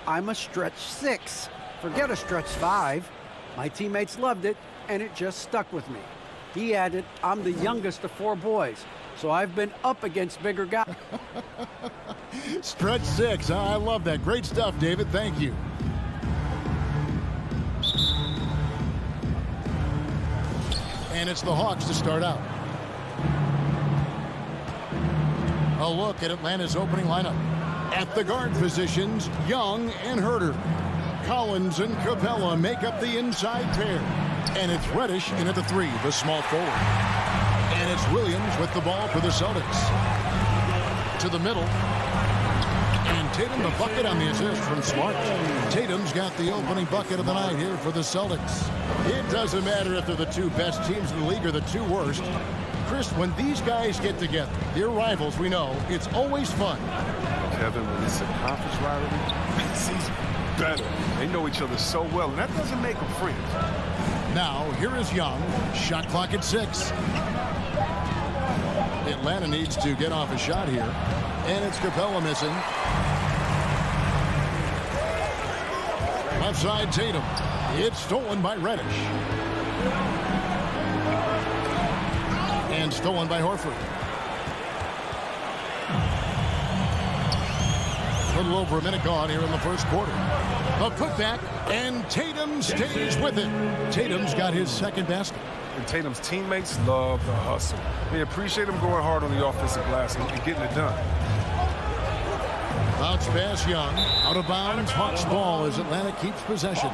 I'm a stretch 6. Forget a stretch 5. My teammates loved it, and it just stuck with me. He added, I'm the youngest of 4 boys, so I've been up against bigger guys. Stretch 6. I love that. Great stuff, David. Thank you. And it's the Hawks to start out. A look at Atlanta's opening lineup. At the guard positions, Young and Herter. Collins and Capella make up the inside pair. And it's Reddish in at the 3, the small forward. And it's Williams with the ball for the Celtics. To the middle. And Tatum the bucket on the assist from Smart. Tatum's got the opening bucket of the night here for the Celtics. It doesn't matter if they're the 2 best teams in the league or the 2 worst. Chris, when these guys get together, they're rivals, we know, it's always fun. Kevin, when it's a conference rivalry, it's even better. They know each other so well, and that doesn't make them friends. Now, here is Young. Shot clock at 6. Atlanta needs to get off a shot here. And it's Capella missing. Left side, Tatum. It's stolen by Reddish. And stolen by Horford. A little over a minute gone here in the first quarter. A putback, and Tatum stays with it. Tatum's got his second basket. And Tatum's teammates love the hustle. They appreciate him going hard on the offensive glass and getting it done. Bounce pass, Young. Out of bounds, Hawks ball as Atlanta keeps possession.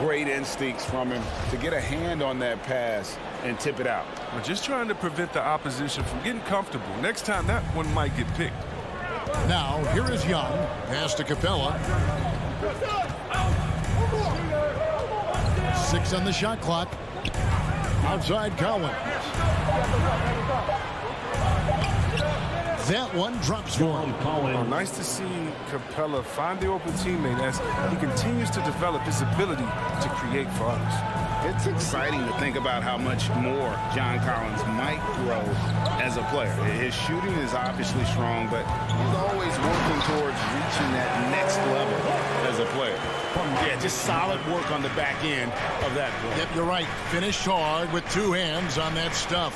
Great instincts from him to get a hand on that pass and tip it out. We're just trying to prevent the opposition from getting comfortable. Next time, that one might get picked. Now, here is Young. Pass to Capella. 6 on the shot clock. Outside Collins. That one drops for him. Oh, nice to see Capella find the open teammate as he continues to develop his ability to create for others. It's exciting to think about how much more John Collins might grow as a player. His shooting is obviously strong, but he's always working towards reaching that next level as a player. Yeah, just solid work on the back end of that play. Yep, you're right. Finished hard with 2 hands on that stuff.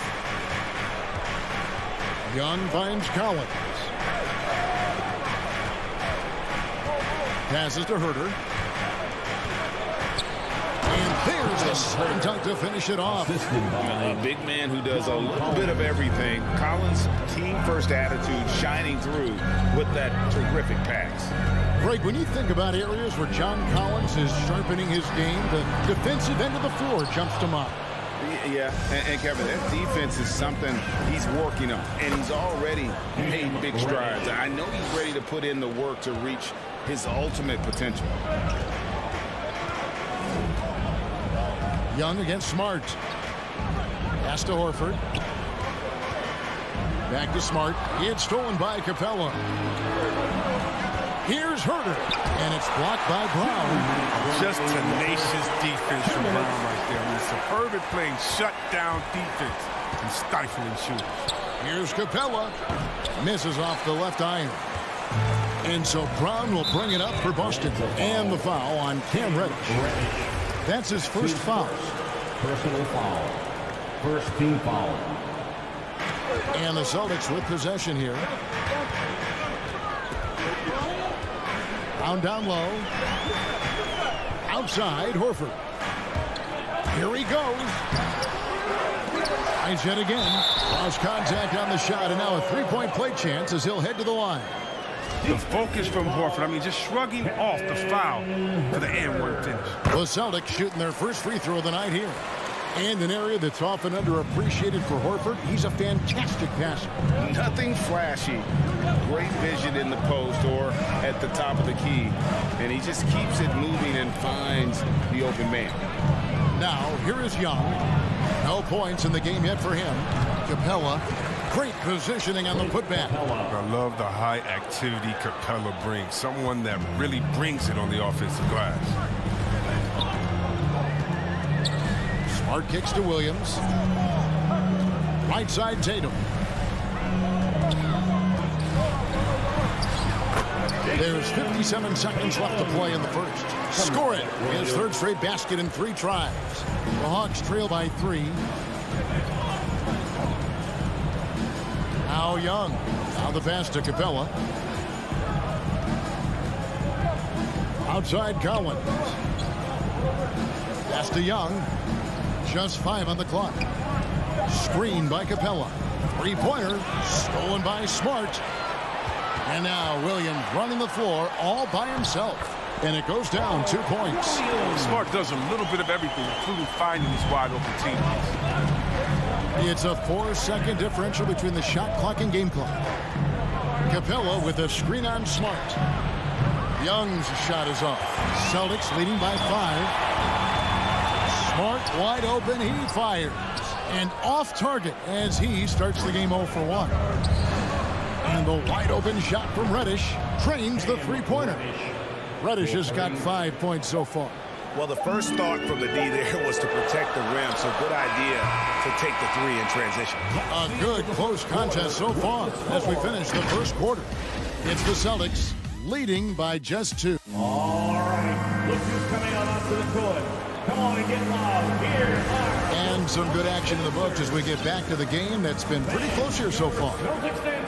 Young finds Collins. Passes to Herter. And there's a slam dunk to finish it off. A big man who does a little bit of everything. Collins' team-first attitude shining through with that terrific pass. Greg, when you think about areas where John Collins is sharpening his game, the defensive end of the floor jumps to mind. Yeah, and Kevin, that defense is something he's working on, and he's already made big strides. I know he's ready to put in the work to reach his ultimate potential. Young against Smart. Pass to Horford. Back to Smart. It's stolen by Capella. Here's Herter, and it's blocked by Brown. Just tenacious defense from Brown right there. I mean, superb at playing shutdown defense and stifling shooters. Here's Capella. Misses off the left iron. And so Brown will bring it up for Boston. And the foul on Cam Reddish. That's his first foul. Personal foul. First team foul. And the Celtics with possession here. Down low. Outside, Horford. Here he goes. Nice hit again. Lost contact on the shot, and now a three-point play chance as he'll head to the line. The focus from Horford, I mean, just shrugging off the foul for the and-one finish. The Celtics shooting their first free throw of the night here. And an area that's often underappreciated for Horford, he's a fantastic passer. Nothing flashy. Great vision in the post or at the top of the key. And he just keeps it moving and finds the open man. Now, here is Young. No points in the game yet for him. Capella, great positioning on the putback. I love the high activity Capella brings. Someone that really brings it on the offensive glass. Smart kicks to Williams. Right side, Tatum. There's 57 seconds left to play in the first. Score it. His third straight basket in 3 tries. The Hawks trail by 3. Now Young. Now the pass to Capella. Outside Collins. Pass to Young. Just 5 on the clock. Screen by Capella. 3-pointer. Stolen by Smart. And now Williams running the floor all by himself. And it goes down 2 points. Smart does a little bit of everything, including finding his wide open teammates. It's a 4-second differential between the shot clock and game clock. Capella with a screen on Smart. Young's shot is off. Celtics leading by 5. Smart wide open. He fires. And off target as he starts the game 0 for 1. And the wide open shot from Reddish trains the 3-pointer. Reddish has got 5 points so far. Well, the first thought from the D there was to protect the rim, so good idea to take the 3 in transition. A good close contest so far as we finish the first quarter. It's the Celtics leading by just 2. All right, look who's coming on onto the court. Come on and get loud. Here are... And some good action in the books as we get back to the game that's been pretty close here so far.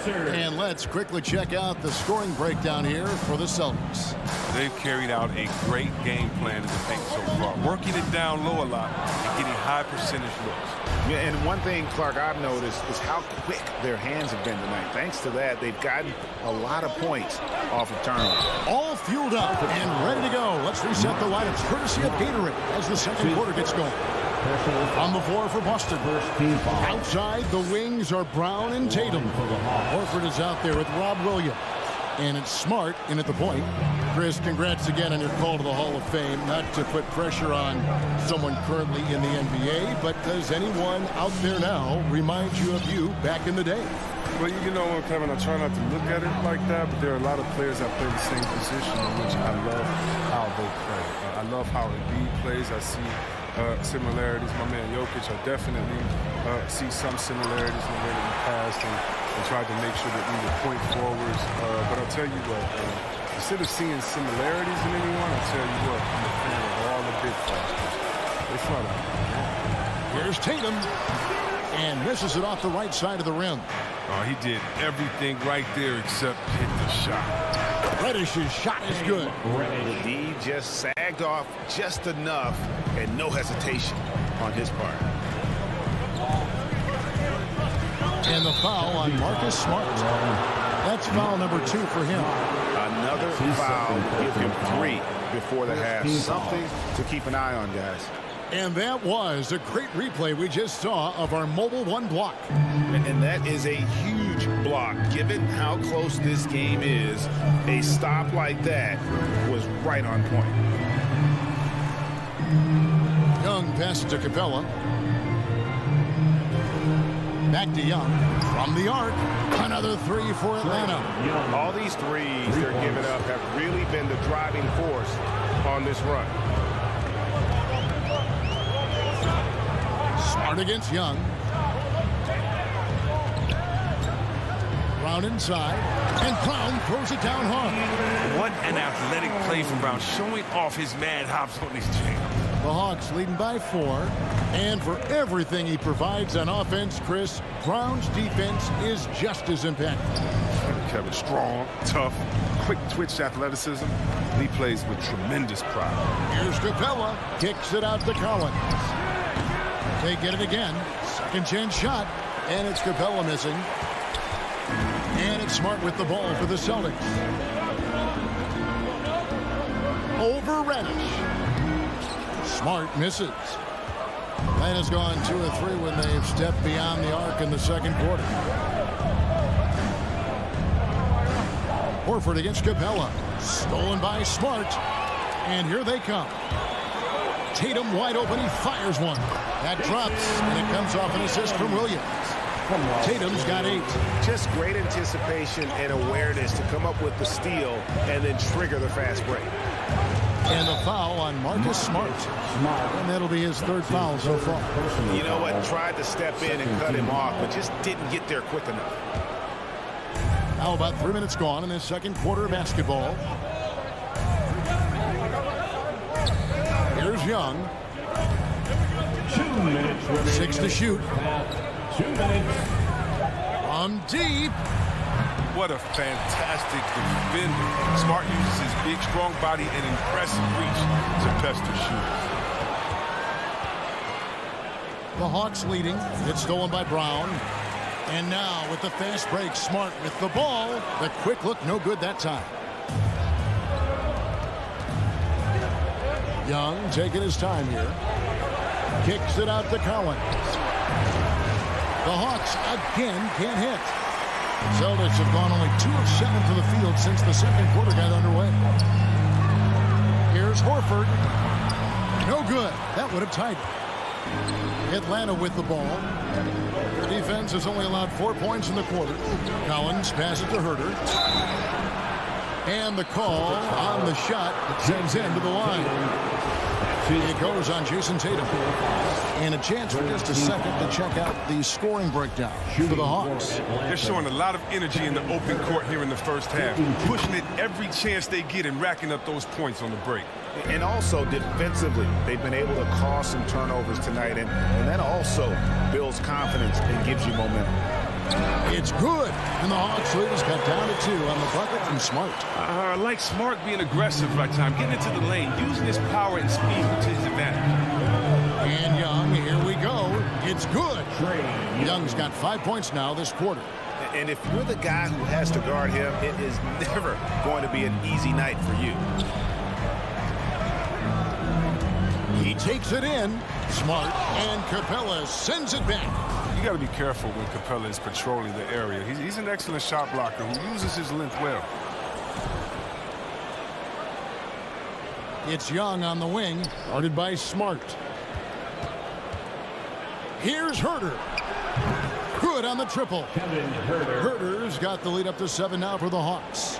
And let's quickly check out the scoring breakdown here for the Celtics. They've carried out a great game plan in the paint so far, working it down low a lot and getting high percentage looks. Yeah, and one thing, Clark, I've noticed is how quick their hands have been tonight. Thanks to that, they've gotten a lot of points off of turnovers. All fueled up and ready to go. Let's reset the lineups courtesy of Gatorade as the second quarter gets going. On the floor for Boston. Outside, the wings are Brown and Tatum. Horford is out there with Rob Williams. And it's Smart in at the point. Chris, congrats again on your call to the Hall of Fame. Not to put pressure on someone currently in the NBA, but does anyone out there now remind you of you back in the day? Well, you know, Kevin, I try not to look at it like that, but there are a lot of players that play the same position, in which I love how they play. I love how Embiid plays. I see similarities. My man Jokic, I definitely see some similarities in the way that he passed and tried to make sure that we were point forwards. But I'll tell you what, instead of seeing similarities in anyone, I'll tell you what, I'm a fan of all the big flashes. They fun out. Here's Tatum. And misses it off the right side of the rim. Oh, he did everything right there except hit the shot. Reddish's shot is good. The D just sagged off just enough and no hesitation on his part. And the foul on Marcus Smart. That's foul number 2 for him. Another foul will give him 3 before the half. Something to keep an eye on, guys. And that was a great replay we just saw of our Mobile 1 block. And that is a huge block. Given how close this game is, a stop like that was right on point. Young passes to Capella. Back to Young. From the arc, another 3 for Atlanta. All these threes they're giving up have really been the driving force on this run. Smart against Young. Brown inside. And Brown throws it down hard. What an athletic play from Brown, showing off his mad hops on his jam. The Hawks leading by 4. And for everything he provides on offense, Chris, Brown's defense is just as impactful. Kevin, strong, tough, quick twitch athleticism. He plays with tremendous pride. Here's Capella. Kicks it out to Collins. They get it again. Second chance shot. And it's Capella missing. And it's Smart with the ball for the Celtics. Over Reddish. Smart misses. Atlanta's gone 2 of 3 when they've stepped beyond the arc in the second quarter. Horford against Capella. Stolen by Smart. And here they come. Tatum wide open. He fires one. That drops, and it comes off an assist from Williams. Tatum's got 8. Just great anticipation and awareness to come up with the steal and then trigger the fast break. And the foul on Marcus Smart. And that'll be his 3rd foul so far. You know what? Tried to step in and cut him off, but just didn't get there quick enough. Now about 3 minutes gone in this second quarter of basketball. Here's Young. 2 minutes remaining. 6 to shoot. 2 minutes. From deep. What a fantastic defender. Smart uses his big, strong body and impressive reach to pester shooters. The Hawks leading. It's stolen by Brown. And now with the fast break, Smart with the ball. The quick look, no good that time. Young taking his time here. Kicks it out to Collins. The Hawks again can't hit. Celtics have gone only 2 of 7 to the field since the second quarter got underway. Here's Horford. No good. That would have tied it. Atlanta with the ball. The defense has only allowed 4 points in the quarter. Collins passes to Herter. And the call on the shot sends him to the line. It goes on Jason Tatum. And a chance for just a second to check out the scoring breakdown for the Hawks. They're showing a lot of energy in the open court here in the first half, pushing it every chance they get and racking up those points on the break. And also defensively, they've been able to cause some turnovers tonight, and that also builds confidence and gives you momentum. It's good, and the Hawks lead has cut down to 2 on the bucket from Smart. I like Smart being aggressive right time, getting into the lane, using his power and speed to his advantage. And Young, here we go. It's good. Young's got 5 points now this quarter. And if you're the guy who has to guard him, it is never going to be an easy night for you. He takes it in. Smart, and Capella sends it back. You got to be careful when Capella is patrolling the area. He's an excellent shot blocker who uses his length well. It's Young on the wing, guarded by Smart. Here's Herter. Good on the triple. Herter's got the lead up to 7 now for the Hawks.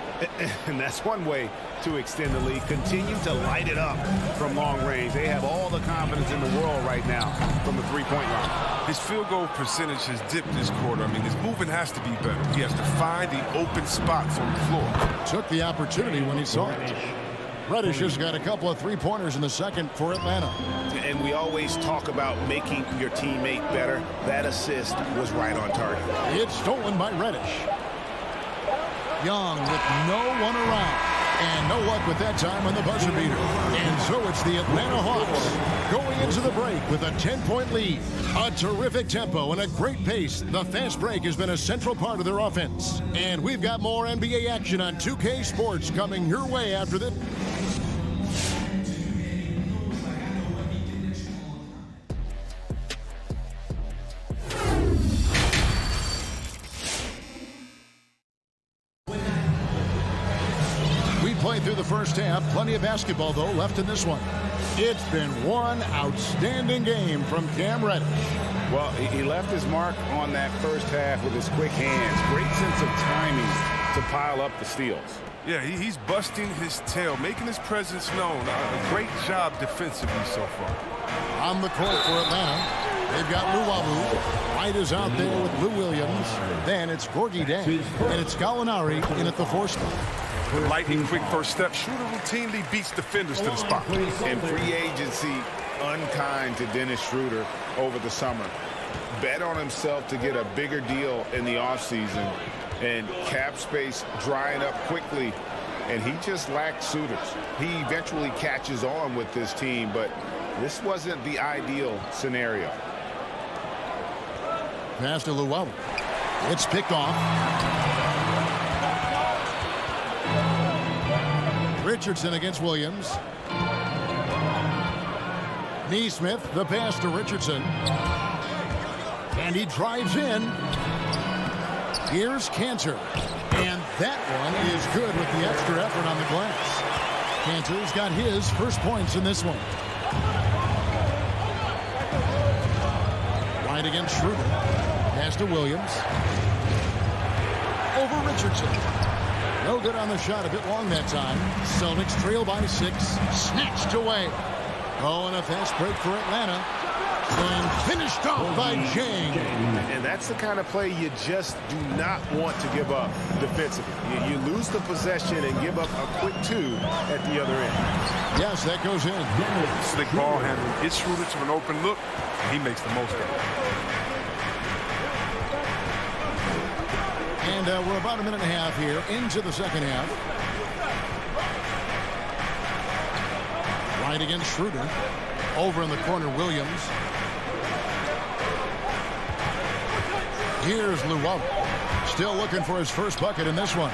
And that's one way to extend the lead. Continue to light it up from long range. They have all the confidence in the world right now from the three-point line. His field goal percentage has dipped this quarter. I mean, his movement has to be better. He has to find the open spots on the floor. Took the opportunity when he saw it. Reddish has got a couple of three-pointers in the second for Atlanta. And we always talk about making your teammate better. That assist was right on target. It's stolen by Reddish. Young with no one around. And no luck with that time on the buzzer beater. And so it's the Atlanta Hawks going into the break with a 10-point lead. A terrific tempo and a great pace. The fast break has been a central part of their offense. And we've got more NBA action on 2K Sports coming your way after this. Through the first half, plenty of basketball though left in this one. It's been one outstanding game from Cam Reddish. Well, he left his mark on that first half with his quick hands. Great sense of timing to pile up the steals. Yeah, he's busting his tail, making his presence known. A great job defensively so far. On the court for Atlanta, they've got Luwawu. White is out there with Lou Williams. Then it's Gorgie Day, and it's Gallinari in at the 4 spot. Lightning quick first step. Shooter routinely beats defenders to the spot. And free agency unkind to Dennis Schroeder over the summer. Bet on himself to get a bigger deal in the offseason. And cap space drying up quickly. And he just lacked suitors. He eventually catches on with this team, but this wasn't the ideal scenario. Pass to Luwawu. It's picked off. Richardson against Williams. Neesmith, the pass to Richardson. And he drives in. Here's Cantor. And that one is good with the extra effort on the glass. Cantor's got his first points in this one. White against Schroeder. Pass to Williams. Over Richardson. No good on the shot, a bit long that time. Celtics trail by 6, snatched away. Oh, and a fast break for Atlanta. And finished off by Jang. And that's the kind of play you just do not want to give up defensively. You lose the possession and give up a quick 2 at the other end. Yes, that goes in. Slick ball handling. It's Schroeder to an open look, and he makes the most of it. And we're about a minute and a half here into the second half. Right against Schroeder. Over in the corner, Williams. Here's Luau. Still looking for his first bucket in this one.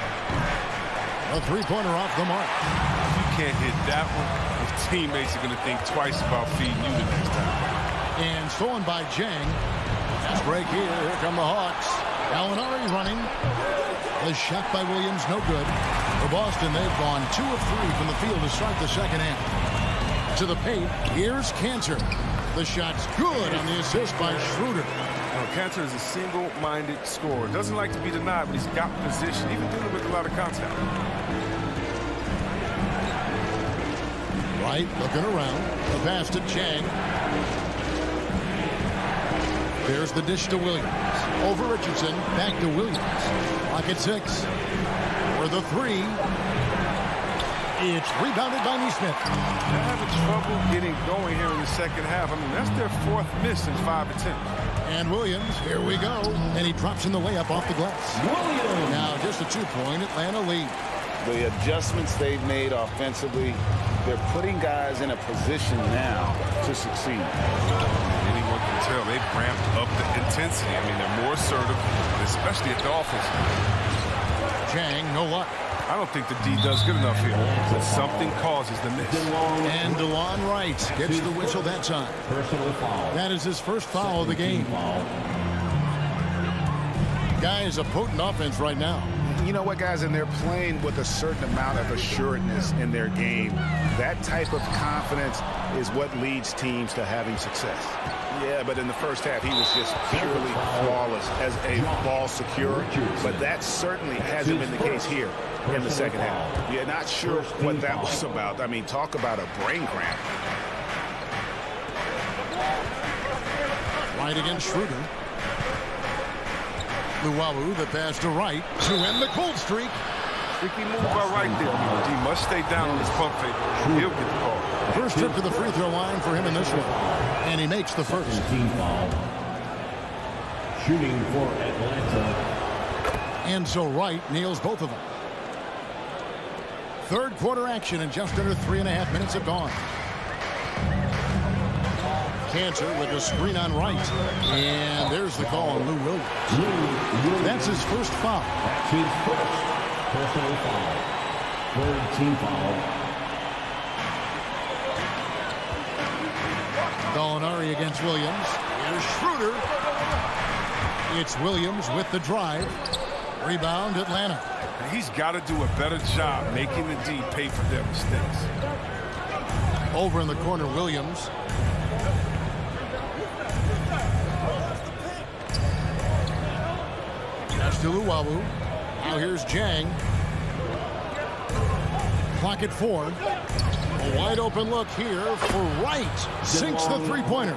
A three-pointer off the mark. If you can't hit that one, your teammates are going to think twice about feeding you the next time. And stolen by Jang. Fast break here. Here come the Hawks. Gallinari running. The shot by Williams, no good. For Boston, they've gone 2 of 3 from the field to start the second half. To the paint, here's Cantor. The shot's good on the assist by Schroeder. Cantor is a single-minded scorer. Doesn't like to be denied, but he's got position, even dealing with a lot of contact. Right, looking around. The pass to Chang. There's the dish to Williams. Over Richardson, back to Williams. Clock at 6. For the 3. It's rebounded by Neesmith. They're having trouble getting going here in the second half. I mean, that's their 4th miss in 5 attempts. And Williams, here we go. And he drops in the layup off the glass. Williams. Now just a 2-point Atlanta lead. The adjustments they've made offensively, they're putting guys in a position now to succeed. Anyone can tell they've ramped up the intensity. I mean, they're more assertive, especially at the offense. Chang, no luck. I don't think the D does good enough here, but something causes the miss. And DeLon Wright gets the whistle that time. Personal foul. That is his first foul of the game. Guy is a potent offense right now. You know what, guys, and they're playing with a certain amount of assuredness in their game. That type of confidence is what leads teams to having success. Yeah, but in the first half, he was just purely flawless as a ball securer. But that certainly hasn't been the case here in the second half. You're not sure what that was about. I mean, talk about a brain cramp. Right against Schroeder. Luau, the pass to Wright to end the cold streak. Tricky move by Wright there. He must stay down on this pump fake. He'll get the ball. First trip to the free throw line for him in this one. And he makes the first. Team foul. Shooting for Atlanta. And so Wright nails both of them. Third quarter action and just under 3.5 minutes have gone. Cantor with a screen on Wright. And there's the call on Lou Williams. That's his first foul. That's his first personal foul. Third team foul. Gallinari against Williams. Here's Schroeder. It's Williams with the drive. Rebound, Atlanta. And he's got to do a better job making the D pay for their mistakes. Over in the corner, Williams. That's to Luau. Now here's Jang. Clock at 4. A wide open look here for Wright. Sinks the three-pointer.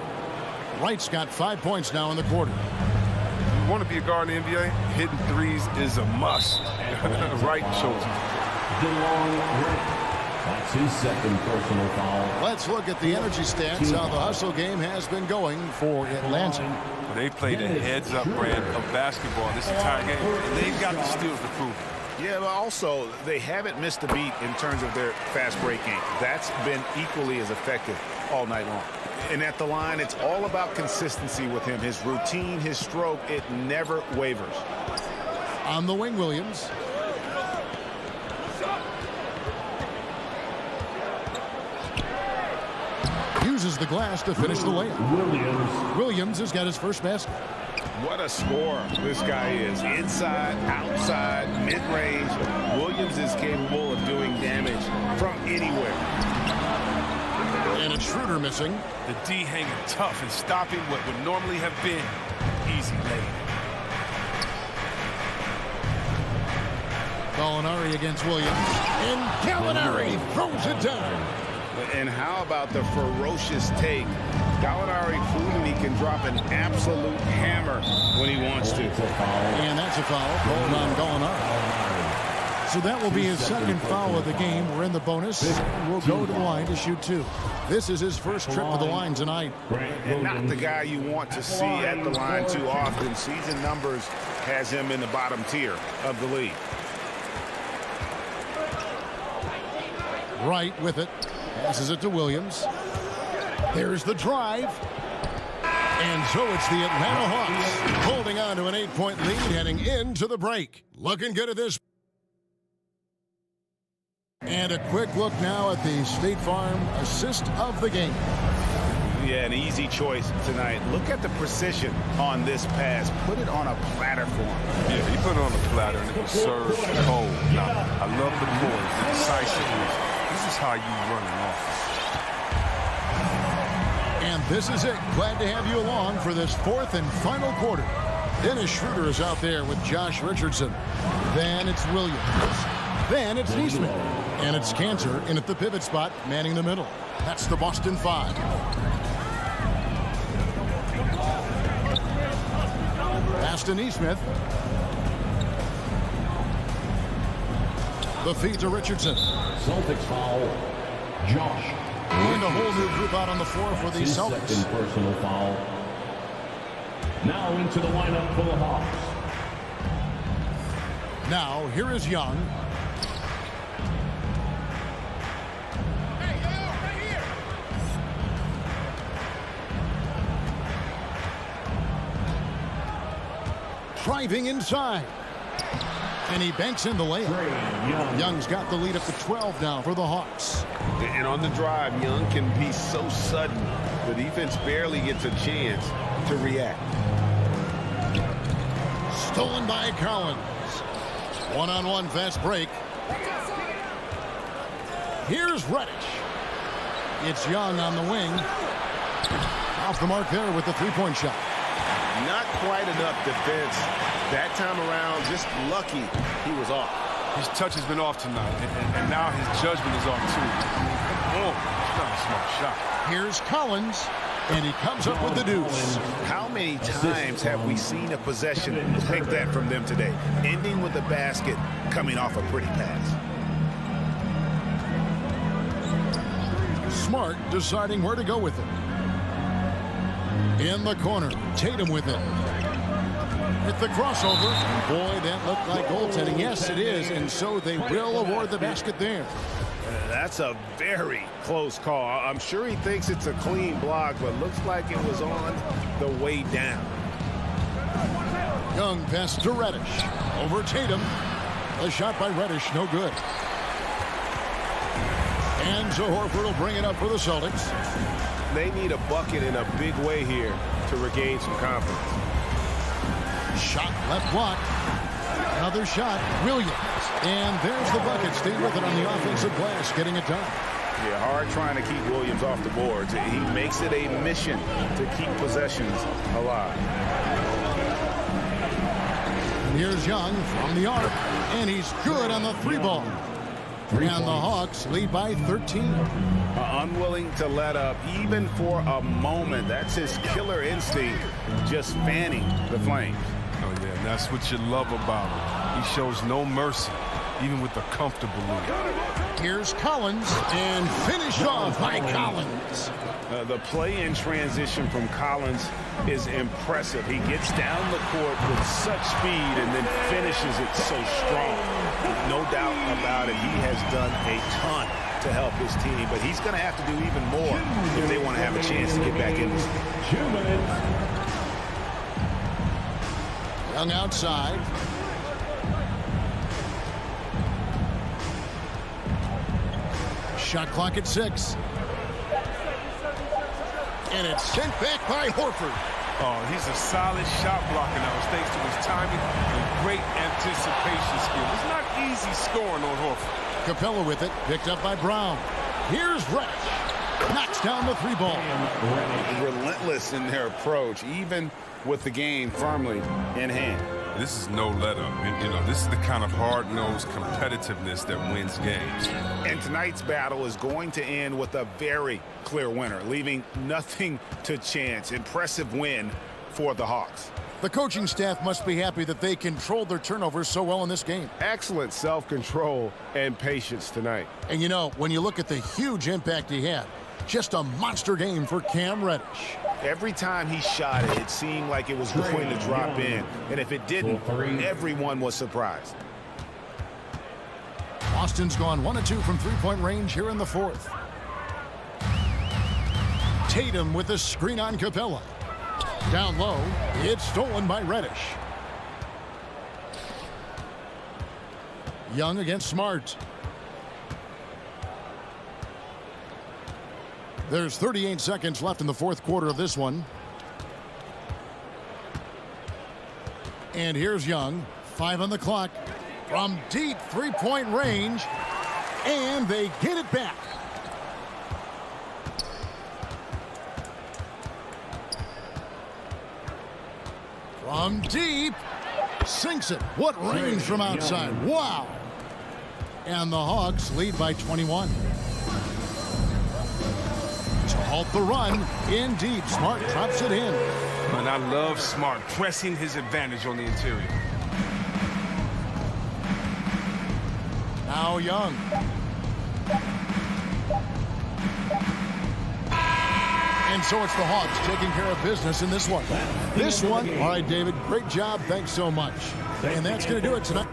Wright's got 5 points now in the quarter. You want to be a guard in the NBA? Hitting threes is a must. Wright shows you. That's his second personal foul. Let's look at the energy stats, how the hustle game has been going for Atlanta. They played a heads-up brand of basketball this entire game, and they've got the steals to prove it. Yeah, but also, they haven't missed a beat in terms of their fast break game. That's been equally as effective all night long. And at the line, it's all about consistency with him. His routine, his stroke, it never wavers. On the wing, Williams. Uses the glass to finish the layup. Williams has got his first basket. What a scorer this guy is. Inside, outside, mid-range. Williams is capable of doing damage from anywhere. And it's Schroeder missing. The D hanging tough and stopping what would normally have been easy lay. Gallinari against Williams. And Gallinari throws it down. And how about the ferocious take Gallinari proving he can drop an absolute hammer when he wants to. And that's a foul called on Gallinari. So that will be his second foul of the game. We're in the bonus. We'll go to the line to shoot 2. This is his first trip to the line tonight. And not the guy you want to see at the line too often. Season numbers has him in the bottom tier of the league. Right with it. Passes it to Williams. There's the drive. And so it's the Atlanta Hawks holding on to an 8-point lead heading into the break. Looking good at this. And a quick look now at the State Farm assist of the game. Yeah, an easy choice tonight. Look at the precision on this pass. Put it on a platter for him. Yeah, he put it on a platter and it was served cold. Now, I love the poise, the decisiveness. This is how you run an offense. And this is it. Glad to have you along for this 4th and final quarter. Dennis Schroeder is out there with Josh Richardson. Then it's Williams. Then it's Neesmith. And it's Cantor in at the pivot spot, manning the middle. That's the Boston 5. Pass to Neesmith. The feed to Richardson. Celtics foul, Josh. And a whole new group out on the floor for the Celtics. Second personal foul. Now into the lineup for the Hawks. Now, here is Young. Driving inside. And he banks in the layup. Young's got the lead up to 12 now for the Hawks. And on the drive, Young can be so sudden. The defense barely gets a chance to react. Stolen by Collins. One-on-one fast break. Here's Reddish. It's Young on the wing. Off the mark there with the three-point shot. Not quite enough defense. That time around, just lucky he was off. His touch has been off tonight, and now his judgment is off too. Oh, it's not a smart shot. Here's Collins, and he comes up with the deuce. How many times have we seen a possession like that from them today? Ending with a basket, coming off a pretty pass. Smart deciding where to go with it. In the corner, Tatum with it. With the crossover. Boy, that looked like goaltending. Yes, it is, and so they will award the basket there. That's a very close call. I'm sure he thinks it's a clean block, but looks like it was on the way down. Young pass to Reddish. Over Tatum. A shot by Reddish, no good. And so Horford will bring it up for the Celtics. They need a bucket in a big way here to regain some confidence. Shot left block. Another shot. Williams. And there's the bucket. Stay with it on the offensive glass, getting it done. Yeah, hard trying to keep Williams off the boards. He makes it a mission to keep possessions alive. And here's Young from the arc. And he's good on the three ball. And the Hawks lead by 13. Unwilling to let up even for a moment. That's his killer instinct, just fanning the flames. Oh, yeah, and that's what you love about him. He shows no mercy, even with a comfortable lead. Here's Collins, and finished off by Collins. The play in transition from Collins is impressive. He gets down the court with such speed and then finishes it so strong. No doubt about it, he has done a ton to help his team, but he's going to have to do even more if they want to have a chance to get back in this. 2 minutes. Young outside. Shot clock at 6. And it's sent back by Horford. Oh, he's a solid shot blocker now, thanks to his timing and great anticipation skill. It's not easy scoring on Horford. Capella with it, picked up by Brown. Here's Reddish. Knocks down the three ball. Relentless in their approach, even with the game firmly in hand. This is no let up. You know, this is the kind of hard-nosed competitiveness that wins games. And tonight's battle is going to end with a very clear winner, leaving nothing to chance. Impressive win for the Hawks. The coaching staff must be happy that they controlled their turnovers so well in this game. Excellent self-control and patience tonight. And you know, when you look at the huge impact he had, just a monster game for Cam Reddish. Every time he shot it, it seemed like it was going to drop in. And if it didn't, everyone was surprised. Austin's gone 1 of 2 from three-point range here in the fourth. Tatum with a screen on Capella. Down low, it's stolen by Reddish. Young against Smart. There's 38 seconds left in the fourth quarter of this one. And here's Young. 5 on the clock. From deep three-point range. And they get it back. From deep. Sinks it. What range from outside. Wow. And the Hawks lead by 21. To halt the run, in deep. Smart drops it in. And I love Smart pressing his advantage on the interior. Now Young. And so it's the Hawks taking care of business in this one. All right, David, great job. Thanks so much. And that's going to do it tonight.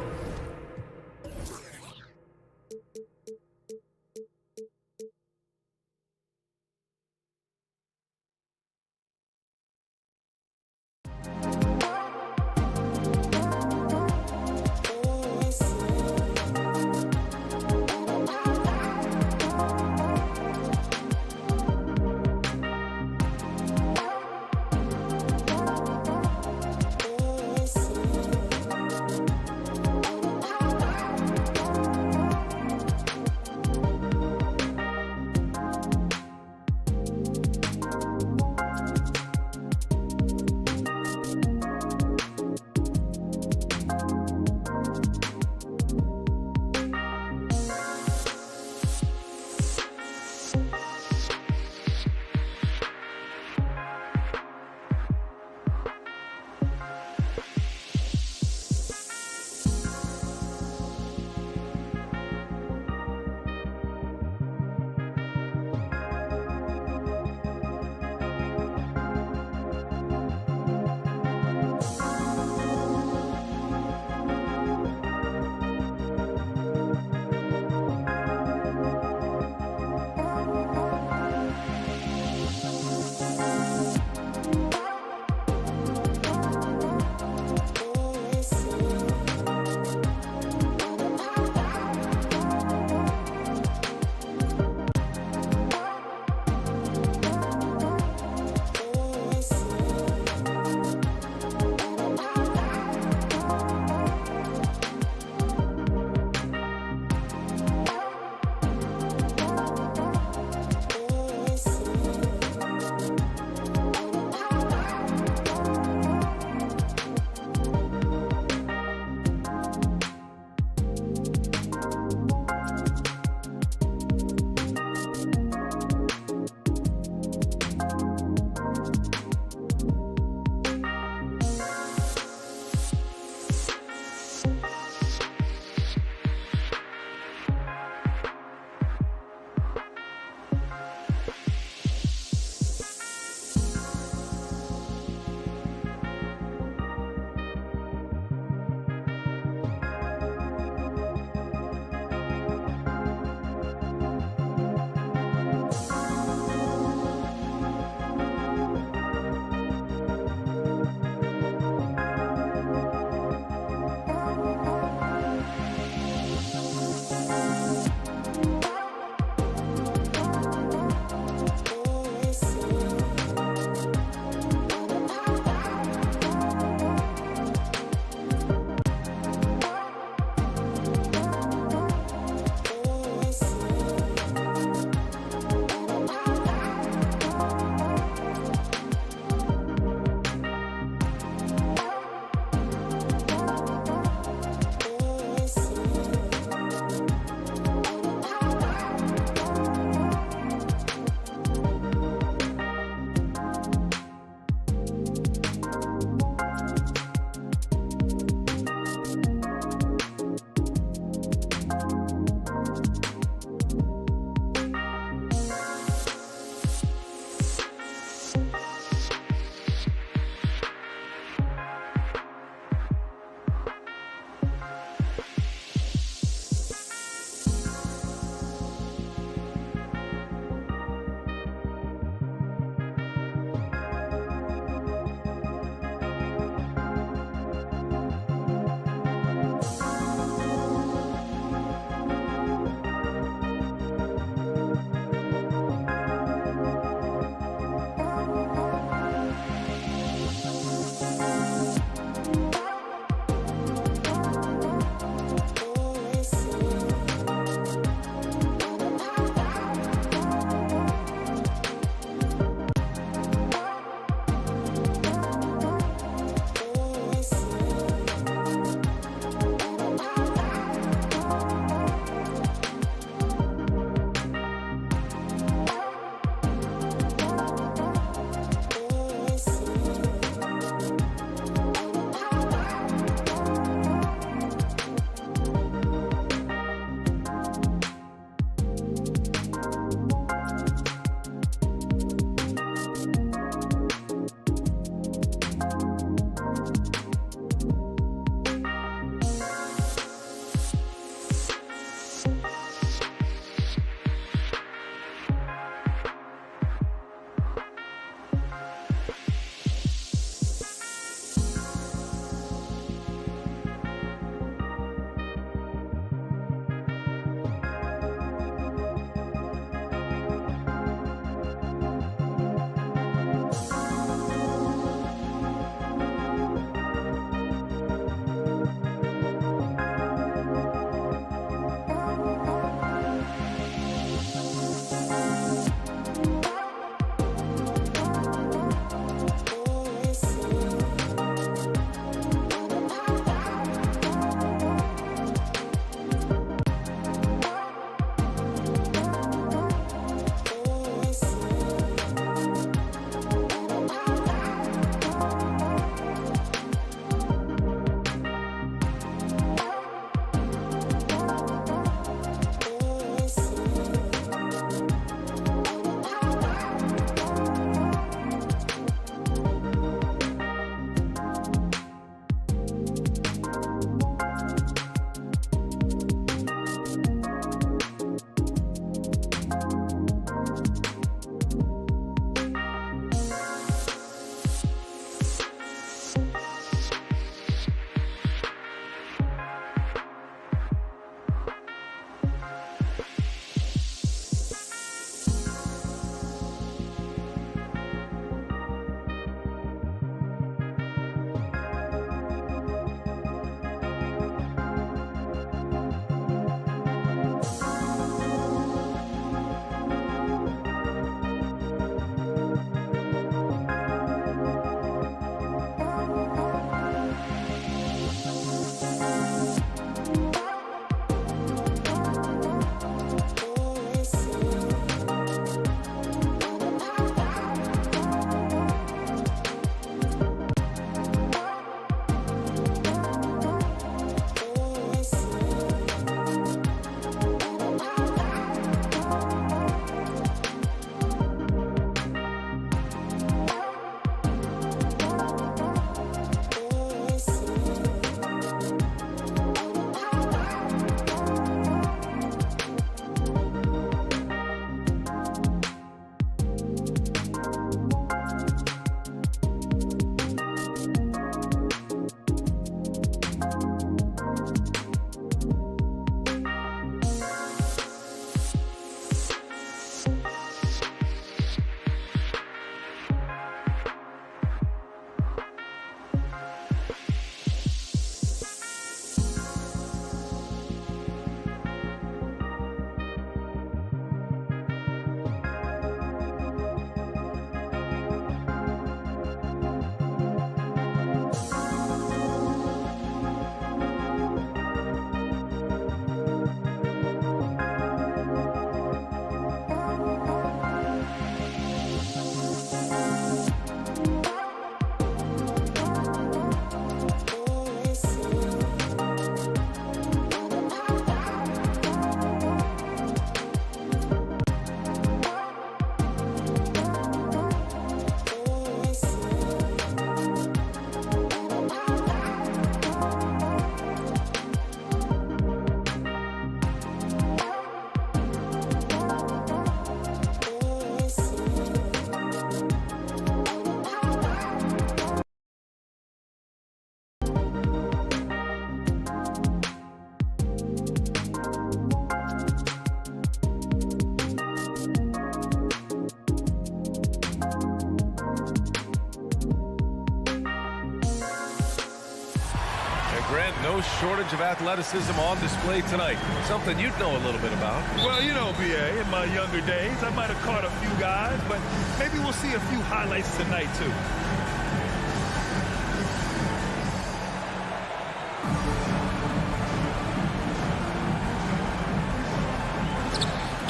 Brent, no shortage of athleticism on display tonight. Something you'd know a little bit about. Well, you know, B.A., in my younger days, I might have caught a few guys, but maybe we'll see a few highlights tonight, too.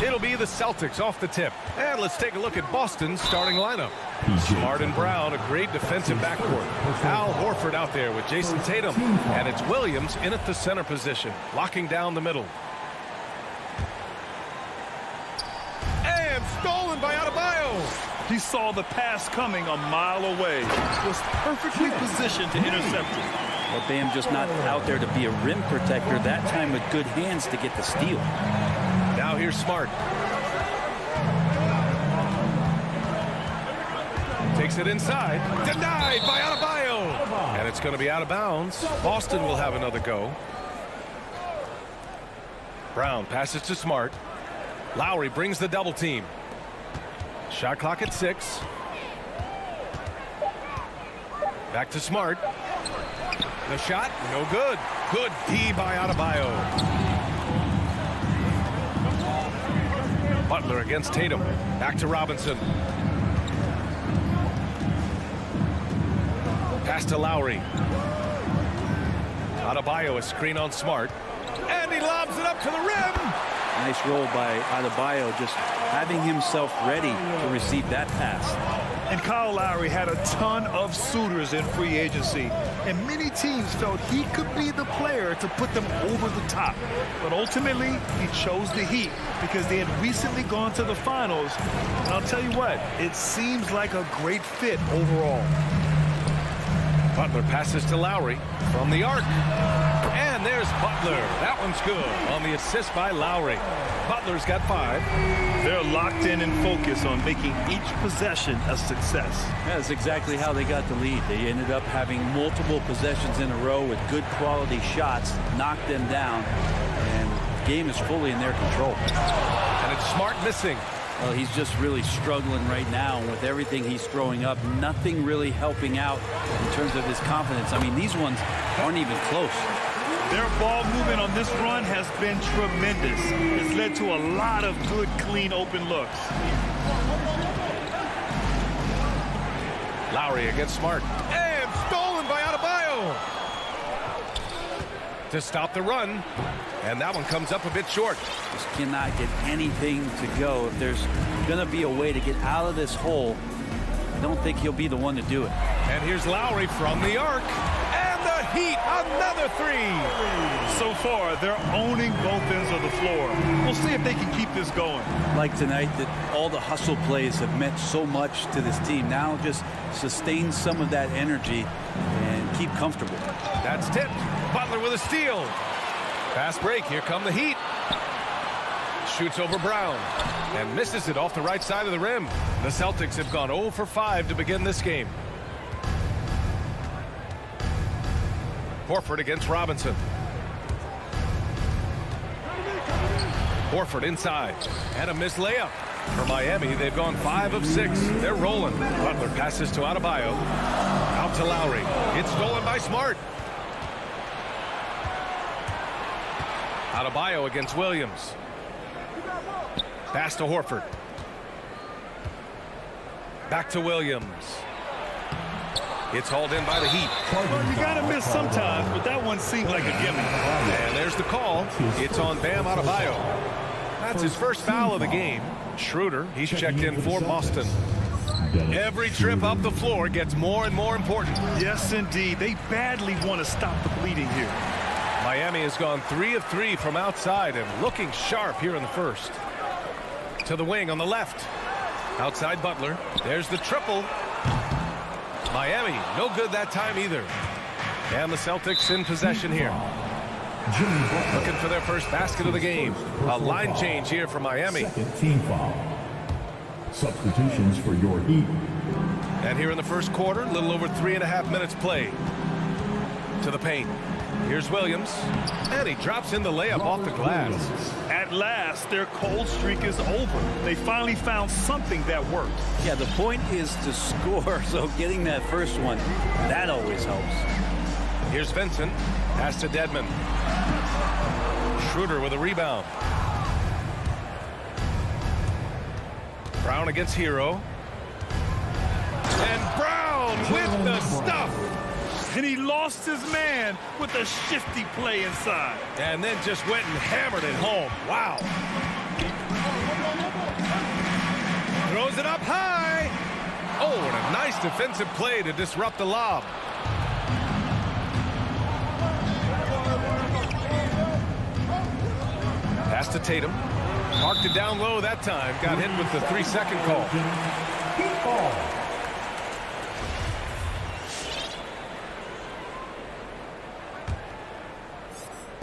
It'll be the Celtics off the tip. And let's take a look at Boston's starting lineup. Smart and Brown, a great defensive backcourt. Al Horford out there with Jason Tatum. And it's Williams in at the center position, locking down the middle. And stolen by Adebayo. He saw the pass coming a mile away. Was perfectly positioned to intercept it. Well, Bam just not out there to be a rim protector. That time with good hands to get the steal. Now here's Smart. Takes it inside. Denied by Adebayo. And it's going to be out of bounds. Boston will have another go. Brown passes to Smart. Lowry brings the double team. Shot clock at 6. Back to Smart. The shot, no good. Good D by Adebayo. Butler against Tatum. Back to Robinson. Pass to Lowry. Adebayo, a screen on Smart. And he lobs it up to the rim. Nice roll by Adebayo, just having himself ready to receive that pass. And Kyle Lowry had a ton of suitors in free agency, and many teams felt he could be the player to put them over the top. But ultimately, he chose the Heat because they had recently gone to the finals. And I'll tell you what, it seems like a great fit overall. Butler passes to Lowry from the arc. And there's Butler. That one's good on the assist by Lowry. Butler's got 5. They're locked in and focused on making each possession a success. That's exactly how they got the lead. They ended up having multiple possessions in a row with good quality shots, knocked them down, and the game is fully in their control. And it's Smart missing. Well, he's just really struggling right now, and with everything he's throwing up, nothing really helping out in terms of his confidence. I mean, these ones aren't even close. Their ball movement on this run has been tremendous. It's led to a lot of good, clean, open looks. Lowry against Smart. And stolen by Adebayo. To stop the run. And that one comes up a bit short. Just cannot get anything to go. If there's going to be a way to get out of this hole, I don't think he'll be the one to do it. And here's Lowry from the arc. And the Heat, another 3. So far, they're owning both ends of the floor. We'll see if they can keep this going. Like tonight, that all the hustle plays have meant so much to this team. Now just sustain some of that energy and keep comfortable. That's tipped. Butler with a steal. Fast break. Here come the Heat. Shoots over Brown and misses it off the right side of the rim. The Celtics have gone 0 for 5 to begin this game. Horford against Robinson. Horford inside. And a missed layup. For Miami, they've gone 5 of 6. They're rolling. Butler passes to Adebayo. Out to Lowry. It's stolen by Smart. Adebayo against Williams. Pass to Horford. Back to Williams. It's hauled in by the Heat. Well, you got to miss sometimes, but that one seemed like a gimme. And there's the call. It's on Bam Adebayo. That's his first foul of the game. Schroeder, he's checked in for Boston. Every trip up the floor gets more and more important. Yes, indeed. They badly want to stop the bleeding here. Miami has gone 3 of 3 from outside and looking sharp here in the first. To the wing on the left. Outside Butler. There's the triple. Miami, no good that time either. And the Celtics in possession here. Looking for their first basket of the game. A line change here for Miami. Second team foul. Substitutions for your Heat. And here in the first quarter, a little over 3.5 minutes played. To the paint. Here's Williams. And he drops in the layup off the glass. At last, their cold streak is over. They finally found something that worked. Yeah, the point is to score, so getting that first one, that always helps. Here's Vincent. Pass to Dedmon. Schroeder with a rebound. Brown against Hero. And Brown with the stuff. And he lost his man with a shifty play inside. And then just went and hammered it home. Wow. Throws it up high. Oh, and a nice defensive play to disrupt the lob. Pass to Tatum. Marked it down low that time. Got hit with the 3-second call.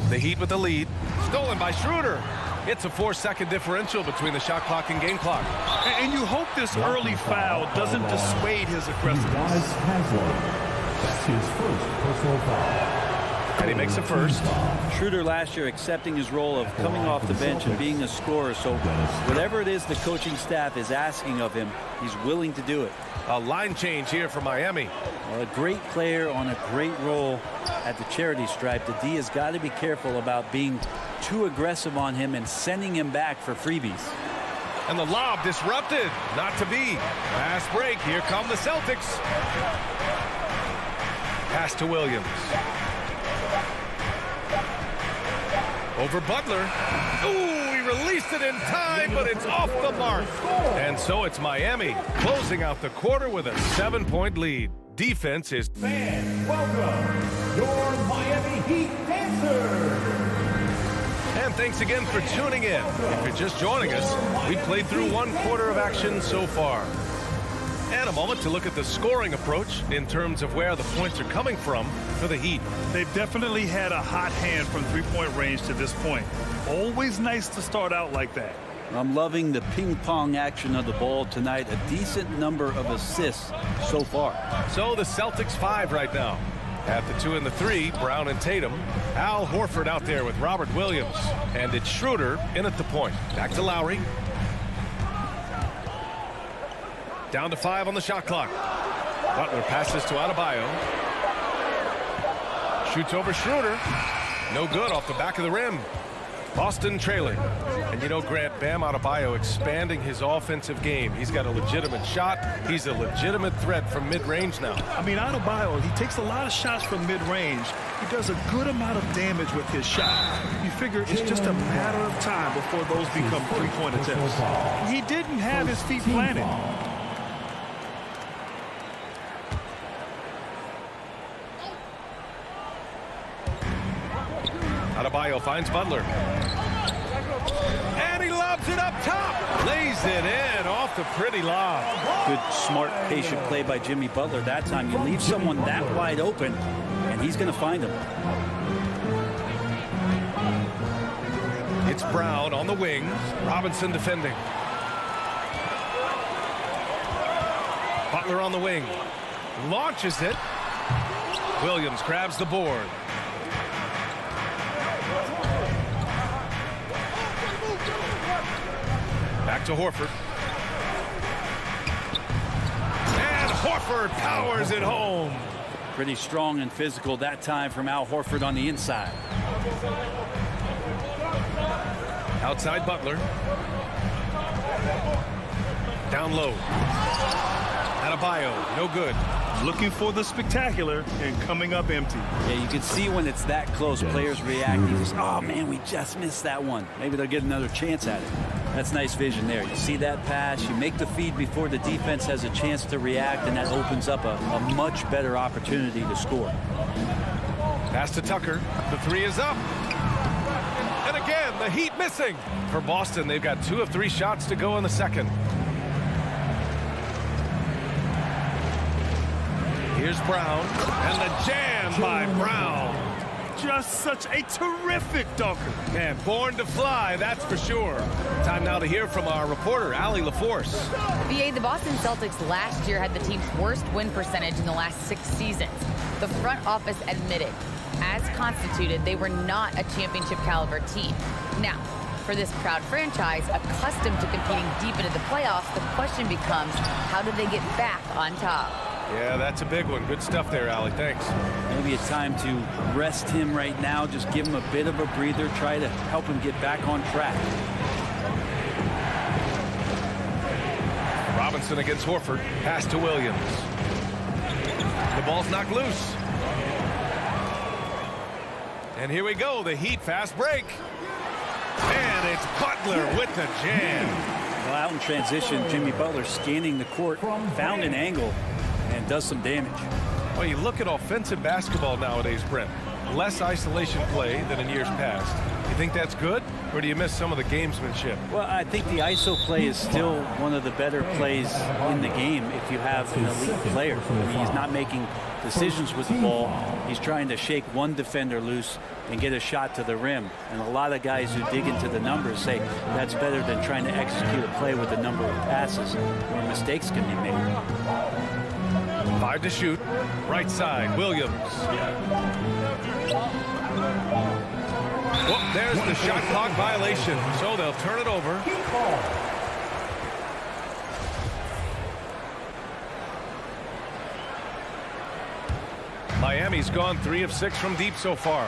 The Heat with the lead. Stolen by Schroeder. It's a 4-second differential between the shot clock and game clock. And you hope this early foul doesn't dissuade his aggressiveness. That's his first personal foul. And he makes a first. Schroeder last year accepting his role of coming off the bench and being a scorer. So whatever it is the coaching staff is asking of him, he's willing to do it. A line change here for Miami. Well, a great player on a great role at the charity stripe. The D has got to be careful about being too aggressive on him and sending him back for freebies. And the lob disrupted. Not to be. Fast break. Here come the Celtics. Pass to Williams. Over Butler. Ooh, he released it in time, but it's off the mark. And so it's Miami closing out the quarter with a 7-point lead. Defense is... Fans, welcome your Miami Heat dancers. And thanks again for tuning in. If you're just joining us, we've played through 1 quarter of action so far. And a moment to look at the scoring approach in terms of where the points are coming from for the Heat. They've definitely had a hot hand from three-point range to this point. Always nice to start out like that. I'm loving the ping pong action of the ball tonight. A decent number of assists so far. So the Celtics 5 right now. At the 2 and the 3, Brown and Tatum. Al Horford out there with Robert Williams. And it's Schroeder in at the point. Back to Lowry. Down to 5 on the shot clock. Butler passes to Adebayo. Shoots over Schroeder. No good off the back of the rim. Boston trailing. And you know, Grant, Bam Adebayo expanding his offensive game. He's got a legitimate shot. He's a legitimate threat from mid-range now. I mean, Adebayo, he takes a lot of shots from mid-range. He does a good amount of damage with his shot. You figure it's just a matter of time before those become three-point attempts. He didn't have his feet planted. Adebayo finds Butler. And he lobs it up top. Lays it in off the pretty lob. Good, smart, patient play by Jimmy Butler that time. You leave someone that wide open, and he's going to find him. It's Brown on the wing. Robinson defending. Butler on the wing. Launches it. Williams grabs the board. Back to Horford. And Horford powers it home. Pretty strong and physical that time from Al Horford on the inside. Outside Butler. Down low. Adebayo, no good. Looking for the spectacular and coming up empty. Yeah, you can see when it's that close, players react. You just, oh man, we just missed that one. Maybe they'll get another chance at it. That's nice vision there. You see that pass, you make the feed before the defense has a chance to react, and that opens up a much better opportunity to score. Pass to Tucker. The 3 is up. And again, the Heat missing. For Boston, they've got 2 of 3 shots to go in the second. Here's Brown, and the jam by Brown. Just such a terrific dunker. Man, born to fly, that's for sure. Time now to hear from our reporter, Allie LaForce. VA, the Boston Celtics last year had the team's worst win percentage in the last 6 seasons. The front office admitted, as constituted, they were not a championship caliber team. Now, for this proud franchise, accustomed to competing deep into the playoffs, the question becomes, how do they get back on top? Yeah, that's a big one. Good stuff there, Allie. Thanks. Maybe a time to rest him right now. Just give him a bit of a breather. Try to help him get back on track. Robinson against Horford. Pass to Williams. The ball's knocked loose. And here we go. The Heat fast break. And it's Butler with the jam. Well, out in transition, Jimmy Butler scanning the court, found an angle, and does some damage. Well, you look at offensive basketball nowadays, Brent. Less isolation play than in years past. You think that's good, or do you miss some of the gamesmanship? Well, I think the ISO play is still one of the better plays in the game if you have an elite player. I mean, he's not making decisions with the ball. He's trying to shake one defender loose and get a shot to the rim. And a lot of guys who dig into the numbers say that's better than trying to execute a play with a number of passes where mistakes can be made. 5 to shoot. Right side, Williams. Well, there's the shot clock violation, so they'll turn it over. Miami's gone 3 of 6 from deep so far.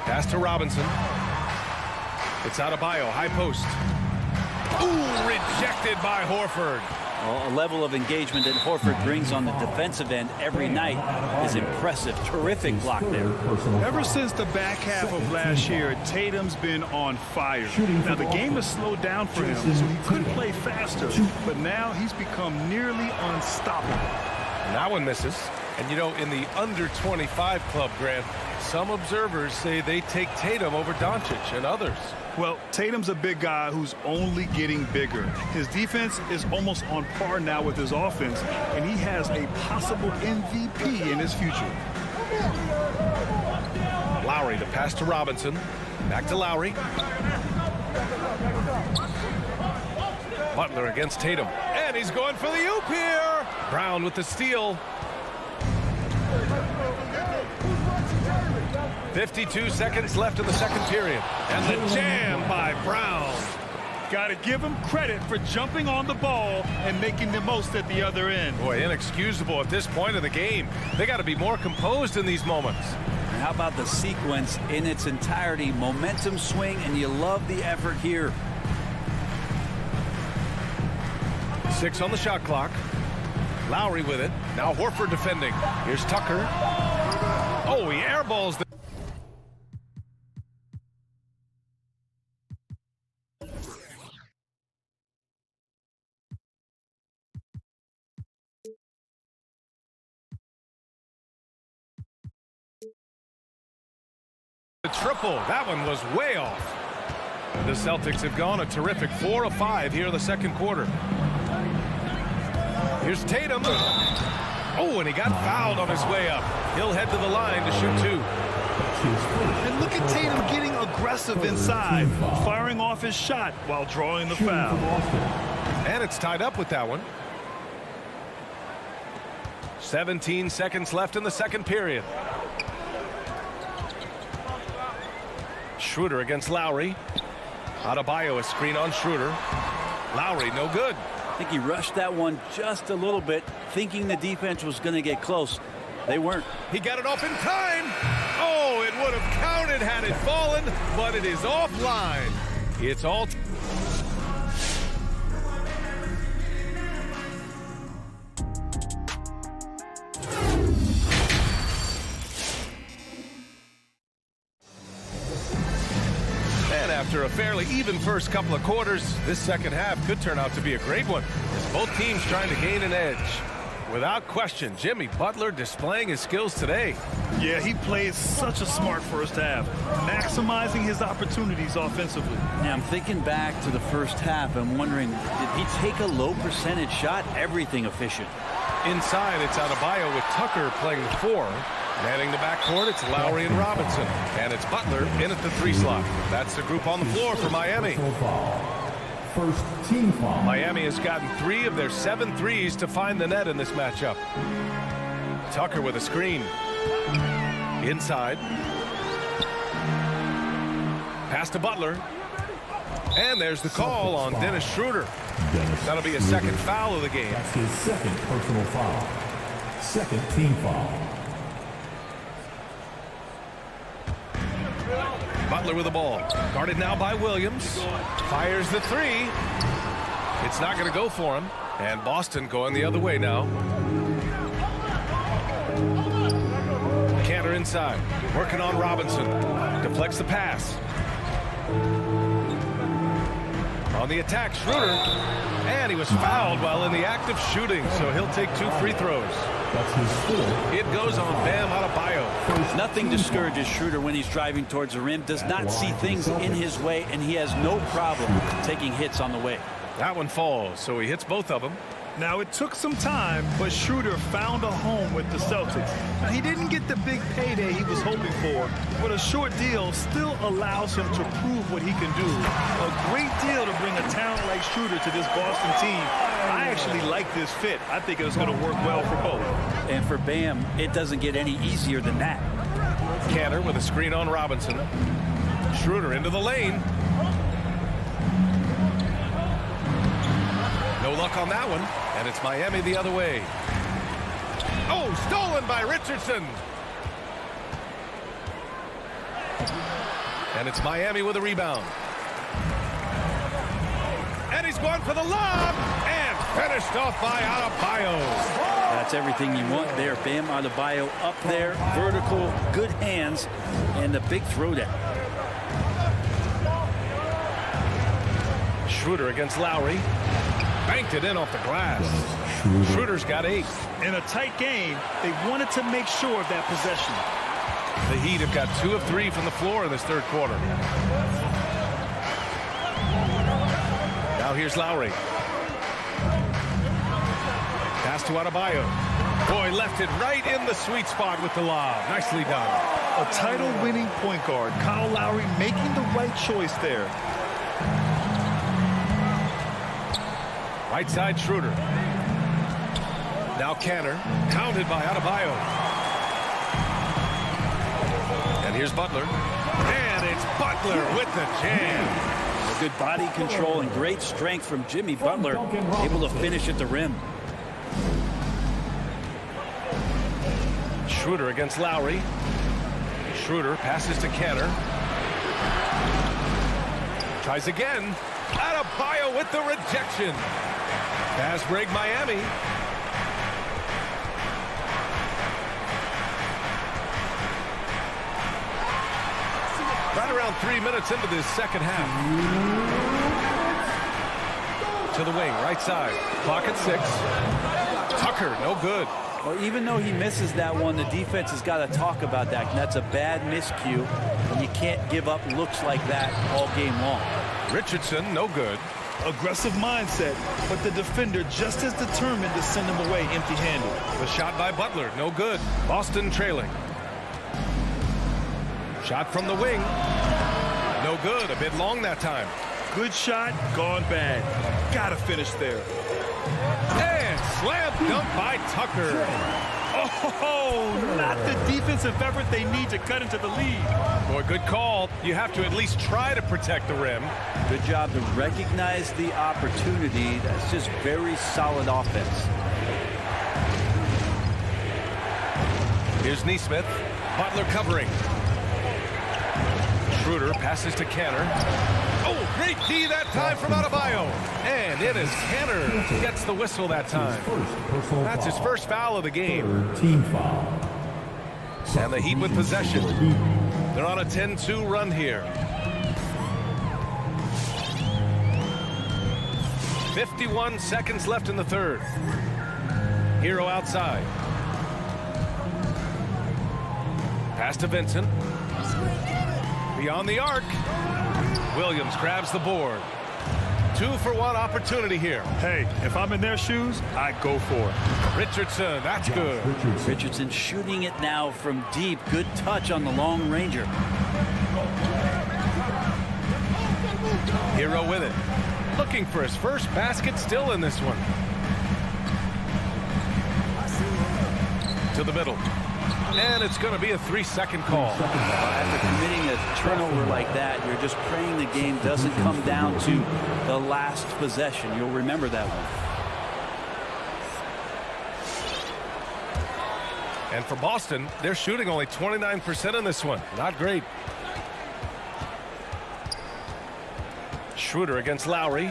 Pass to Robinson. It's Adebayo, high post. Ooh, rejected by Horford. Well, a level of engagement that Horford brings on the defensive end every night is impressive. Terrific block there. Ever since the back half of last year, Tatum's been on fire. Now, the game has slowed down for him, so he could play faster, but now he's become nearly unstoppable. That one misses. And, you know, in the under 25 club, Grant, some observers say they take Tatum over Doncic and others. Well, Tatum's a big guy who's only getting bigger. His defense is almost on par now with his offense, and he has a possible MVP in his future. Lowry, the pass to Robinson. Back to Lowry. Butler against Tatum. And he's going for the oop here. Brown with the steal. 52 seconds left in the second period. And the jam by Brown. Got to give him credit for jumping on the ball and making the most at the other end. Boy, inexcusable at this point of the game. They got to be more composed in these moments. And how about the sequence in its entirety? Momentum swing, and you love the effort here. 6 on the shot clock. Lowry with it. Now Horford defending. Here's Tucker. Oh, he airballs the... The triple. That one was way off. The Celtics have gone a terrific 4 of 5 here in the second quarter. Here's Tatum. Oh, and he got fouled on his way up. He'll head to the line to shoot 2. And look at Tatum getting aggressive inside, firing off his shot while drawing the foul. And it's tied up with that one. 17 seconds left in the second period. Schroeder against Lowry. Adebayo, a screen on Schroeder. Lowry, no good. I think he rushed that one just a little bit, thinking the defense was going to get close. They weren't. He got it off in time. Oh, it would have counted had it fallen, but it is offline. It's all... After a fairly even first couple of quarters, this second half could turn out to be a great one, as both teams trying to gain an edge. Without question, Jimmy Butler displaying his skills today. Yeah, he played such a smart first half, maximizing his opportunities offensively. Yeah, I'm thinking back to the first half. I'm wondering, did he take a low percentage shot? Everything efficient. Inside, it's Adebayo with Tucker playing the 4. Manning the backcourt, it's Lowry and Robinson. And it's Butler in at the 3 slot. That's the group on the floor for Miami. First team foul. Miami has gotten 3 of their 7 threes to find the net in this matchup. Tucker with a screen. Inside. Pass to Butler. And there's the call on Dennis Schroeder. That'll be a second foul of the game. That's his second personal foul. Second team foul. Butler with the ball. Guarded now by Williams. Fires the three. It's not going to go for him. And Boston going the other way now. Cantor inside. Working on Robinson. Deflects the pass. On the attack, Schroeder. And he was fouled while in the act of shooting, so he'll take 2 free throws. That's his fourth. It goes on Bam Adebayo. Nothing discourages Schroeder when he's driving towards the rim. Does not see things in his way, and he has no problem taking hits on the way. That one falls, so he hits both of them. Now, it took some time, but Schroeder found a home with the Celtics. Now, he didn't get the big payday he was hoping for, but a short deal still allows him to prove what he can do. A great deal to bring a talent like Schroeder to this Boston team. I actually like this fit. I think it's going to work well for both. And for Bam, it doesn't get any easier than that. Cantor with a screen on Robinson. Schroeder into the lane. No luck on that one, and it's Miami the other way. Oh, stolen by Richardson. And it's Miami with a rebound. And he's going for the lob, and finished off by Adebayo. That's everything you want there. Bam Adebayo up there, vertical, good hands, and the big throwdown. Schroeder against Lowry. Banked it in off the glass. Schroeder's got 8. In a tight game, they wanted to make sure of that possession. The Heat have got 2 of 3 from the floor in this third quarter. Now here's Lowry. Pass to Adebayo. Boy, left it right in the sweet spot with the lob. Nicely done. A title-winning point guard, Kyle Lowry, making the right choice there. Right side, Schroeder. Now Cantor, pounded by Adebayo. And here's Butler. And it's Butler with the jam. Good body control and great strength from Jimmy Butler, able to finish at the rim. Schroeder against Lowry. Schroeder passes to Cantor. Tries again. Adebayo with the rejection. Fast break Miami. Right around 3 minutes into this second half. To the wing, right side. Clock at 6. Tucker, no good. Well, even though he misses that one, the defense has got to talk about that. And that's a bad miscue. And you can't give up looks like that all game long. Richardson, no good. Aggressive mindset, but the defender just as determined to send him away empty-handed. The shot by Butler, no good. Boston trailing. Shot from the wing. No good, a bit long that time. Good shot, gone bad. Gotta finish there. And slam dunk by Tucker. Oh, not the defensive effort they need to cut into the lead. Boy, good call. You have to at least try to protect the rim. Good job to recognize the opportunity. That's just very solid offense. Here's Nesmith. Butler covering. Schroeder passes to Cantor. Oh, great D that time from Adebayo. And it is Cantor gets the whistle that time. That's his first foul of the game. Team foul. And the Heat with possession. They're on a 10-2 run here. 51 seconds left in the third. Hero outside. Pass to Vincent. Beyond the arc. Williams grabs the board. 2-for-1 opportunity here. Hey, if I'm in their shoes, I go for it. Richardson, that's good. Richardson shooting it now from deep. Good touch on the long ranger. Hero with it. Looking for his first basket, still in this one. To the middle. And it's going to be a 3-second call. After committing a turnover like that, you're just praying the game doesn't come down to the last possession. You'll remember that one. And for Boston, they're shooting only 29% in this one. Not great. Schroeder against Lowry.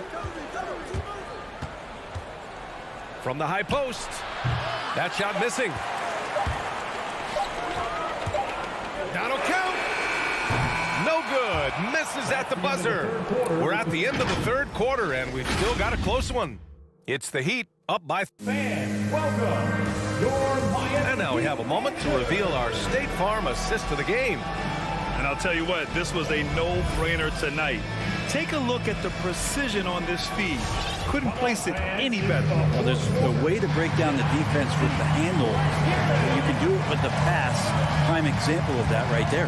From the high post. That shot missing. That'll count. No good. Misses at the buzzer. We're at the end of the third quarter, and we've still got a close one. It's the Heat up by... Fans, welcome your Miami. And now we have a moment to reveal our State Farm assist of the game. And I'll tell you what, this was a no-brainer tonight. Take a look at the precision on this feed. Couldn't place it any better. Well, there's a way to break down the defense with the handle. You can do it with the pass. Prime example of that right there.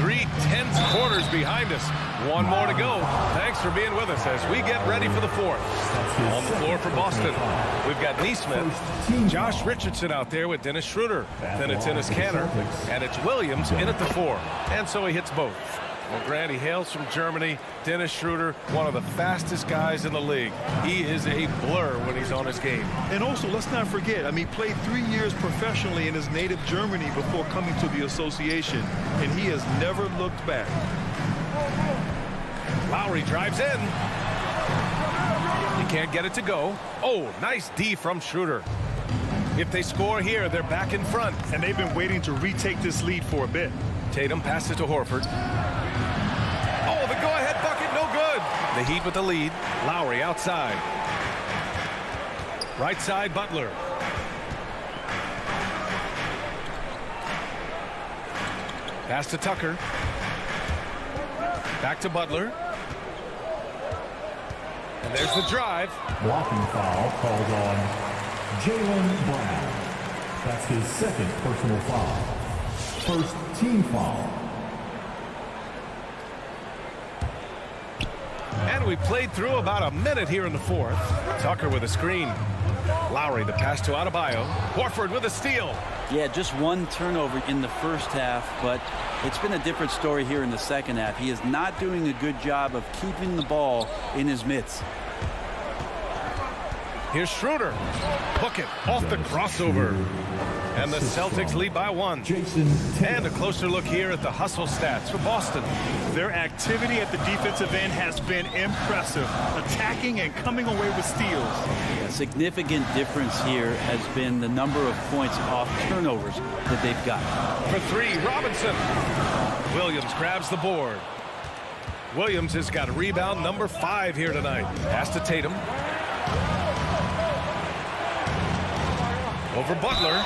3 tense quarters behind us. One more to go. Thanks for being with us as we get ready for the fourth. On the floor for Boston, we've got Neesmith, Josh Richardson out there with Dennis Schroeder. Then it's Enes Kanter, and it's Williams in at the 4. And so he hits both. Well, Grant, he hails from Germany. Dennis Schroeder, one of the fastest guys in the league. He is a blur when he's on his game. And also, let's not forget, he played 3 years professionally in his native Germany before coming to the association, and he has never looked back. Lowry drives in. He can't get it to go. Oh, nice D from Schroeder. If they score here, they're back in front. And they've been waiting to retake this lead for a bit. Tatum passes to Horford. Oh, the go-ahead bucket, no good. The Heat with the lead. Lowry outside. Right side, Butler. Pass to Tucker. Back to Butler. And there's the drive. Blocking foul called on Jaylen Brown. That's his second personal foul. First team foul. And we played through about a minute here in the fourth. Tucker with a screen. Lowry the pass to Adebayo. Horford with a steal. Yeah, just one turnover in the first half, but it's been a different story here in the second half. He is not doing a good job of keeping the ball in his mitts. Here's Schroeder. Hook it off the crossover. And the Celtics lead by 1. And a closer look here at the hustle stats for Boston. Their activity at the defensive end has been impressive, attacking and coming away with steals. A significant difference here has been the number of points off turnovers that they've got. For 3, Robinson. Williams grabs the board. Williams has got rebound number 5 here tonight. Pass to Tatum. Over Butler,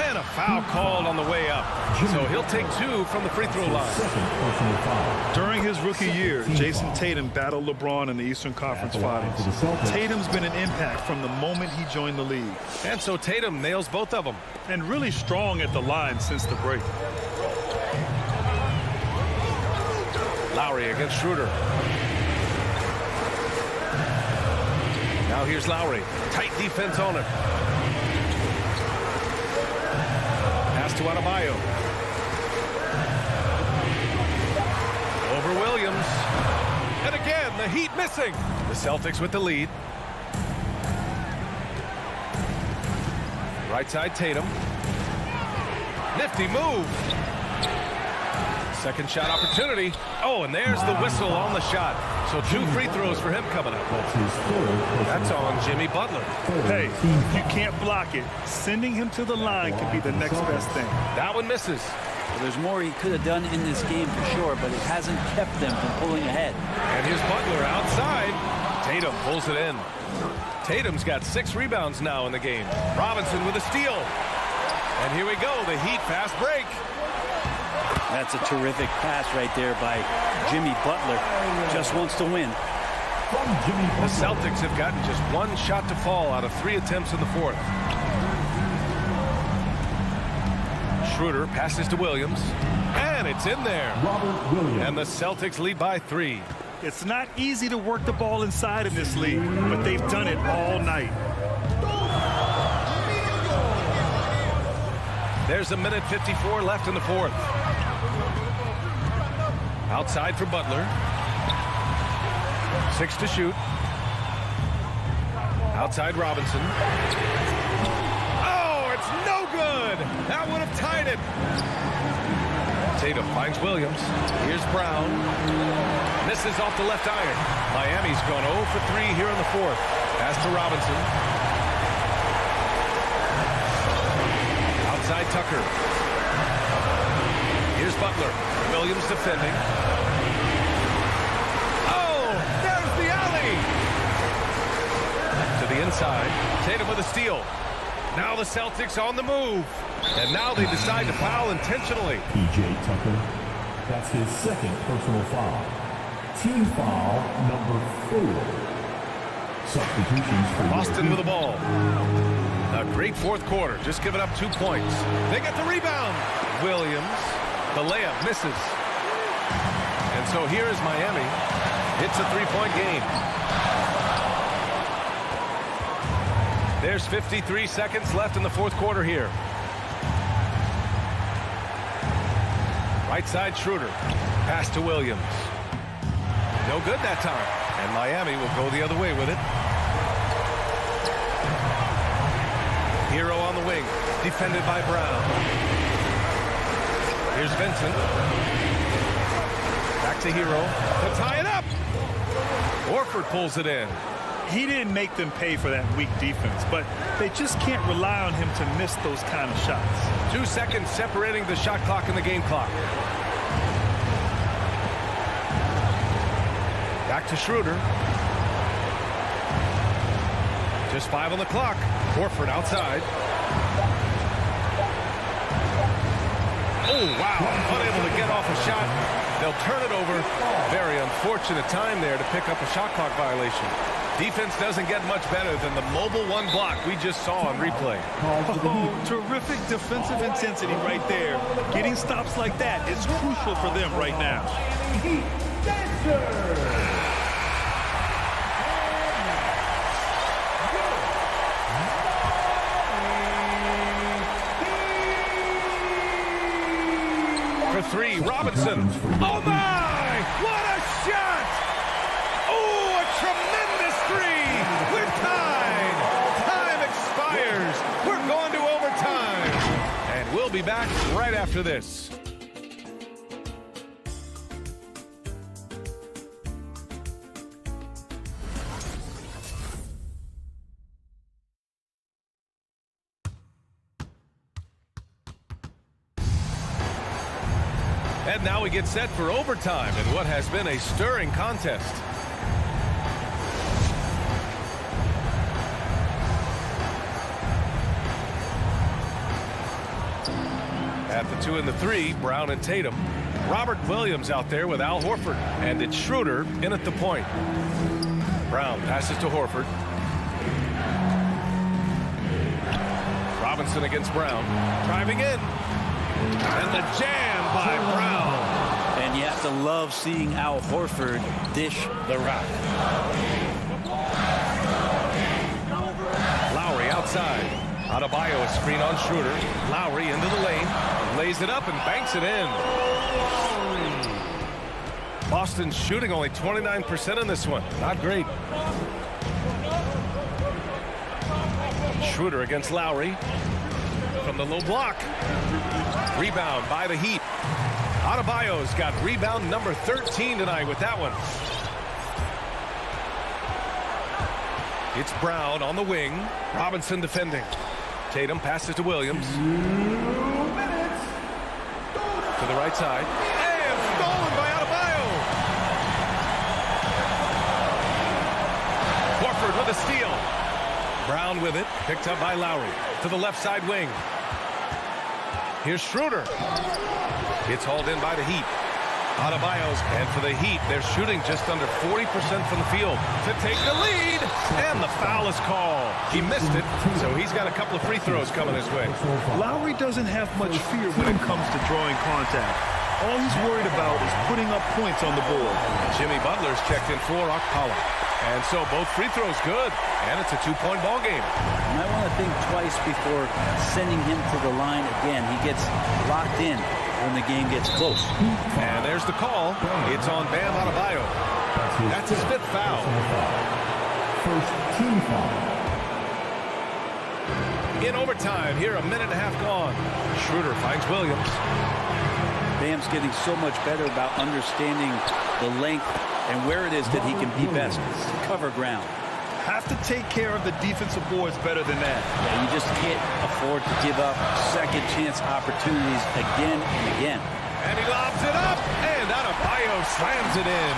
and a foul called on the way up. So he'll take 2 from the free throw line. During his rookie year, Jason Tatum battled LeBron in the Eastern Conference Finals. Tatum's been an impact from the moment he joined the league. And so Tatum nails both of them. And really strong at the line since the break. Lowry against Schroeder. Now here's Lowry. Tight defense on it. Pass to Adebayo. Over Williams. And again, the Heat missing. The Celtics with the lead. Right side, Tatum. Nifty move. Second shot opportunity. Oh, and there's the whistle on the shot. So 2 free throws for him coming up. That's on Jimmy Butler. Hey, you can't block it. Sending him to the line could be the next best thing. That one misses. Well, there's more he could have done in this game for sure, but it hasn't kept them from pulling ahead. And here's Butler outside. Tatum pulls it in. Tatum's got 6 rebounds now in the game. Robinson with a steal. And here we go, the Heat fast break. That's a terrific pass right there by Jimmy Butler. Just wants to win. The Celtics have gotten just 1 shot to fall out of 3 attempts in the fourth. Schroeder passes to Williams. And it's in there. And the Celtics lead by 3. It's not easy to work the ball inside in this league, but they've done it all night. There's a minute 54 left in the fourth. Outside for Butler. 6 to shoot. Outside Robinson. Oh, it's no good. That would have tied it. Tatum finds Williams. Here's Brown. Misses off the left iron. Miami's gone 0 for 3 here in the fourth. Pass to Robinson. Outside Tucker. Here's Butler. Williams defending. Oh, there's the alley. To the inside. Tatum with a steal. Now the Celtics on the move. And now they decide to foul intentionally. P.J. Tucker. That's his second personal foul. Team foul number 4. Substitutions for Boston with the ball. A great fourth quarter. Just giving up 2 points. They get the rebound. Williams. The layup misses. And so here is Miami. It's a 3-point game. There's 53 seconds left in the fourth quarter here. Right side Schroeder. Pass to Williams. No good that time. And Miami will go the other way with it. Hero on the wing. Defended by Brown. Here's Vincent. Back to Hero. To tie it up. Horford pulls it in. He didn't make them pay for that weak defense, but they just can't rely on him to miss those kind of shots. 2 seconds separating the shot clock and the game clock. Back to Schroeder. Just 5 on the clock. Horford outside. Oh, wow. Unable to get off a shot. They'll turn it over. Very unfortunate time there to pick up a shot clock violation. Defense doesn't get much better than the mobile 1 block we just saw on replay. Oh, terrific defensive intensity right there. Getting stops like that is crucial for them right now. For 3, Robinson. Oh, my! What a shot! Oh, a tremendous 3! We're tied! Time expires! We're going to overtime! And we'll be back right after this. And now we get set for overtime in what has been a stirring contest. At the 2 and the 3, Brown and Tatum. Robert Williams out there with Al Horford. And it's Schroeder in at the point. Brown passes to Horford. Robinson against Brown. Driving in. And the jam by Brown. And you have to love seeing Al Horford dish the rock. Lowry outside. Adebayo a screen on Schroeder. Lowry into the lane. Lays it up and banks it in. Boston shooting only 29% in this one. Not great. Schroeder against Lowry. From the low block. Rebound by the Heat. Adebayo's got rebound number 13 tonight with that one. It's Brown on the wing. Robinson defending. Tatum passes to Williams. To the right side. And stolen by Adebayo. Horford with a steal. Brown with it. Picked up by Lowry. To the left side wing. Here's Schroeder. It's hauled in by the Heat. Adebayo's, and for the Heat, they're shooting just under 40% from the field to take the lead, and the foul is called. He missed it, so he's got a couple of free throws coming his way. Lowry doesn't have much fear when it comes to drawing contact. All he's worried about is putting up points on the board. Jimmy Butler's checked in for Okpala. And so both free throws good, and it's a 2-point ball game. You might want to think twice before sending him to the line again. He gets locked in when the game gets close. And there's the call. It's on Bam Adebayo. That's his 5th foul. First team foul. In overtime, here a minute and a half gone. Schroeder finds Williams. Bam's getting so much better about understanding the length and where it is that he can be best. Cover ground. Have to take care of the defensive boards better than that. Yeah, you just can't afford to give up second chance opportunities again and again. And he lobs it up, and Adebayo slams it in.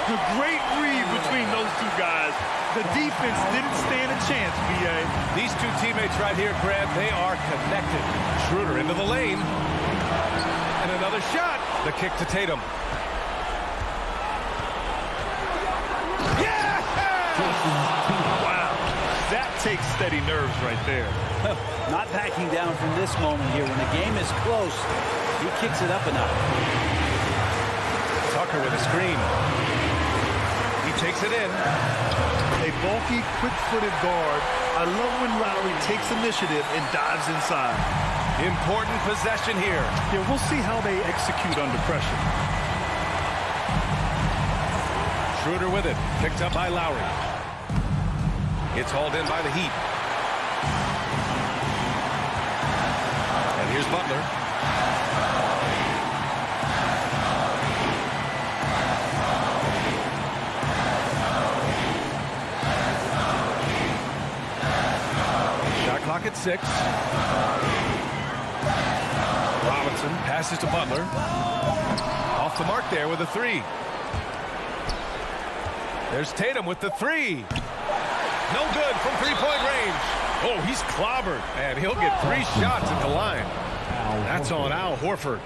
A great read between those two guys. The defense didn't stand a chance, B.A. These two teammates right here, Grant, they are connected. Schroeder into the lane. And another shot. The kick to Tatum. Yeah! Wow. That takes steady nerves right there. Not backing down from this moment here. When the game is close, he kicks it up a notch. Tucker with a screen. He takes it in. A bulky, quick-footed guard. I love when Lowry takes initiative and dives inside. Important possession here. Yeah, we'll see how they execute under pressure. Schroeder with it. Picked up by Lowry. It's hauled in by the Heat. And here's Butler. Shot clock at 6. Robinson passes to Butler. Off the mark there with a 3. There's Tatum with the 3. No good from three-point range. Oh, he's clobbered, and he'll get 3 shots at the line. That's on Al Horford.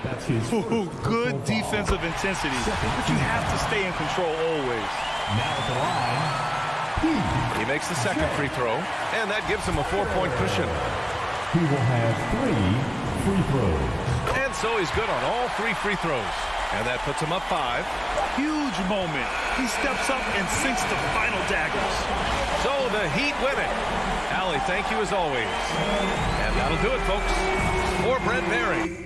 Ooh, good defensive intensity, but you have to stay in control always. Now at the line, He makes the second free throw, and that gives him a 4-point cushion. he will have 3 free throws. And so he's good on all 3 free throws. And that puts him up 5. Huge moment. He steps up and sinks the final daggers. So the Heat win it. Allie, thank you as always. And that'll do it, folks. For Brent Barry.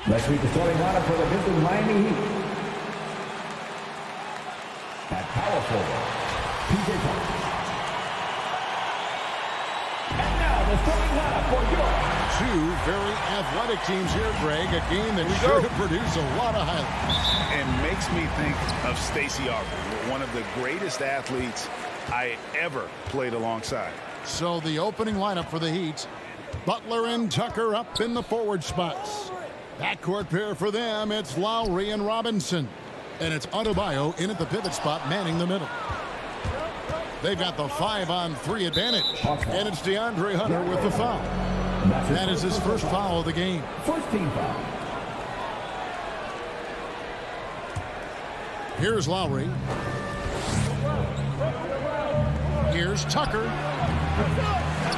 Let's meet the starting lineup for the visiting Miami Heat. At power forward, PJ Tucker. And now the starting lineup for Europe. Two very athletic teams here, Greg. A game that's sure to produce a lot of highlights. And makes me think of Stacey Augmon, one of the greatest athletes I ever played alongside. So the opening lineup for the Heat, Butler and Tucker up in the forward spots. Backcourt pair for them, it's Lowry and Robinson. And it's Adebayo in at the pivot spot, manning the middle. They've got the 5-on-3 advantage. And it's DeAndre Hunter with the foul. That is his first foul of the game. First team foul. Here's Lowry. Here's Tucker.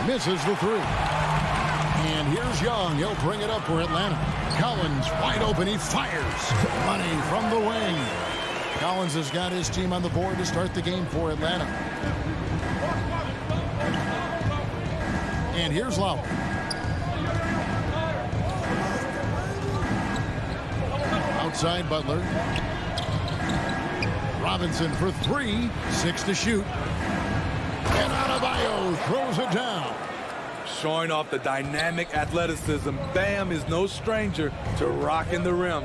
Misses the three. And here's Young. He'll bring it up for Atlanta. Collins wide open. He fires. Money from the wing. Collins has got his team on the board to start the game for Atlanta. And here's Lowry. Outside Butler. Robinson for three. 6 to shoot. And Adebayo throws it down. Showing off the dynamic athleticism, Bam is no stranger to rocking the rim.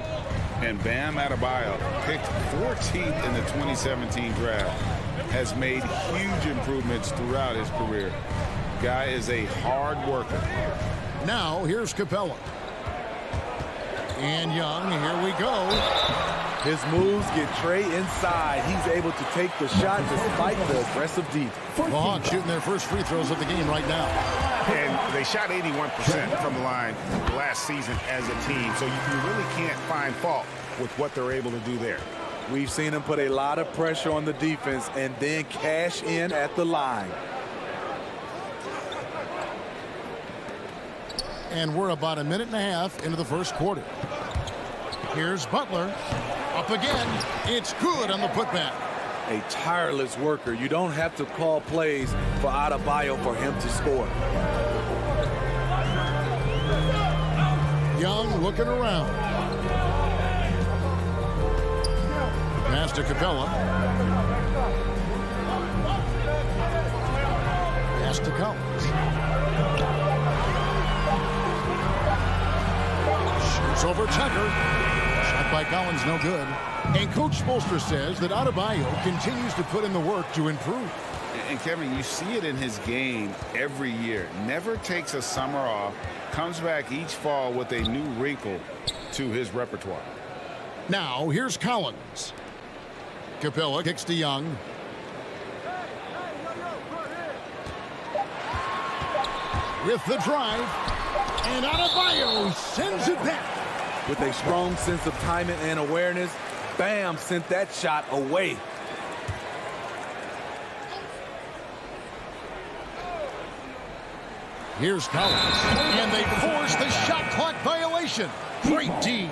And Bam Adebayo, picked 14th in the 2017 draft, has made huge improvements throughout his career. Guy is a hard worker. Now here's Capella. And Young, here we go. His moves get Trey inside. He's able to take the shot despite the aggressive D. The Hawks shooting their first free throws of the game right now. And they shot 81% from the line last season as a team, so you really can't find fault with what they're able to do there. We've seen him put a lot of pressure on the defense and then cash in at the line. And we're about a minute and a half into the first quarter. Here's Butler. Up again. It's good on the putback. A tireless worker. You don't have to call plays for Adebayo for him to score. Young looking around. Pass to Capella. Pass to Collins. Shoots over Tucker. Shot by Collins, no good. And Coach Spoelstra says that Adebayo continues to put in the work to improve. And Kevin, you see it in his game every year. Never takes a summer off. Comes back each fall with a new wrinkle to his repertoire. Now here's Collins. Capella kicks to Young. With the drive. And Adebayo sends it back. With a strong sense of timing and awareness, Bam sent that shot away. Here's Collins. And they force the shot clock violation. Great D.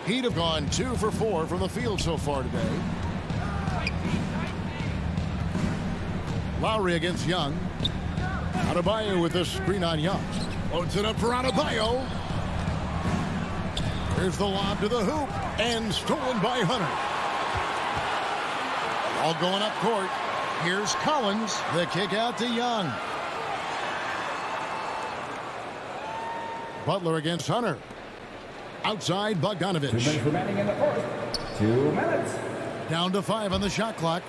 He'd have gone 2 for 4 from the field so far today. Lowry against Young. Adebayo with the screen on Young. Loads it up for Adebayo. Here's the lob to the hoop. And stolen by Hunter. All going up court. Here's Collins. The kick out to Young. Butler against Hunter. Outside Bogdanovich. 2 minutes remaining in the first. 2 minutes. Down to 5 on the shot clock.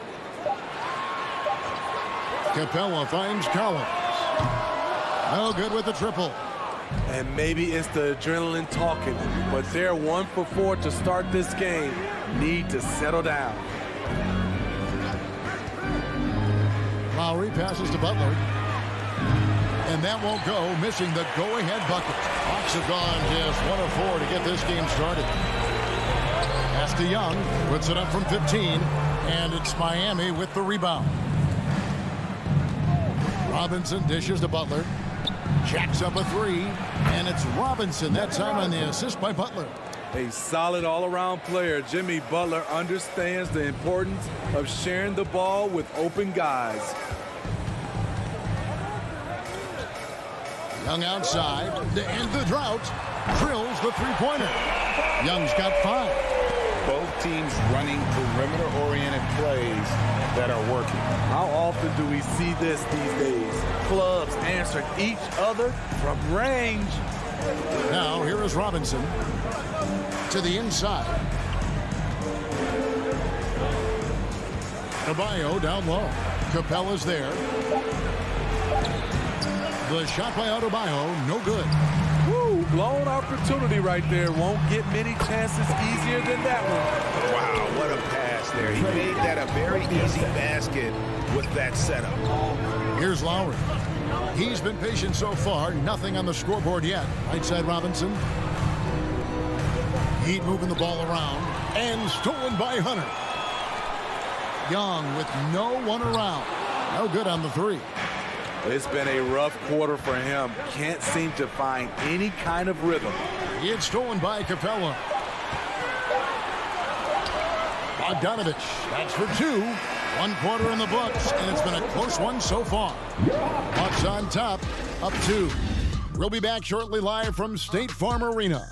Capella finds Collins. No good with the triple. And maybe it's the adrenaline talking, but they're 1 for 4 to start this game. Need to settle down. Lowry passes to Butler. And that won't go, missing the go-ahead bucket. Hawks have gone just 1 of 4 to get this game started. Pass to Young, puts it up from 15, and it's Miami with the rebound. Robinson dishes to Butler. Jacks up a 3, and it's Robinson that time on the assist by Butler. A solid all-around player. Jimmy Butler understands the importance of sharing the ball with open guys. Young outside to end the drought. Drills the three-pointer. Young's got 5. Both teams running perimeter-oriented plays that are working. How often do we see this these days? Clubs answering each other from range. Now here is Robinson to the inside. Adebayo down low. Capella's there. The shot by Adebayo, no good. Woo, blown opportunity right there. Won't get many chances easier than that one. Wow, what a pass there. He made that a very easy basket with that setup. Here's Lowry. He's been patient so far. Nothing on the scoreboard yet. Right side Robinson. Heat moving the ball around. And stolen by Hunter. Young with no one around. No good on the 3. It's been a rough quarter for him. Can't seem to find any kind of rhythm. It's stolen by Capella. Bogdanovich. That's for 2. 1 quarter in the books, and it's been a close one so far. Bucks on top, up 2. We'll be back shortly live from State Farm Arena.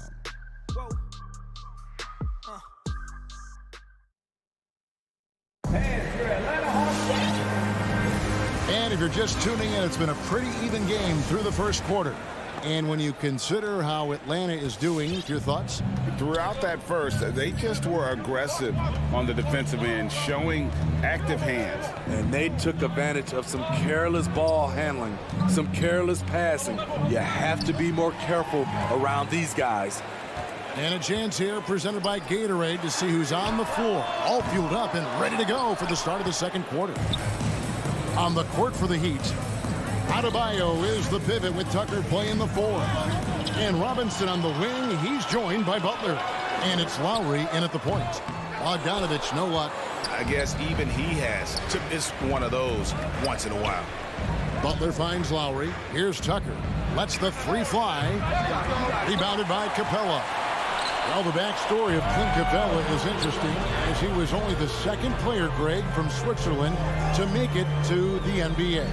And if you're just tuning in, it's been a pretty even game through the first quarter. And when you consider how Atlanta is doing, your thoughts? Throughout that first, they just were aggressive on the defensive end, showing active hands. And they took advantage of some careless ball handling, some careless passing. You have to be more careful around these guys. And a chance here presented by Gatorade to see who's on the floor, all fueled up and ready to go for the start of the second quarter. On the court for the Heat, Adebayo is the pivot with Tucker playing the 4. And Robinson on the wing. He's joined by Butler. And it's Lowry in at the point. Bogdanovich, no luck. I guess even he has to miss one of those once in a while. Butler finds Lowry. Here's Tucker. Lets the 3 fly. Rebounded by Capella. Well, the backstory of Clint Capella is interesting, as he was only the 2nd player, Greg, from Switzerland to make it to the NBA.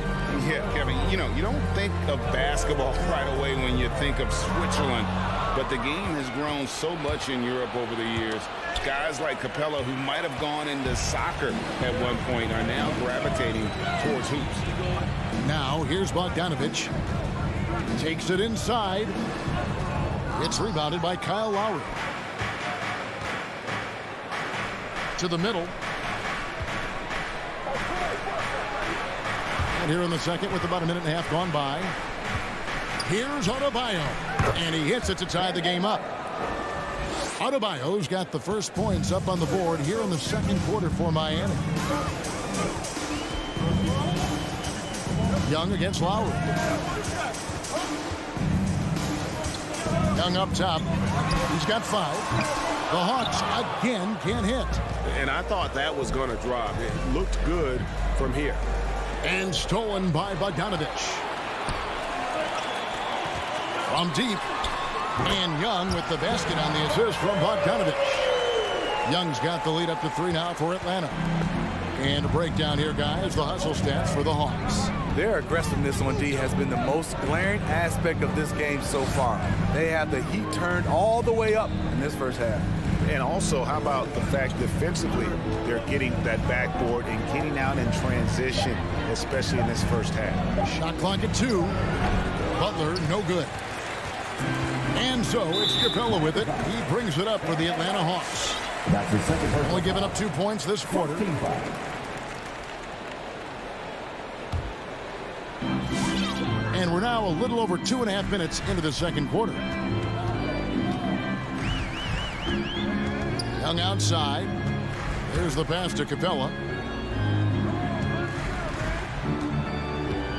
Yeah, Kevin, you don't think of basketball right away when you think of Switzerland, but the game has grown so much in Europe over the years. Guys like Capella, who might have gone into soccer at one point, are now gravitating towards hoops. Now, here's Bogdanovich. Takes it inside. It's rebounded by Kyle Lowry. To the middle. And here in the second with about a minute and a half gone by. Here's Adebayo. And he hits it to tie the game up. Adebayo's got the first points up on the board here in the second quarter for Miami. Young against Lowry. Young up top. He's got 5. The Hawks again can't hit. And I thought that was going to drop. It looked good from here. And stolen by Bogdanovich. From deep. And Young with the basket on the assist from Bogdanovich. Young's got the lead up to 3 now for Atlanta. And a breakdown here, guys. The hustle stats for the Hawks. Their aggressiveness on D has been the most glaring aspect of this game so far. They have the heat turned all the way up in this first half. And also, how about the fact defensively, they're getting that backboard and getting out in transition, especially in this first half. Shot clock at 2. Butler, no good. And so it's Capella with it. He brings it up for the Atlanta Hawks. That's the second person. Only giving up 2 points this quarter. And we're now a little over 2.5 minutes into the second quarter. Young outside. There's the pass to Capella.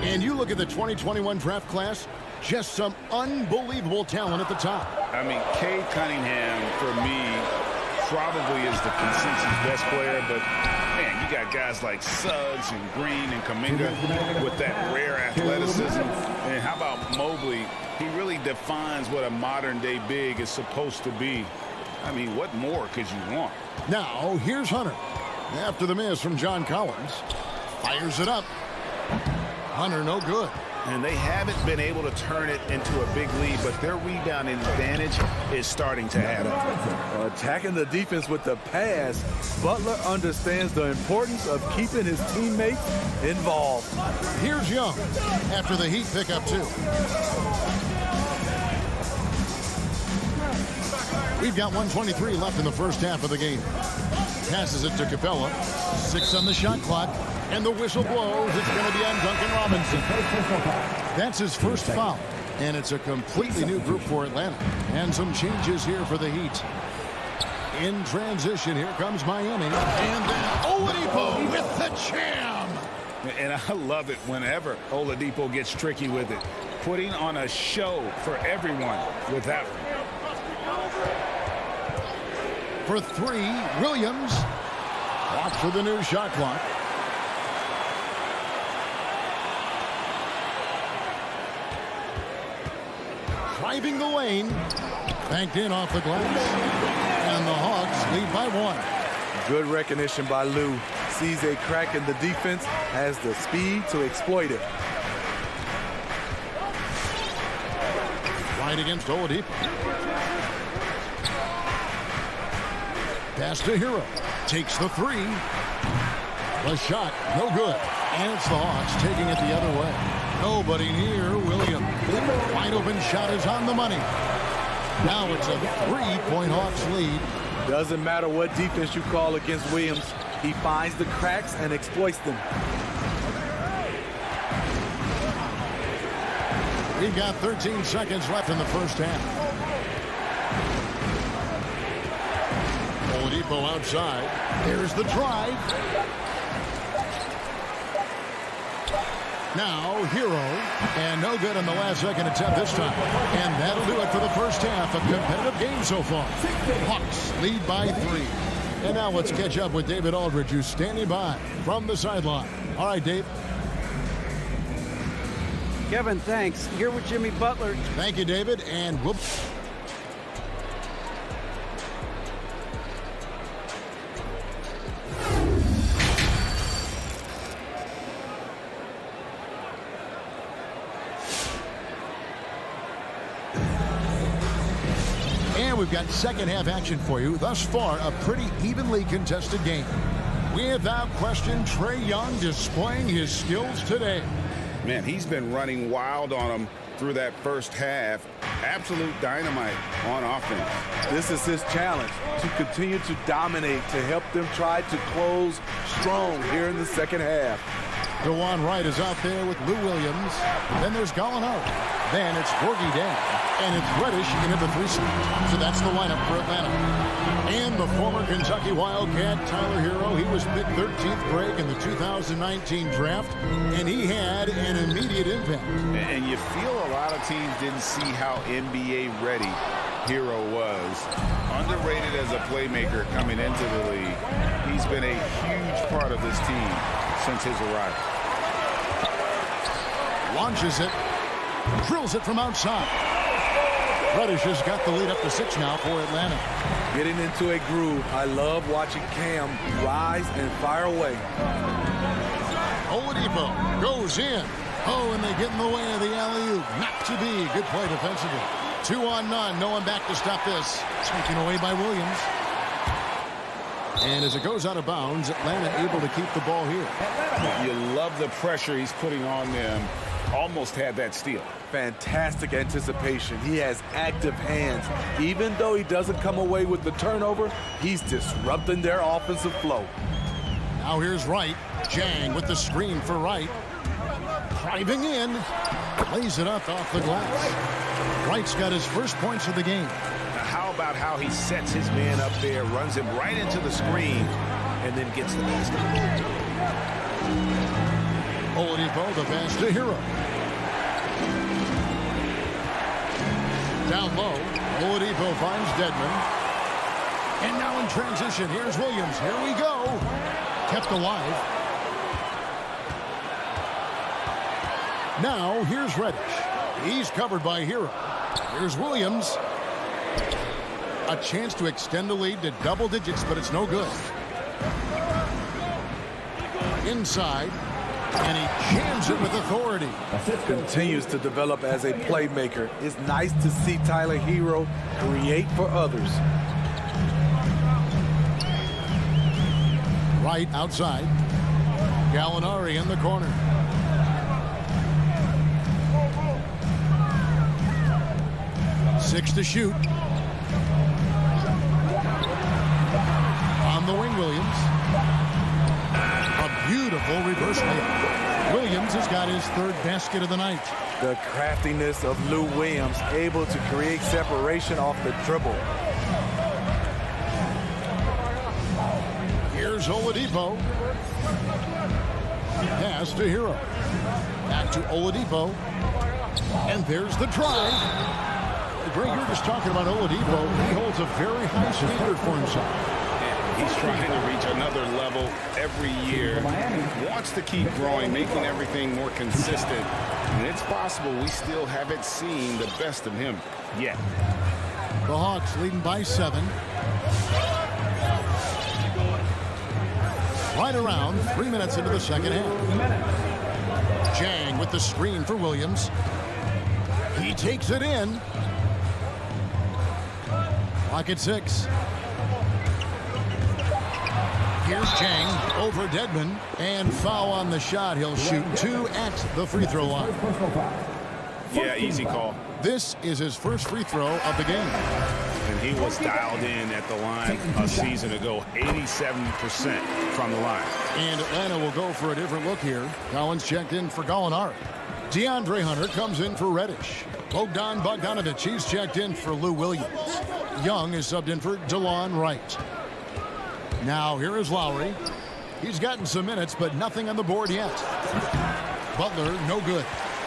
And you look at the 2021 draft class, just some unbelievable talent at the top. I mean, Cade Cunningham, for me, probably is the consensus best player, but man, you got guys like Suggs and Green and Kuminga with that rare athleticism. And how about Mobley? He really defines what a modern-day big is supposed to be. I mean, what more could you want? Now, here's Hunter. After the miss from John Collins, fires it up. Hunter, no good. And they haven't been able to turn it into a big lead, but their rebounding advantage is starting to add up. Attacking the defense with the pass, Butler understands the importance of keeping his teammates involved. Here's Young after the Heat pick up 2. We've got 1:23 left in the first half of the game. Passes it to Capella. 6 on the shot clock. And the whistle blows. It's going to be on Duncan Robinson. That's his first foul. And it's a completely new group for Atlanta. And some changes here for the Heat. In transition, here comes Miami. And then Oladipo with the jam. And I love it whenever Oladipo gets tricky with it. Putting on a show for everyone with that one. For 3, Williams. Watch for the new shot clock. Driving the lane. Banked in off the glass. And the Hawks lead by 1. Good recognition by Lou. Sees a crack in the defense, has the speed to exploit it. Right against Oladipo. Pass to Hero. Takes the 3. The shot, no good. And it's the Hawks taking it the other way. Nobody near Williams. Wide open shot is on the money. Now it's a 3-point Hawks lead. Doesn't matter what defense you call against Williams. He finds the cracks and exploits them. We've got 13 seconds left in the first half. Oladipo outside. There's the drive. Now Hero. And no good on the last second attempt this time. And that'll do it for the first half. A competitive game so far. Hawks lead by 3. And now let's catch up with David Aldridge, who's standing by from the sideline. All right, Dave. Kevin, thanks. Here with Jimmy Butler. Thank you, David. And we'll... And we've got second half action for you. Thus far, a pretty evenly contested game. Without question, Trae Young displaying his skills today. Man, he's been running wild on them through that first half. Absolute dynamite on offense. This is his challenge, to continue to dominate, to help them try to close strong here in the second half. DeJuan Wright is out there with Lou Williams. Then there's Gallinari. Then it's Borgie down. And it's Reddish into the 3 slot. So that's the lineup for Atlanta. And the former Kentucky Wildcat, Tyler Hero, he was picked 13th break in the 2019 draft. And he had an immediate impact. And you feel a lot of teams didn't see how NBA ready Hero was. Underrated as a playmaker coming into the league. He's been a huge part of this team since his arrival. Launches it. Drills it from outside. Reddish has got the lead up to 6 now for Atlanta. Getting into a groove. I love watching Cam rise and fire away. Oladipo goes in. Oh, and they get in the way of the alley-oop. Not to be. Good play defensively. 2 on none. No one back to stop this. Taken away by Williams. And as it goes out of bounds, Atlanta able to keep the ball here. You love the pressure he's putting on them. Almost had that steal. Fantastic anticipation. He has active hands. Even though he doesn't come away with the turnover, he's disrupting their offensive flow. Now here's Wright. Jang with the screen for Wright. Driving in. Lays it up off the glass. Wright's got his first points of the game. Now how about how he sets his man up there, runs him right into the screen, and then gets the basket. Oladipo, the pass to Hero. Down low, Oladipo finds Dedmon. And now in transition, here's Williams. Here we go. Kept alive. Now here's Reddish. He's covered by Hero. Here's Williams. A chance to extend the lead to double digits, but it's no good. Inside. And he jams it with authority. Continues to develop as a playmaker. It's nice to see Tyler Hero create for others. Right outside. Gallinari in the corner. Six to shoot. On the wing, Williams. A beautiful reverse layup. Williams has got his third basket of the night. The craftiness of Lou Williams, able to create separation off the dribble. Here's Oladipo. Pass to Hero. Back to Oladipo. And there's the drive. Greg, you're just talking about Oladipo. He holds a very high standard for himself. He's trying to reach another level every year. Wants to keep growing, making everything more consistent. And it's possible we still haven't seen the best of him yet. The Hawks leading by 7. Right around 3 minutes into the second half. Jang with the screen for Williams. He takes it in. Clock at 6. Here's Jang over Dedmon. And foul on the shot. He'll shoot 2 at the free throw line. Yeah, easy call. This is his first free throw of the game. And he was dialed in at the line a season ago, 87% from the line. And Atlanta will go for a different look here. Collins checked in for Gallinari. DeAndre Hunter comes in for Reddish. Bogdan Bogdanovic, he's checked in for Lou Williams. Young is subbed in for DeLon Wright. Now here is Lowry. He's gotten some minutes, but nothing on the board yet. Butler, no good.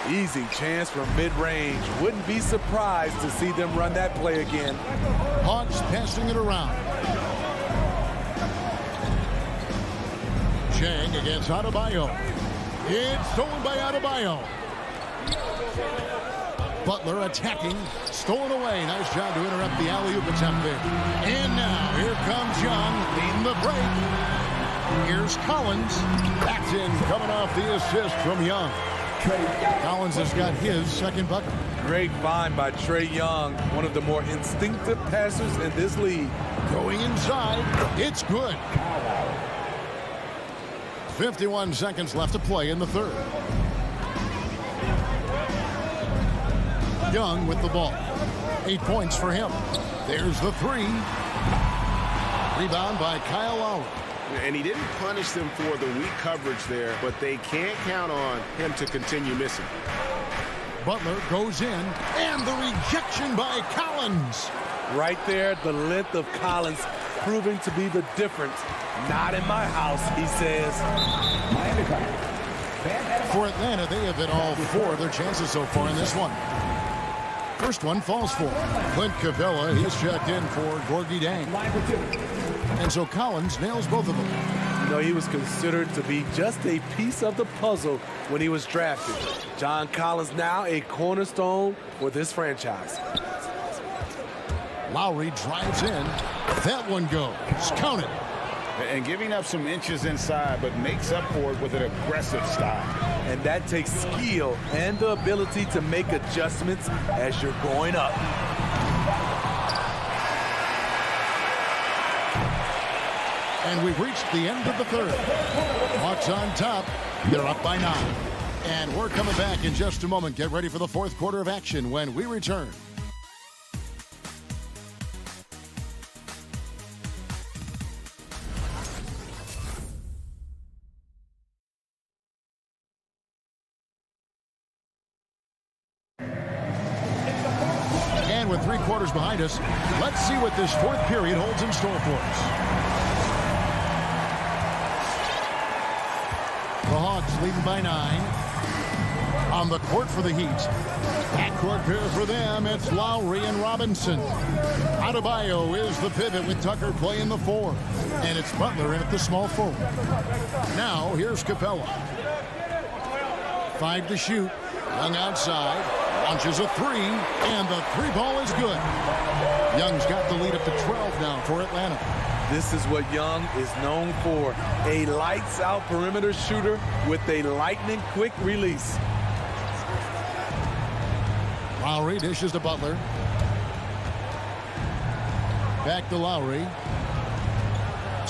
Easy chance from mid-range. Wouldn't be surprised to see them run that play again. Hawks passing it around. Jang against Adebayo. It's stolen by Adebayo. Butler attacking. Stolen away. Nice job to interrupt the alley-oop attempt there. And now here comes Young leading the break. Here's Collins. Back in, coming off the assist from Young. Collins has got his second bucket. Great find by Trae Young, one of the more instinctive passers in this league. Going inside, it's good. 51 seconds left to play in the third. Young with the ball. 8 points for him. There's the 3. Rebound by Kyle Lowry. And he didn't punish them for the weak coverage there, but they can't count on him to continue missing. Butler goes in, and the rejection by Collins. Right there, the length of Collins proving to be the difference. Not in my house, he says. For Atlanta, they have hit all 4 of their chances so far in this one. First one falls for Clint Capella. He's checked in for Gorgie Dang. And so Collins nails both of them. You know, he was considered to be just a piece of the puzzle when he was drafted. John Collins now a cornerstone for this franchise. Lowry drives in. That one goes. Count it. And giving up some inches inside, but makes up for it with an aggressive style. And that takes skill and the ability to make adjustments as you're going up. And we've reached the end of the third. Hawks on top. They're up by 9. And we're coming back in just a moment. Get ready for the fourth quarter of action when we return. And with 3 quarters behind us, let's see what this fourth period holds in store for us. The Hawks leading by 9. On the court for the Heat. Backcourt pair for them, it's Lowry and Robinson. Adebayo is the pivot with Tucker playing the 4. And it's Butler in at the small forward. Now, here's Capella. 5 to shoot. Young outside. Launches a 3. And the 3 ball is good. Young's got the lead up to 12 now for Atlanta. This is what Young is known for, a lights-out perimeter shooter with a lightning-quick release. Lowry dishes to Butler. Back to Lowry.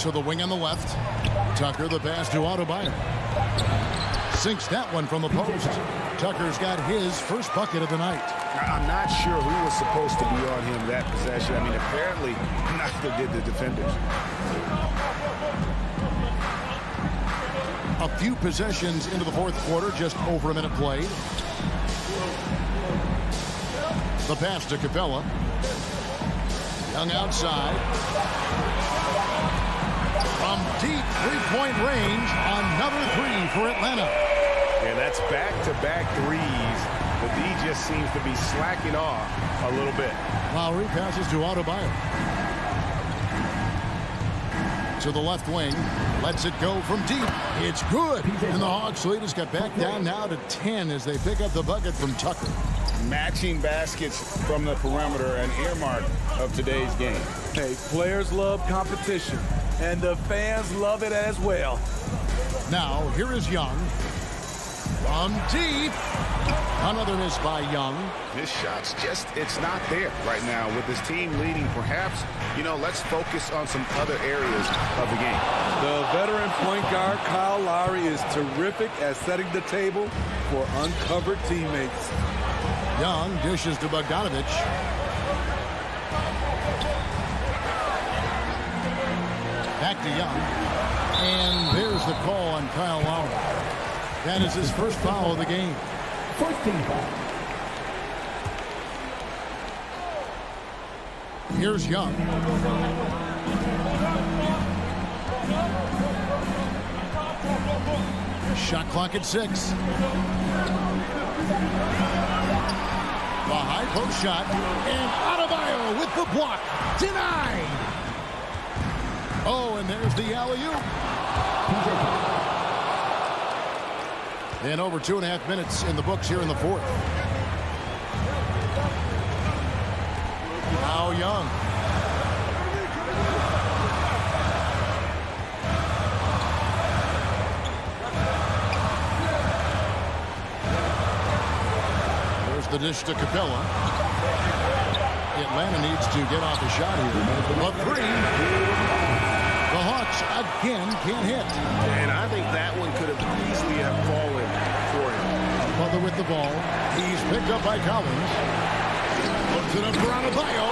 To the wing on the left. Tucker, the pass to Adebayo. Sinks that one from the post. Tucker's got his first bucket of the night. I'm not sure who was supposed to be on him that possession. I mean, apparently neither did the defenders. A few possessions into the fourth quarter, just over a minute played. The pass to Capella. Young outside. From deep three-point range, another three for Atlanta. Yeah, that's back-to-back threes. The D just seems to be slacking off a little bit. Lowry passes to Adebayo. To the left wing. Lets it go from deep. It's good. And the Hawks lead has got back down now to 10 as they pick up the bucket from Tucker. Matching baskets from the perimeter, an earmark of today's game. Hey, players love competition, and the fans love it as well. Now, here is Young. From deep. Another miss by Young. This shot's just, it's not there right now. With this team leading, perhaps, let's focus on some other areas of the game. The veteran point guard, Kyle Lowry, is terrific at setting the table for uncovered teammates. Young dishes to Bogdanovich. Back to Young. And there's the call on Kyle Lowry. That is his first foul of the game. First team foul. Here's Young. Shot clock at 6. The high post shot. And Adebayo with the block. Denied. Oh, and there's the alley-oop. And over 2.5 minutes in the books here in the fourth. Now Young. There's the dish to Capella. Atlanta needs to get off the shot here. A three. The Hawks again can't hit. And I think that one could have easily have fallen for him. Butler with the ball. He's picked up by Collins. Looks it up for Adebayo.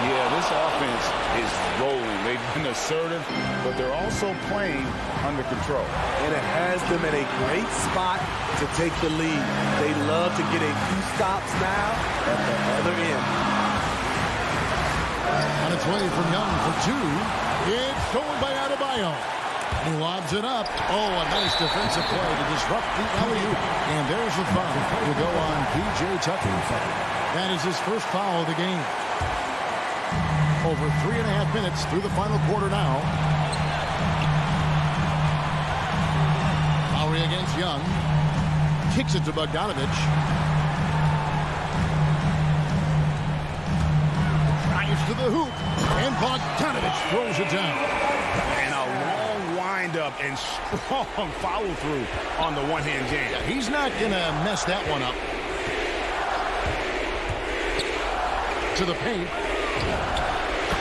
Yeah, this offense is rolling. They've been assertive, but they're also playing under control. And it has them in a great spot to take the lead. They love to get a few stops now at the other end. On its way from Young for two. It's stolen by Adebayo. He lobs it up. Oh, a nice defensive play to disrupt the alley-oop. And there's the foul to go on P.J. Tucker. That is his first foul of the game. Over 3.5 minutes through the final quarter now. Lowry against Young. Kicks it to Bogdanovich. Drives to the hoop. And Bogdanovich throws it down. And a long windup and strong follow-through on the one-hand jam. Yeah, he's not going to mess that one up. To the paint.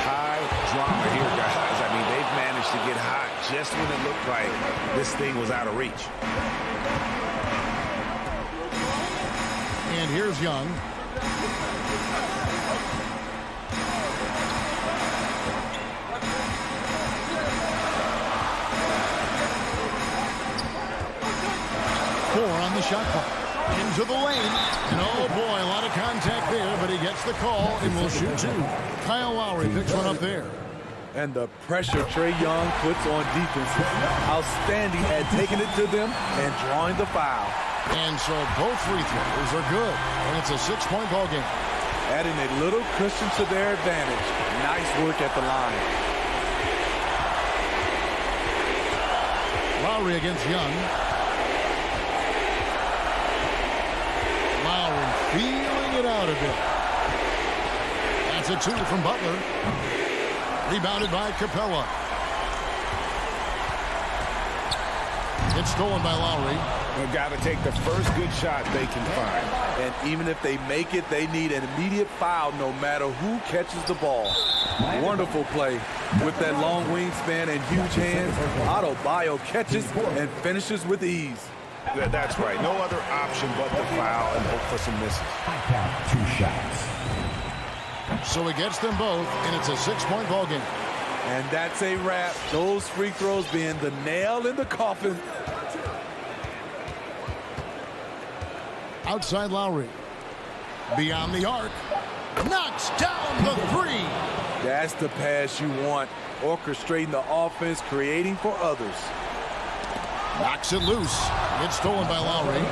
High drama here, guys. I mean, they've managed to get hot just when it looked like this thing was out of reach. And here's Young. Four on the shot clock. Into the lane. And oh boy, a lot of contact there, but he gets the call and will shoot two. Kyle Lowry picks one up there. And the pressure Trae Young puts on defense is outstanding at taking it to them and drawing the foul. And so both free throws are good. And it's a 6-point ball game. Adding a little cushion to their advantage. Nice work at the line. Lowry against Young. Lowry feeling it out a bit. That's a two from Butler. Rebounded by Capella. It's stolen by Lowry. They've got to take the first good shot they can find. And even if they make it, they need an immediate foul no matter who catches the ball. Wonderful play. With that long wingspan and huge hands, Adebayo catches and finishes with ease. That's right. No other option but the foul and hope for some misses. I count 2 shots. So he gets them both, and it's a 6-point ball game. And that's a wrap. Those free throws being the nail in the coffin. Outside Lowry. Beyond the arc. Knocks down the 3. That's the pass you want. Orchestrating the offense, creating for others. Knocks it loose. It's stolen by Lowry.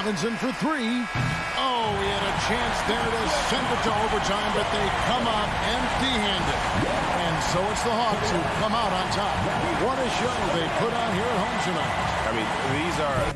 Robinson for 3. Oh, he had a chance there to send it to overtime, but they come up empty-handed. And so it's the Hawks who come out on top. What a show they put on here at home tonight. I mean, these are...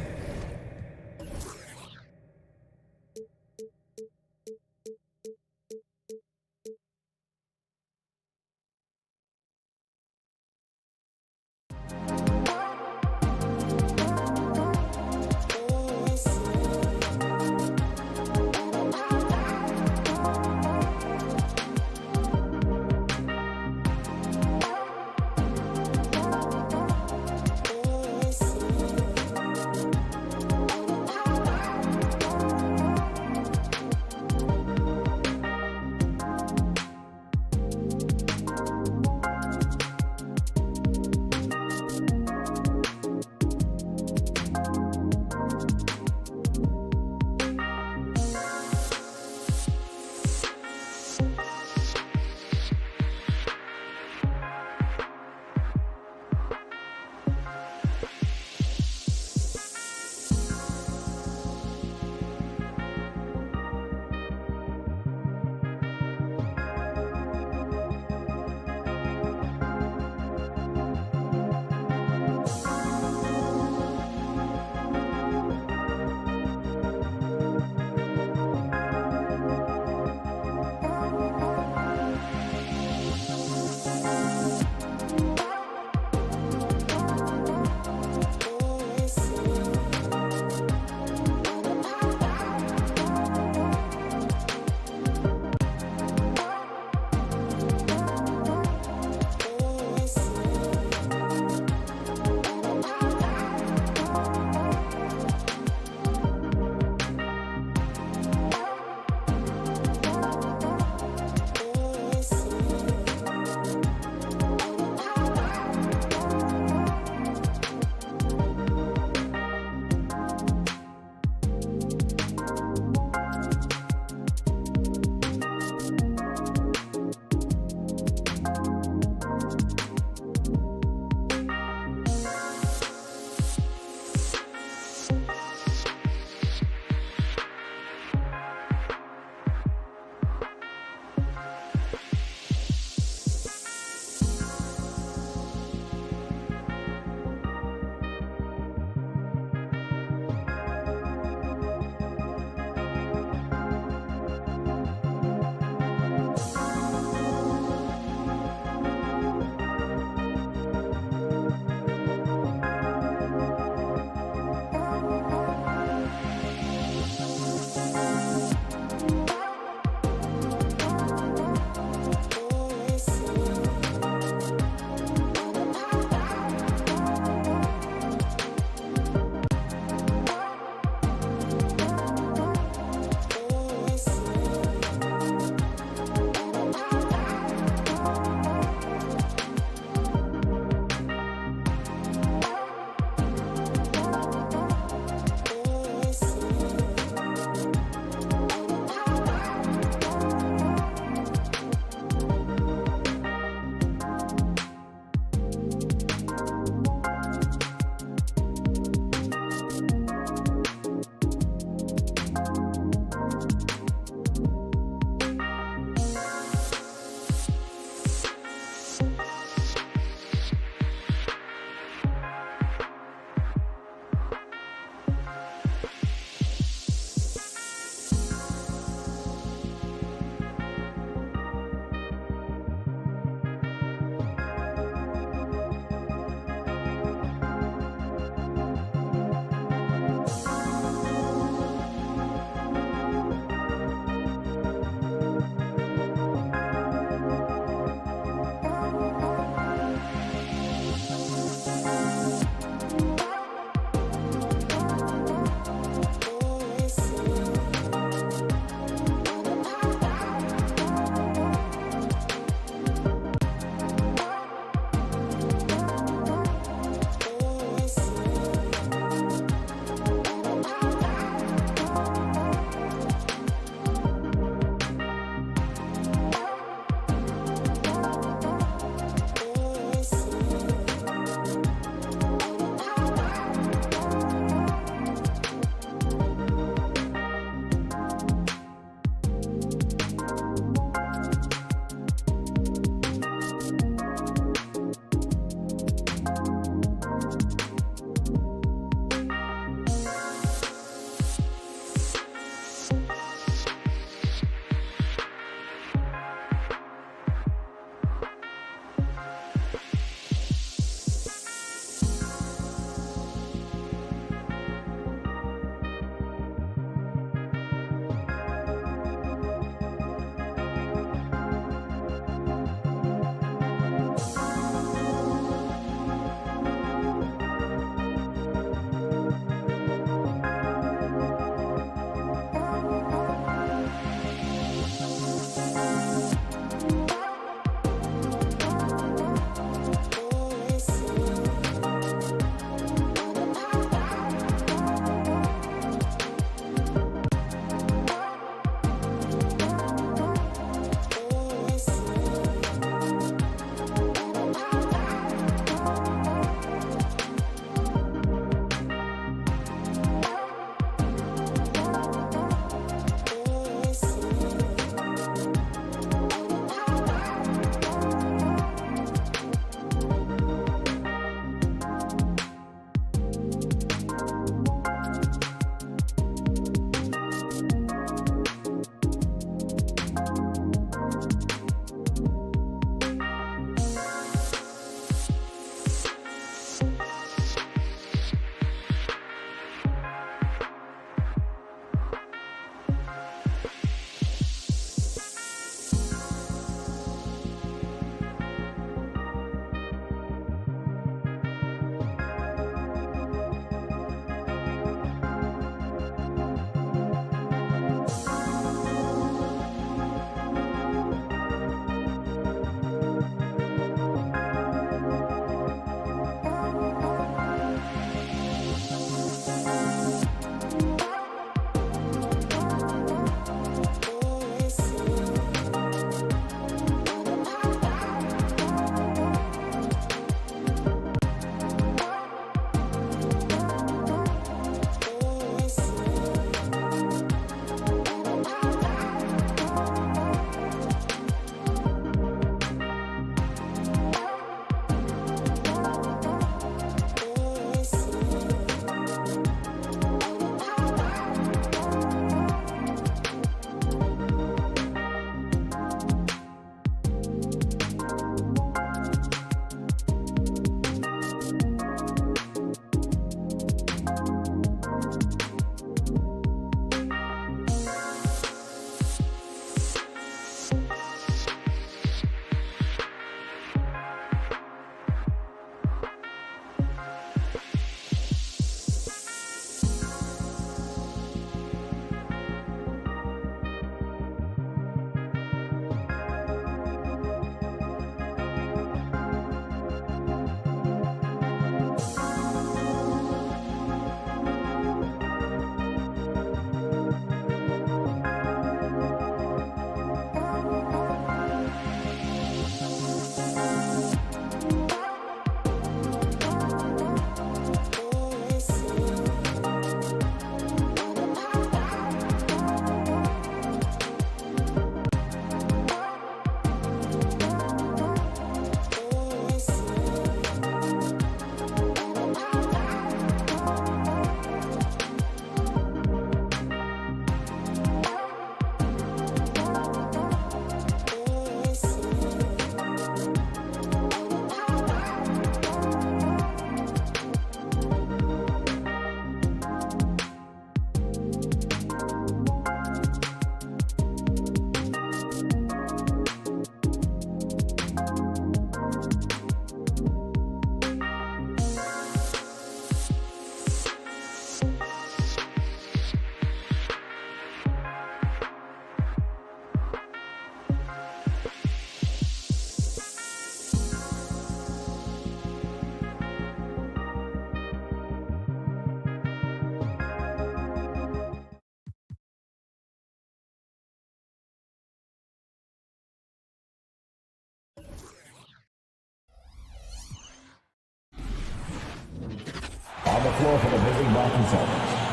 floor for the visiting Boston Celtics.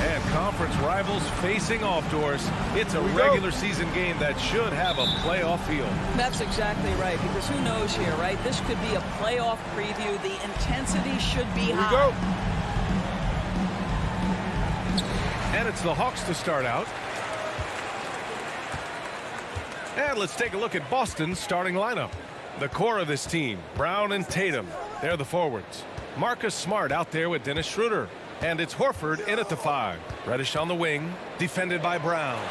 And conference rivals facing off doors. It's a regular season game that should have a playoff feel. That's exactly right, because who knows here, right? This could be a playoff preview. The intensity should be high. And it's the Hawks to start out. And let's take a look at Boston's starting lineup. The core of this team, Brown and Tatum. They're the forwards. Marcus Smart out there with Dennis Schroeder. And it's Horford in at the 5. Reddish on the wing, defended by Brown.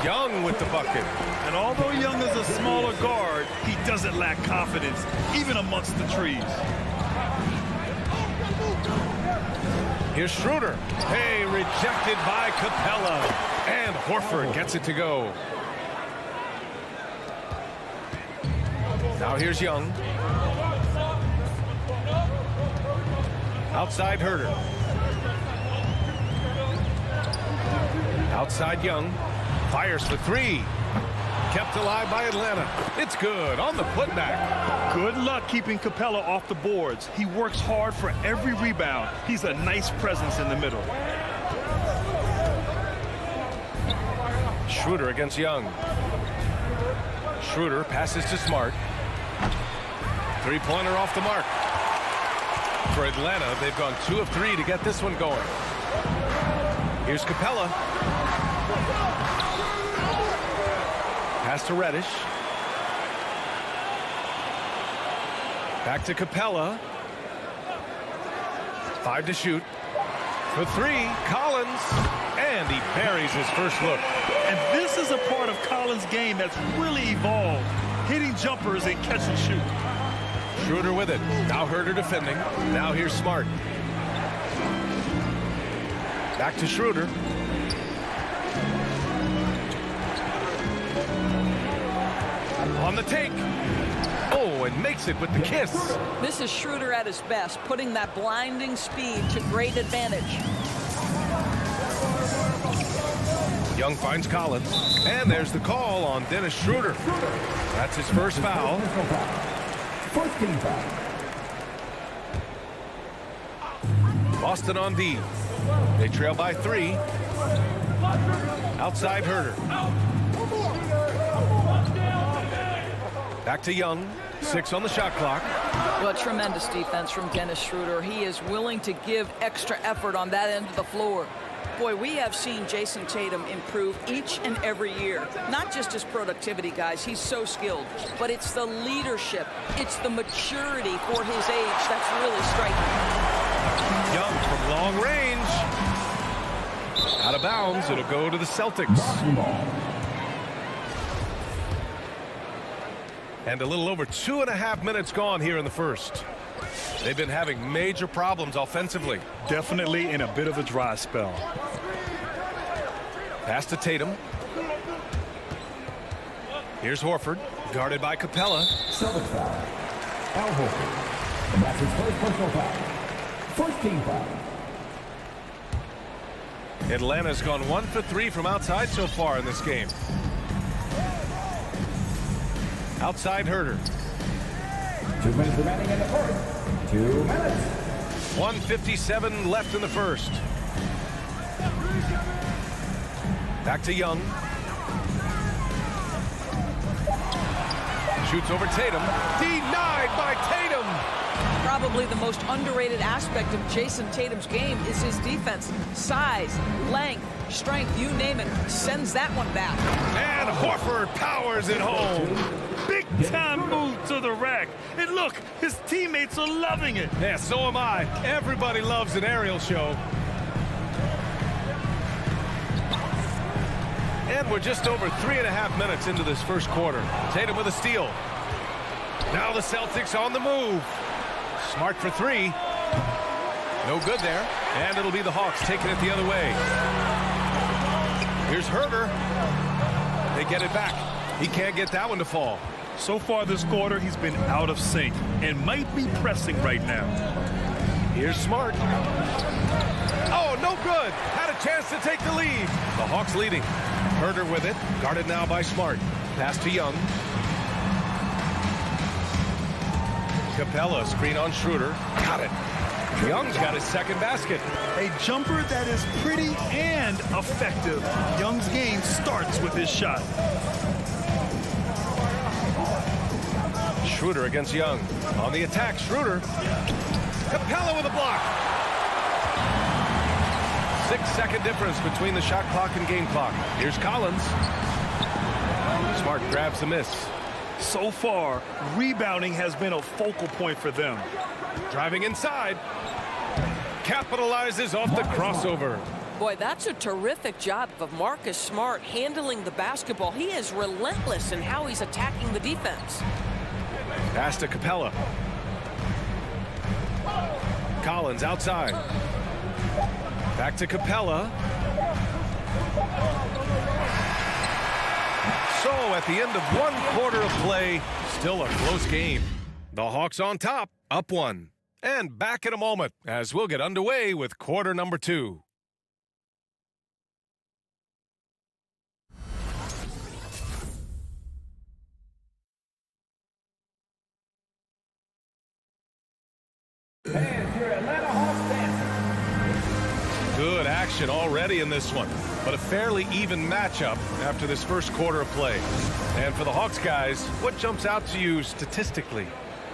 Young with the bucket. And although Young is a smaller guard, he doesn't lack confidence, even amongst the trees. Here's Schroeder. Hey, rejected by Capella. And Horford gets it to go. Now here's Young. Outside Herder. Outside Young. Fires for 3. Kept alive by Atlanta. It's good on the putback. Good luck keeping Capella off the boards. He works hard for every rebound. He's a nice presence in the middle. Schroeder against Young. Schroeder passes to Smart. Three-pointer off the mark. For Atlanta, they've gone 2 of 3 to get this one going. Here's Capella. Pass to Reddish. Back to Capella. 5 to shoot. For 3, Collins. And he buries his first look. And this is a part of Collins' game that's really evolved. Hitting jumpers and catch and shoot. Schroeder with it. Now Herder defending. Now here's Smart. Back to Schroeder. On the take. Oh, and makes it with the kiss. This is Schroeder at his best, putting that blinding speed to great advantage. Young finds Collins. And there's the call on Dennis Schroeder. That's his first foul. First team foul. Boston on D. They trail by 3. Outside Herder. Back to Young. 6 on the shot clock. Well, tremendous defense from Dennis Schroeder. He is willing to give extra effort on that end of the floor. Boy, we have seen Jason Tatum improve each and every year. Not just his productivity, guys. He's so skilled. But it's the leadership. It's the maturity for his age that's really striking. Young from long range. Out of bounds. It'll go to the Celtics. And a little over 2.5 minutes gone here in the first. They've been having major problems offensively. Definitely in a bit of a dry spell. Pass to Tatum. Here's Horford, guarded by Capella. Celtics foul. Al Horford. And that's his first personal foul. First team foul. Atlanta's gone 1 for 3 from outside so far in this game. Outside Herder. 2 minutes remaining in the first. 2 minutes. 1:57 left in the first. Back to Young. Shoots over Tatum. Denied by Tatum. Probably the most underrated aspect of Jason Tatum's game is his defense. Size, length, strength, you name it, sends that one back. And Horford powers it home. Big time move to the rack. And look, his teammates are loving it. Yeah, so am I. Everybody loves an aerial show. And we're just over 3.5 minutes into this first quarter. Tatum with a steal. Now the Celtics on the move. Smart for 3. No good there. And it'll be the Hawks taking it the other way. Here's Herder. They get it back. He can't get that one to fall. So far this quarter, he's been out of sync and might be pressing right now. Here's Smart. Oh, no good. Had a chance to take the lead. The Hawks leading. Herder with it. Guarded now by Smart. Pass to Young. Capella, screen on Schroeder. Got it. Young's got his second basket. A jumper that is pretty and effective. Young's game starts with his shot. Schroeder against Young. On the attack, Schroeder. Capella with a block. 6-second difference between the shot clock and game clock. Here's Collins. Smart grabs the miss. So far, rebounding has been a focal point for them. Driving inside. Capitalizes off the crossover. Boy, that's a terrific job of Marcus Smart handling the basketball. He is relentless in how he's attacking the defense. Pass to Capella. Collins outside. Back to Capella. So at the end of 1 quarter of play, still a close game. The Hawks on top, up 1. And back in a moment as we'll get underway with quarter number 2. Good action already in this one, but a fairly even matchup after this first quarter of play. And for the Hawks guys, what jumps out to you statistically?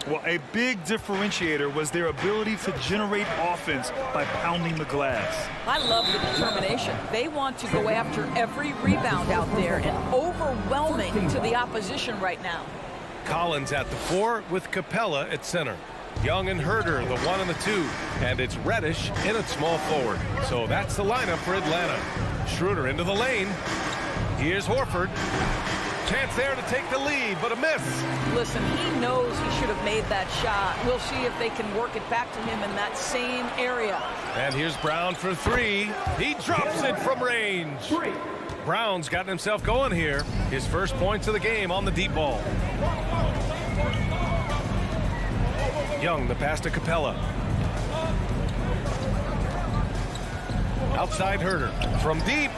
Well, a big differentiator was their ability to generate offense by pounding the glass. I love the determination. They want to go after every rebound out there and overwhelming to the opposition right now. Collins at the 4 with Capella at center. Young and Herder, the 1 and the 2. And it's Reddish in at small forward. So that's the lineup for Atlanta. Schroeder into the lane. Here's Horford. Chance there to take the lead, but a miss. Listen, he knows he should have made that shot. We'll see if they can work it back to him in that same area. And here's Brown for 3. He drops it from range. Brown's gotten himself going here. His first points of the game on the deep ball. Young, the pass to Capella. Outside Herder. From deep.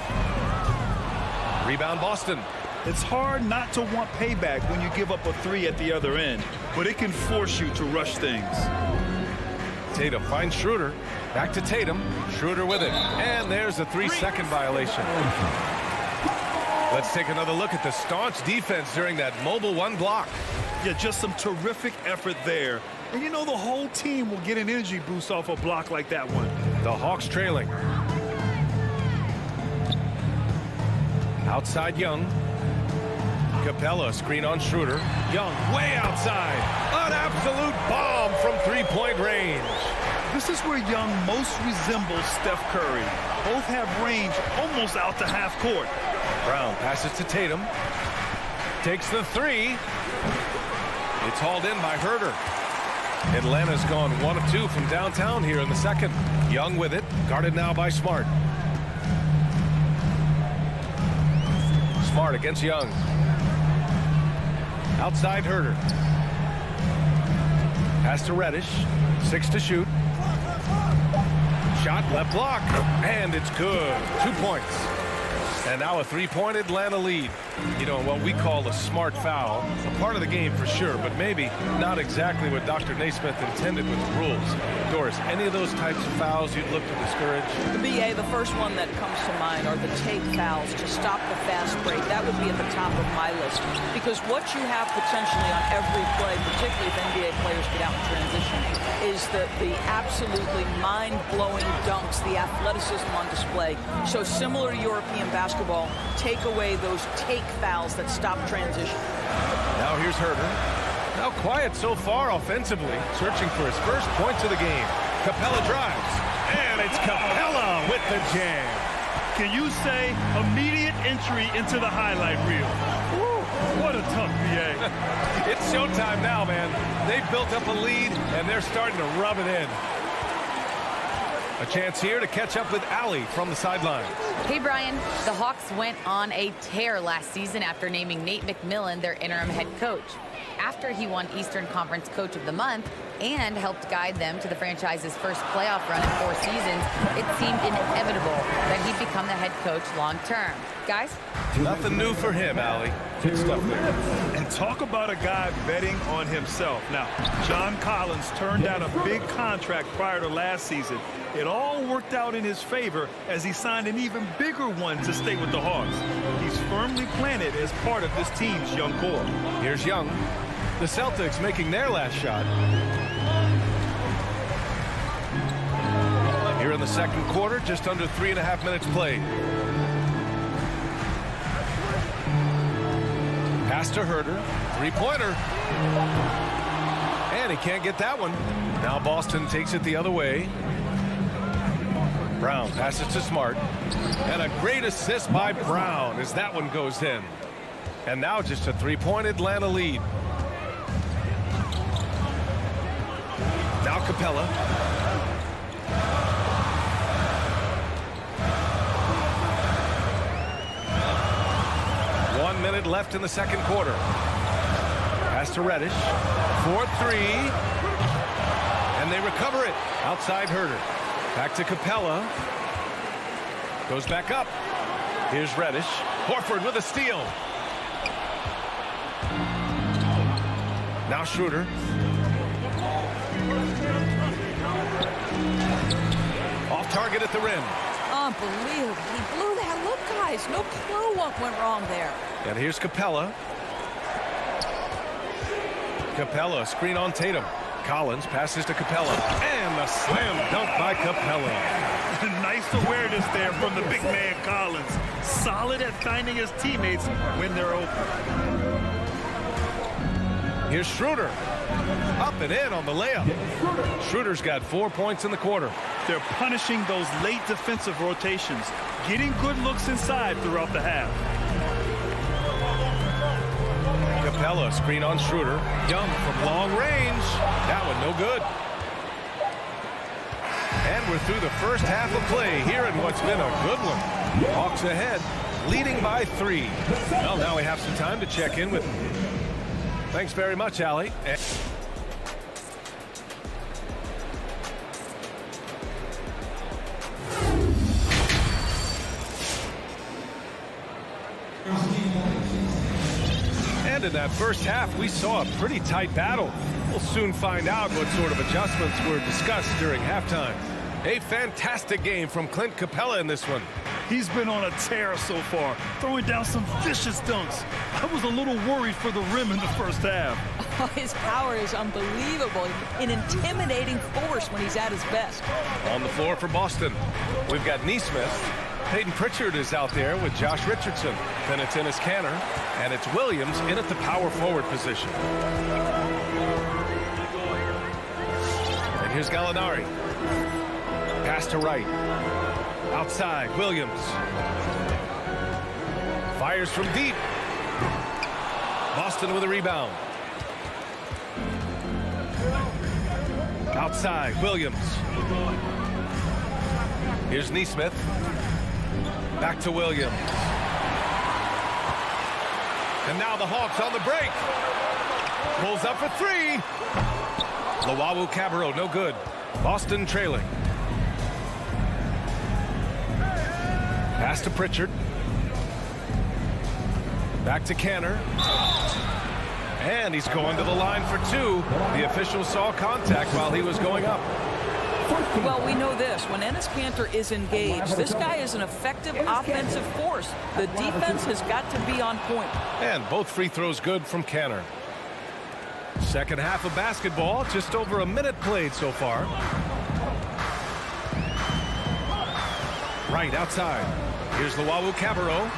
Rebound Boston. It's hard not to want payback when you give up a 3 at the other end, but it can force you to rush things. Tatum finds Schroeder. Back to Tatum. Schroeder with it. And there's a 3-second violation. Let's take another look at the staunch defense during that mobile 1 block. Yeah, just some terrific effort there. And you know the whole team will get an energy boost off a block like that one. The Hawks trailing. Outside Young. Capella screen on Schroeder. Young way outside. An absolute bomb from 3-point range. This is where Young most resembles Steph Curry. Both have range almost out to half court. Brown passes to Tatum. Takes the 3. It's hauled in by Herder. Atlanta's gone 1 of 2 from downtown here in the second. Young with it. Guarded now by Smart. Smart against Young. Outside Herder. Pass to Reddish. 6 to shoot. Shot left block. And it's good. 2 points. And now a 3-point Atlanta lead. You know, what we call a smart foul. A part of the game for sure, but maybe not exactly what Dr. Naismith intended with the rules. Doris, any of those types of fouls you'd look to discourage? The BA, the first one that comes to mind are the take fouls to stop the fast break. That would be at the top of my list. Because what you have potentially on every play, particularly if NBA players get out in transition, is the absolutely mind-blowing dunks, the athleticism on display. So similar to European basketball, take away those take fouls that stop transition. Now here's Herder. Now quiet so far offensively, searching for his first points of the game. Capella drives, and it's Capella with the jam. Can you say immediate entry into the highlight reel? Woo, what a tough BA. It's showtime now, man. They've built up a lead, and they're starting to rub it in. A chance here to catch up with Allie from the sideline. Hey, Brian. The Hawks went on a tear last season after naming Nate McMillan their interim head coach. after he won Eastern Conference Coach of the Month and helped guide them to the franchise's first playoff run in 4 seasons, it seemed inevitable that he'd become the head coach long term. Guys? Nothing new for him, Allie. Good stuff there. And talk about a guy betting on himself. Now, John Collins turned down a big contract prior to last season. It all worked out in his favor as he signed an even bigger one to stay with the Hawks. He's firmly planted as part of this team's young core. Here's Young. The Celtics making their last shot. Here in the second quarter, just under 3.5 minutes played. Pass to Herter. Three-pointer. And he can't get that one. Now Boston takes it the other way. Brown passes to Smart. And a great assist by Brown as that one goes in. And now just a 3-point Atlanta lead. Now Capella. 1 minute left in the second quarter. Pass to Reddish. 4-3. And they recover it. Outside Herter. Back to Capella. Goes back up. Here's Reddish. Horford with a steal. Now Schroeder. Off target at the rim. Unbelievable. He blew that. Look, guys, no clue what went wrong there. And here's Capella. Capella, screen on Tatum. Collins passes to Capella. And a slam dunk by Capella. Nice awareness there from the big man Collins. Solid at finding his teammates when they're open. Here's Schroeder. Up and in on the layup. Schroeder's got 4 points in the quarter. They're punishing those late defensive rotations, getting good looks inside throughout the half. Capella, screen on Schroeder. Young from long range. That one no good. And we're through the first half of play here in what's been a good one. Hawks ahead, leading by 3. Well, now we have some time to check in with them. Thanks very much, Allie. And in that first half, we saw a pretty tight battle. We'll soon find out what sort of adjustments were discussed during halftime. A fantastic game from Clint Capella in this one. He's been on a tear so far, throwing down some vicious dunks. I was a little worried for the rim in the first half. Oh, his power is unbelievable. An intimidating force when he's at his best. On the floor for Boston, we've got Neesmith. Peyton Pritchard is out there with Josh Richardson. Then it's Enes Kanter, and it's Williams in at the power forward position. And here's Gallinari. Pass to Wright. Outside, Williams. Fires from deep. Boston with a rebound. Outside, Williams. Here's Neesmith. Back to Williams. And now the Hawks on the break. Pulls up for 3. Luwawu-Cabarrot, no good. Boston trailing. Pass to Pritchard. Back to Kanter. And he's going to the line for 2. The official saw contact while he was going up. Well, we know this. When Enes Kanter is engaged, this guy is an effective offensive force. The defense has got to be on point. And both free throws good from Kanter. Second half of basketball, just over a minute played so far. Right outside. Here's Luwawu-Cabarrot.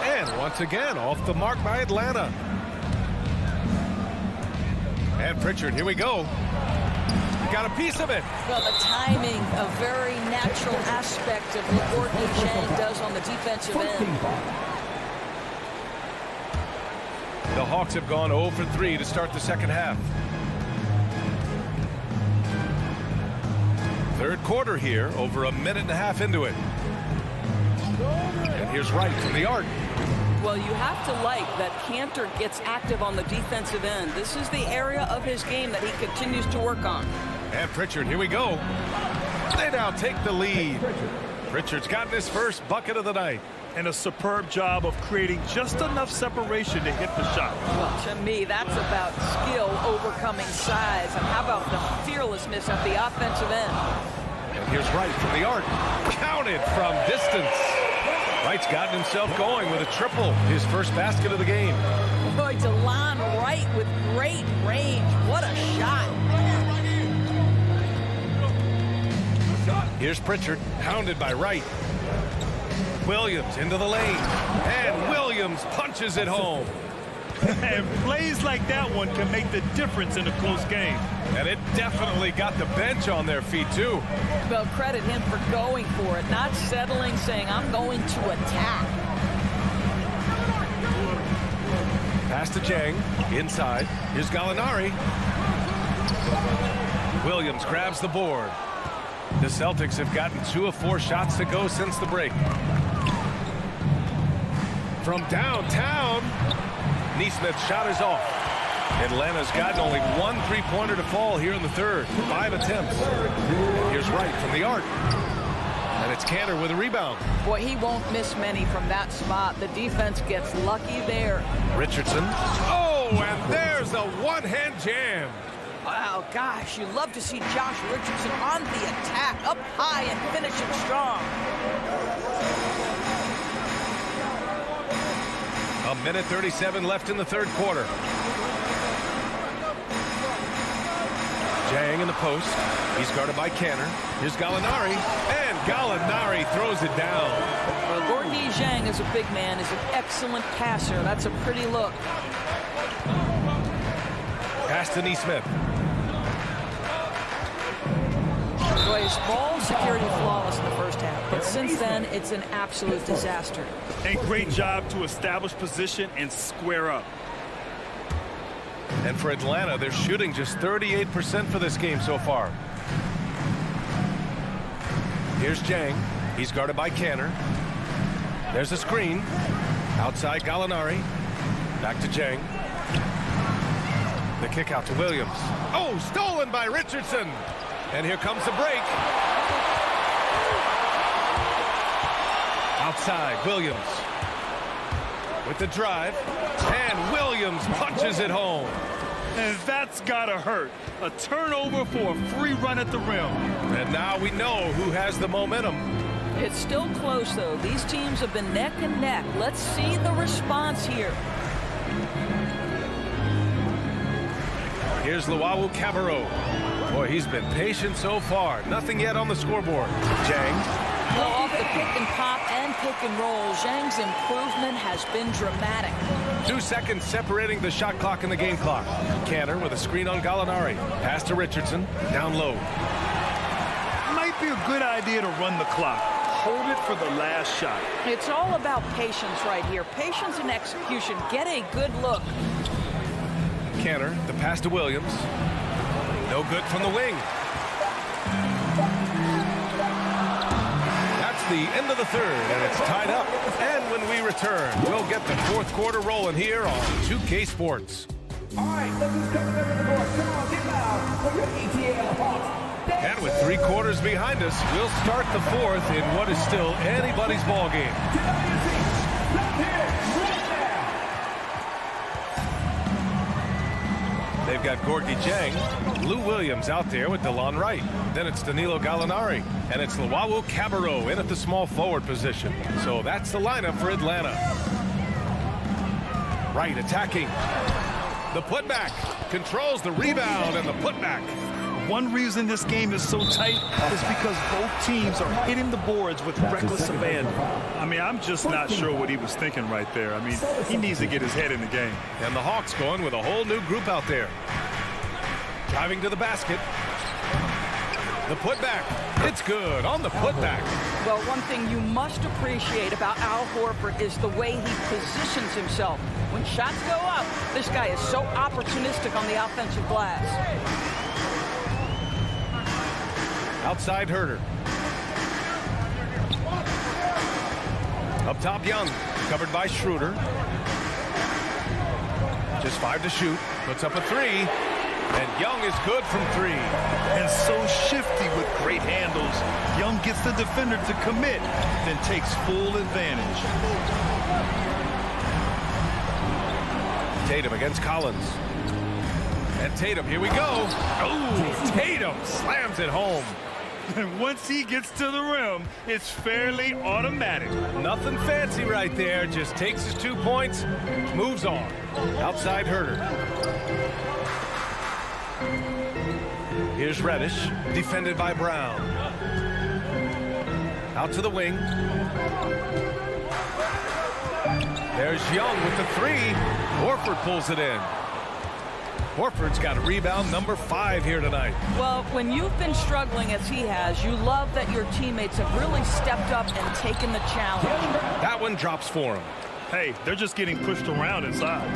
And once again, off the mark by Atlanta. And Pritchard, here we go. Got a piece of it. Well, the timing, a very natural aspect of what Courtney Chang does on the defensive end. The Hawks have gone 0 for 3 to start the second half. Third quarter here, over a minute and a half into it. And here's Wright from the arc. Well, you have to like that Cantor gets active on the defensive end. This is the area of his game that he continues to work on. And Pritchard, here we go. They now take the lead. Pritchard's gotten his first bucket of the night. And a superb job of creating just enough separation to hit the shot. Well, to me, that's about skill overcoming size. And how about the fearlessness at the offensive end? And here's Wright from the arc. Counted from distance. Wright's gotten himself going with a triple, his first basket of the game. Boy, DeLon Wright with great range. What a shot. Here's Pritchard, hounded by Wright. Williams into the lane, and Williams punches it home. And plays like that one can make the difference in a close game. And it definitely got the bench on their feet, too. Well, credit him for going for it, not settling, saying, I'm going to attack. Pass to Jang, inside. Here's Gallinari. Williams grabs the board. The Celtics have gotten 2 of 4 shots to go since the break. From downtown, Neesmith's shot is off. Atlanta's gotten only 1 3-pointer to fall here in the third. 5 attempts. Here's Wright from the arc. And it's Cantor with a rebound. Boy, he won't miss many from that spot. The defense gets lucky there. Richardson. Oh, and there's a one-hand jam. Wow, gosh, you love to see Josh Richardson on the attack, up high and finishing strong. A minute 37 left in the third quarter. Jang in the post. He's guarded by Cantor. Here's Gallinari, and Gallinari throws it down. Well, Gorgui Dieng is a big man, is an excellent passer. That's a pretty look. Pass to Neesmith. Boy's ball security flawless in the first half, but since then, it's an absolute disaster. And great job to establish position and square up. And for Atlanta, they're shooting just 38% for this game so far. Here's Jang. He's guarded by Cantor. There's a screen. Outside Gallinari. Back to Jang. The kick out to Williams. Oh, stolen by Richardson. And here comes the break. Outside, Williams. With the drive. And Williams punches it home. And that's gotta hurt. A turnover for a free run at the rim. And now we know who has the momentum. It's still close, though. These teams have been neck and neck. Let's see the response here. Here's Luau Cabarro. Boy, he's been patient so far. Nothing yet on the scoreboard. Jang. Well, off the pick and pop and pick and roll, Zhang's improvement has been dramatic. 2 seconds separating the shot clock and the game clock. Cantor with a screen on Gallinari. Pass to Richardson. Down low. Might be a good idea to run the clock. Hold it for the last shot. It's all about patience right here. Patience and execution. Get a good look. Cantor, the pass to Williams. No good from the wing. That's the end of the third, and it's tied up. And when we return, we'll get the fourth quarter rolling here on 2K Sports. All right, let's just come to the board. Come on, get loud for your ETL Hawks. And with 3 quarters behind us, we'll start the fourth in what is still anybody's ball game. They've got Gorgui Dieng, Lou Williams out there with DeLon Wright. Then it's Danilo Gallinari, and it's Luau Cabarro in at the small forward position. So that's the lineup for Atlanta. Wright attacking. The putback controls the rebound and the putback. One reason this game is so tight is because both teams are hitting the boards with reckless abandon. I mean, I'm just not sure what he was thinking right there. I mean, he needs to get his head in the game. And the Hawks going with a whole new group out there. Driving to the basket. The putback. It's good on the putback. Well, one thing you must appreciate about Al Horford is the way he positions himself. When shots go up, this guy is so opportunistic on the offensive glass. Outside Herter. Up top, Young. Covered by Schroeder. Just 5 to shoot. Puts up a 3. And Young is good from 3. And so shifty with great handles. Young gets the defender to commit, then takes full advantage. Tatum against Collins. And Tatum, here we go. Oh, Tatum slams it home. And once he gets to the rim, it's fairly automatic. Nothing fancy right there. Just takes his 2 points, moves on. Outside Herter. Here's Reddish, defended by Brown. Out to the wing. There's Young with the 3. Horford pulls it in. Horford's got a rebound number 5 here tonight. Well, when you've been struggling as he has, you love that your teammates have really stepped up and taken the challenge. That one drops for him. Hey, they're just getting pushed around inside.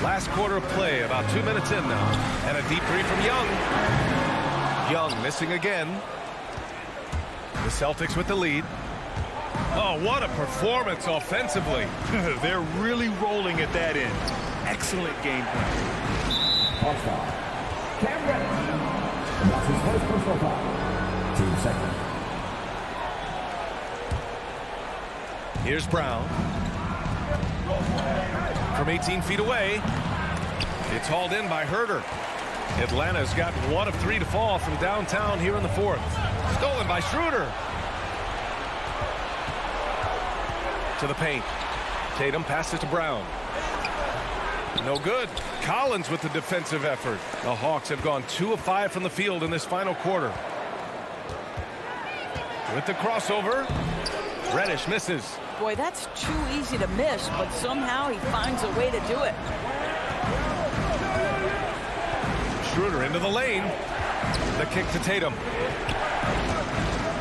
Last quarter of play, about 2 minutes in now. And a deep 3 from Young. Young missing again. The Celtics with the lead. Oh, what a performance offensively. They're really rolling at that end. Excellent game plan. All-star. Cam Reddish. And that's his first personal foul. Team second. Here's Brown. From 18 feet away. It's hauled in by Herter. Atlanta's got 1 of 3 to fall from downtown here in the 4th. Stolen by Schroeder. To the paint. Tatum passes to Brown. No good. Collins with the defensive effort. The Hawks have gone 2 of 5 from the field in this final quarter. With the crossover. Reddish misses. Boy, that's too easy to miss, but somehow he finds a way to do it. Schroeder into the lane. The kick to Tatum.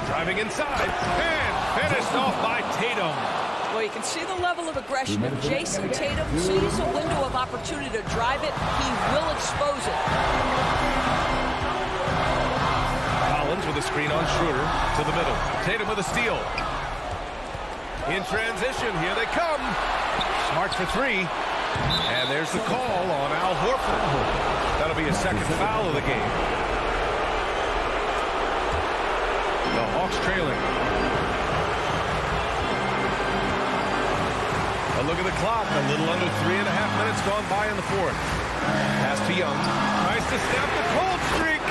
Driving inside. And finished off by Tatum. Well, you can see the level of aggression. If Jason Tatum sees a window of opportunity to drive it, he will expose it. Collins with a screen on Schroeder to the middle. Tatum with a steal. In transition, here they come. Smart for 3. And there's the call on Al Horford. That'll be a second foul of the game. The Hawks trailing. A look at the clock. A little under 3.5 minutes gone by in the 4th. Pass to Young. Tries to snap the cold streak.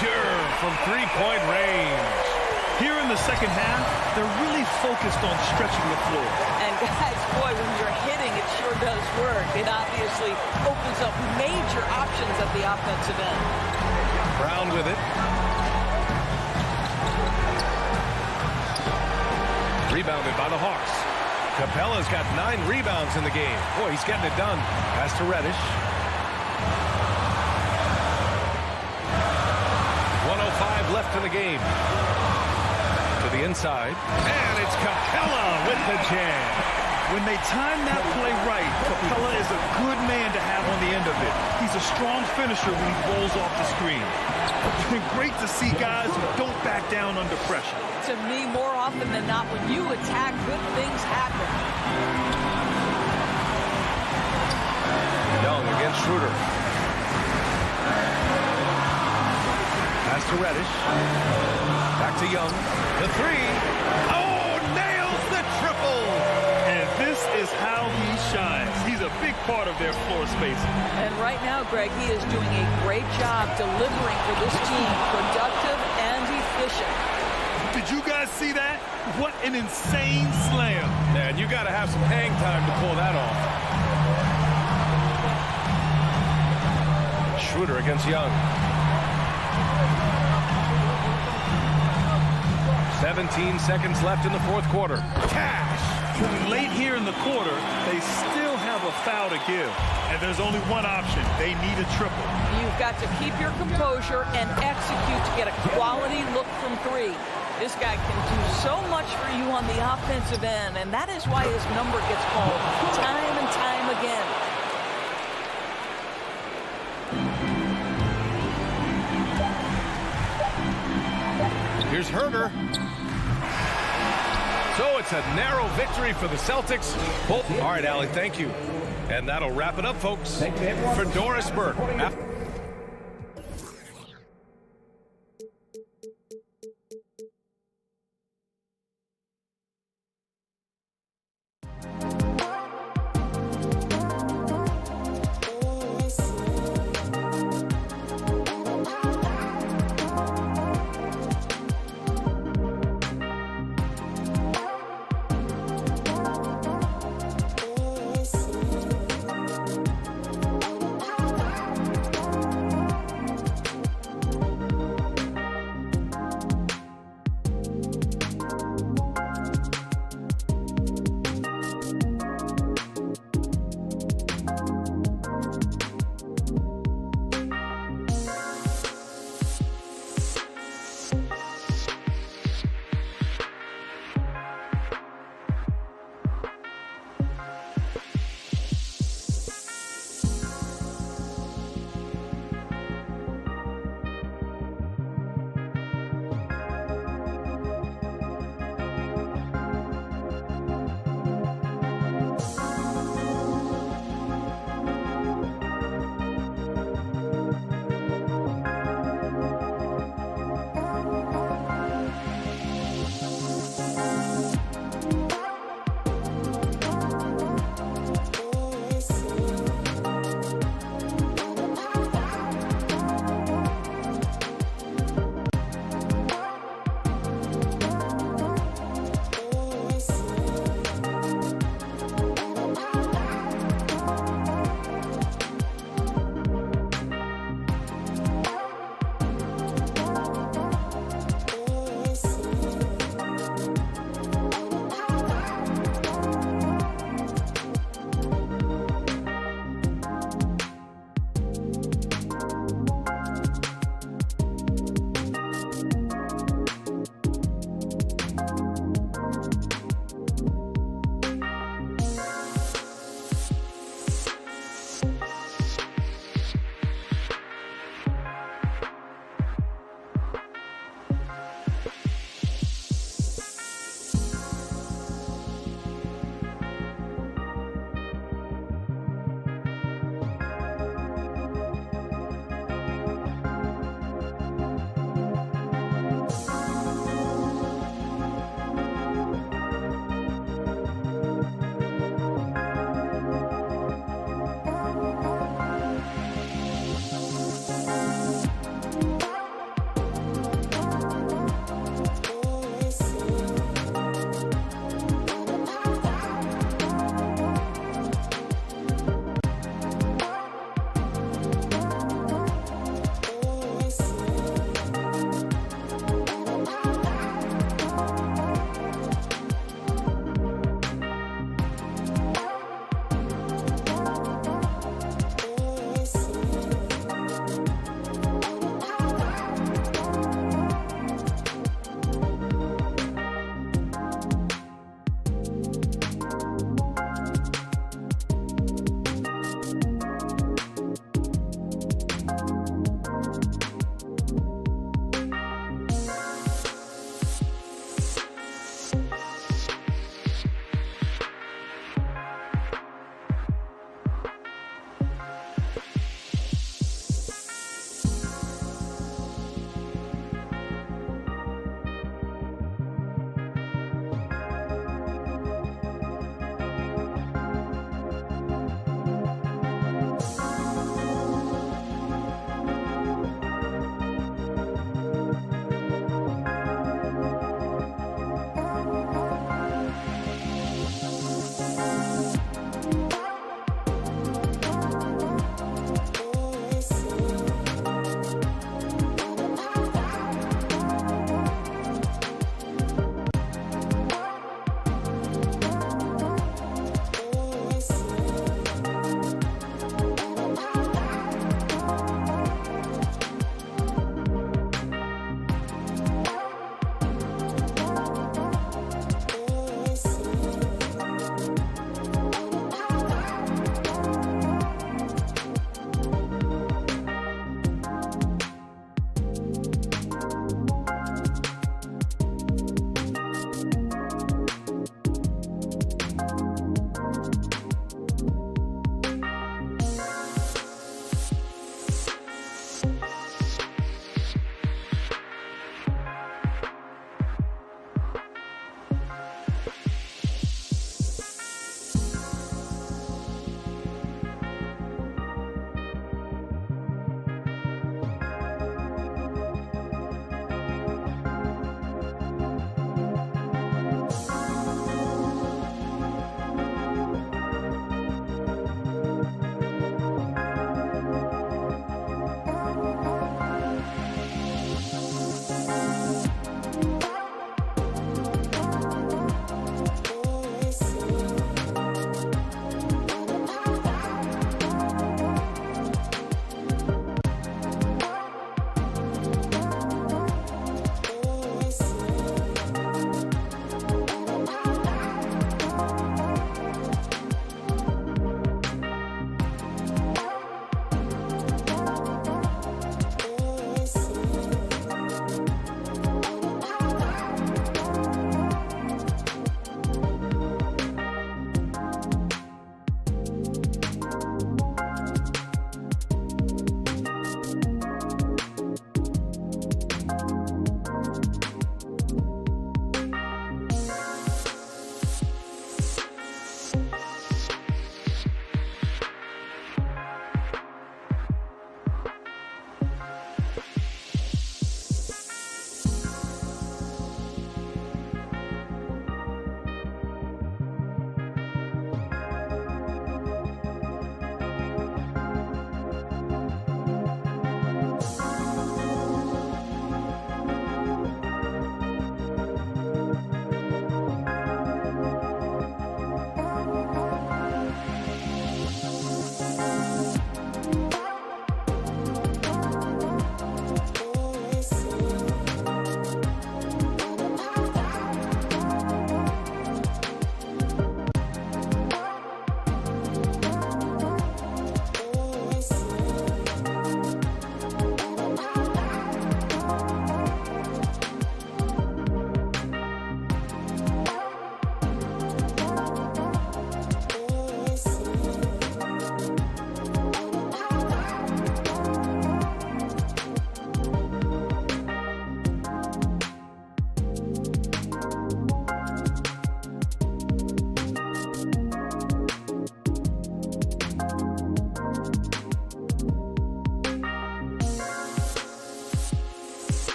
Pure from 3-point range. Here in the second half, they're really focused on stretching the floor. And guys, boy, when you're hitting, it sure does work. It obviously opens up major options at the offensive end. Brown with it. Rebounded by the Hawks. Capella's got 9 rebounds in the game. Boy, he's getting it done. Pass to Reddish. 1:05 left in the game. To the inside. And it's Capella with the jam. When they time that play right, Capella is a good man to have on the end of it. He's a strong finisher when he rolls off the screen. It's been great to see guys who don't back down under pressure. To me, more often than not, when you attack, good things happen. Young against Schroeder. Pass to Reddish. Back to Young. The 3. Oh, nails the triple. And this is how he shines. He's a big part of their floor spacing. And right now, Greg, he is doing a great job delivering for this team, productive and efficient. Did you guys see that? What an insane slam. Man, you got to have some hang time to pull that off. Schroeder against Young. 17 seconds left in the 4th quarter. Cash! Late here in the quarter, they still have a foul to give. And there's only one option. They need a triple. You've got to keep your composure and execute to get a quality look from 3. This guy can do so much for you on the offensive end, and that is why his number gets called time and time again. Here's Herter. it's a narrow victory for the Celtics. All right, Allie, thank you. And that'll wrap it up, folks, for Dorisburg.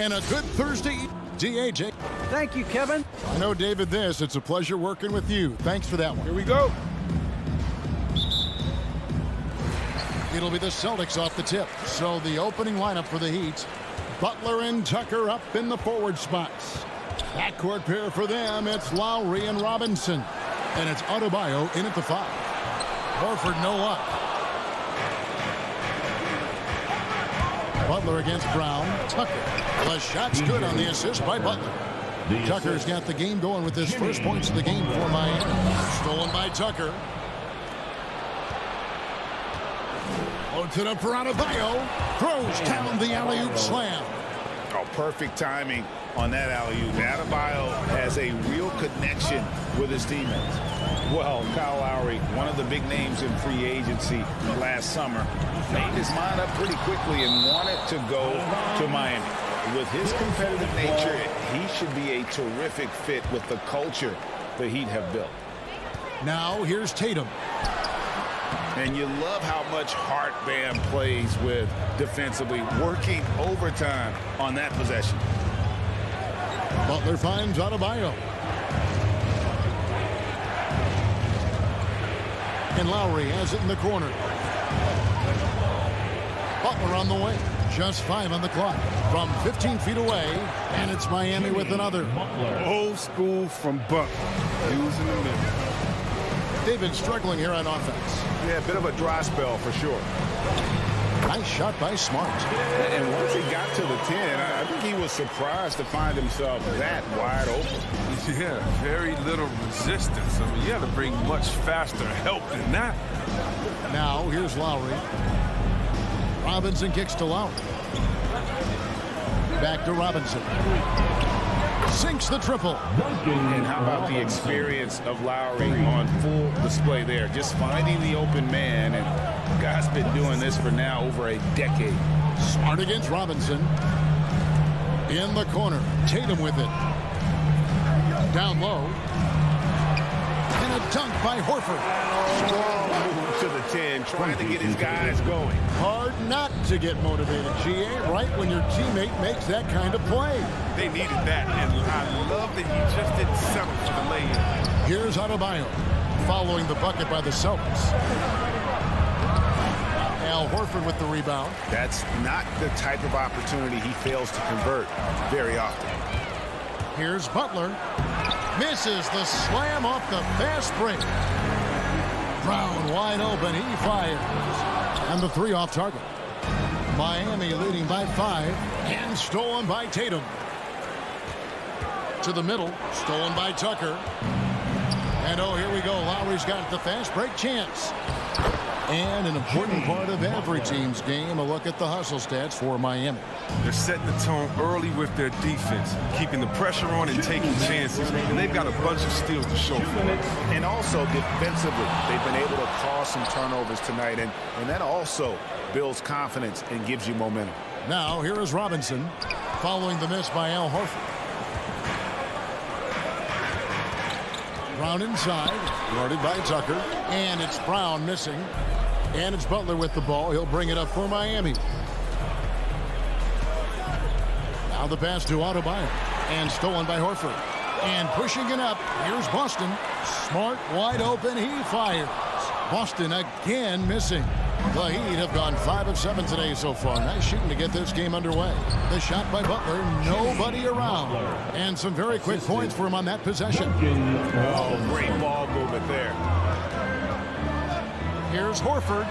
And a good Thursday, DAJ. Thank you, Kevin. I know, David, it's a pleasure working with you. Thanks for that one. Here we go. It'll be the Celtics off the tip. So the opening lineup for the Heat. Butler and Tucker up in the forward spots. Backcourt pair for them, it's Lowry and Robinson. And it's Adebayo in at the 5. Horford no luck. Butler against Brown. Tucker. The shot's good on the assist by Butler. Tucker's got the game going with his first points of the game for Miami. Stolen by Tucker. Loads it up for Adebayo. Throws down the alley-oop slam. Oh, perfect timing on that alley-oop. Adebayo has a real connection with his teammates. Well, Kyle Lowry, one of the big names in free agency last summer, made his mind up pretty quickly and wanted to go to Miami. With his competitive nature, he should be a terrific fit with the culture the Heat have built. Now here's Tatum. And you love how much heart Bam plays with defensively, working overtime on that possession. Butler finds Adebayo. And Lowry has it in the corner. Butler on the way. Just 5 on the clock. From 15 feet away. And it's Miami with another. Old school from Butler. Using the middle. They've been struggling here on offense. Yeah, a bit of a dry spell for sure. Nice shot by Smart. And once he got to the 10, I think he was surprised to find himself that wide open. Yeah, very little resistance. I mean, you have to bring much faster help than that. Now, here's Lowry. Robinson kicks to Lowry. Back to Robinson. Sinks the triple. And how about the experience of Lowry on full display there? Just finding the open man, and guy's been doing this for now over a decade. Smart against Robinson. In the corner. Tatum with it. Down low. And a dunk by Horford. Strong move to the 10, trying to get his guys going. Hard not to get motivated, GA, right when your teammate makes that kind of play. They needed that, and I love that he just didn't settle for the lay-in. Here's Adebayo following the bucket by the Celtics. Al Horford with the rebound. That's not the type of opportunity he fails to convert very often. Here's Butler. Misses the slam off the fast break. Brown wide open. He fires. And the 3 off target. Miami leading by 5. And stolen by Tatum. To the middle. Stolen by Tucker. And oh, here we go. Lowry's got the fast break chance. And an important part of every team's game, a look at the hustle stats for Miami. They're setting the tone early with their defense, keeping the pressure on and taking chances. And they've got a bunch of steals to show for it. And also defensively, they've been able to cause some turnovers tonight. And that also builds confidence and gives you momentum. Now, here is Robinson following the miss by Al Horford. Brown inside, guarded by Tucker. And it's Brown missing. And it's Butler with the ball. He'll bring it up for Miami. Now the pass to Adebayo. And stolen by Horford. And pushing it up. Here's Boston. Smart, wide open. He fires. Boston again missing. The Heat have gone 5 of 7 today so far. Nice shooting to get this game underway. The shot by Butler. Nobody around. And some very quick points for him on that possession. Oh, great ball movement there. Here's Horford.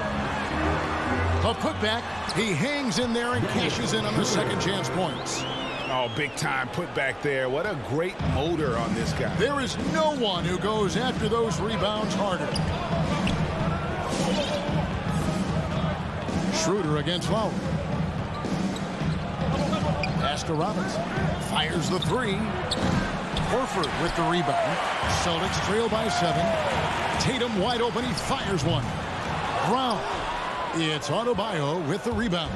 A putback. He hangs in there and cashes in on the second chance points. Oh, big time putback there. What a great motor on this guy. There is no one who goes after those rebounds harder. Schroeder against Lowry. Pass to Robinson. Fires the 3. Horford with the rebound. Celtics trail by 7. Tatum wide open. He fires one. Brown. It's Adebayo with the rebound.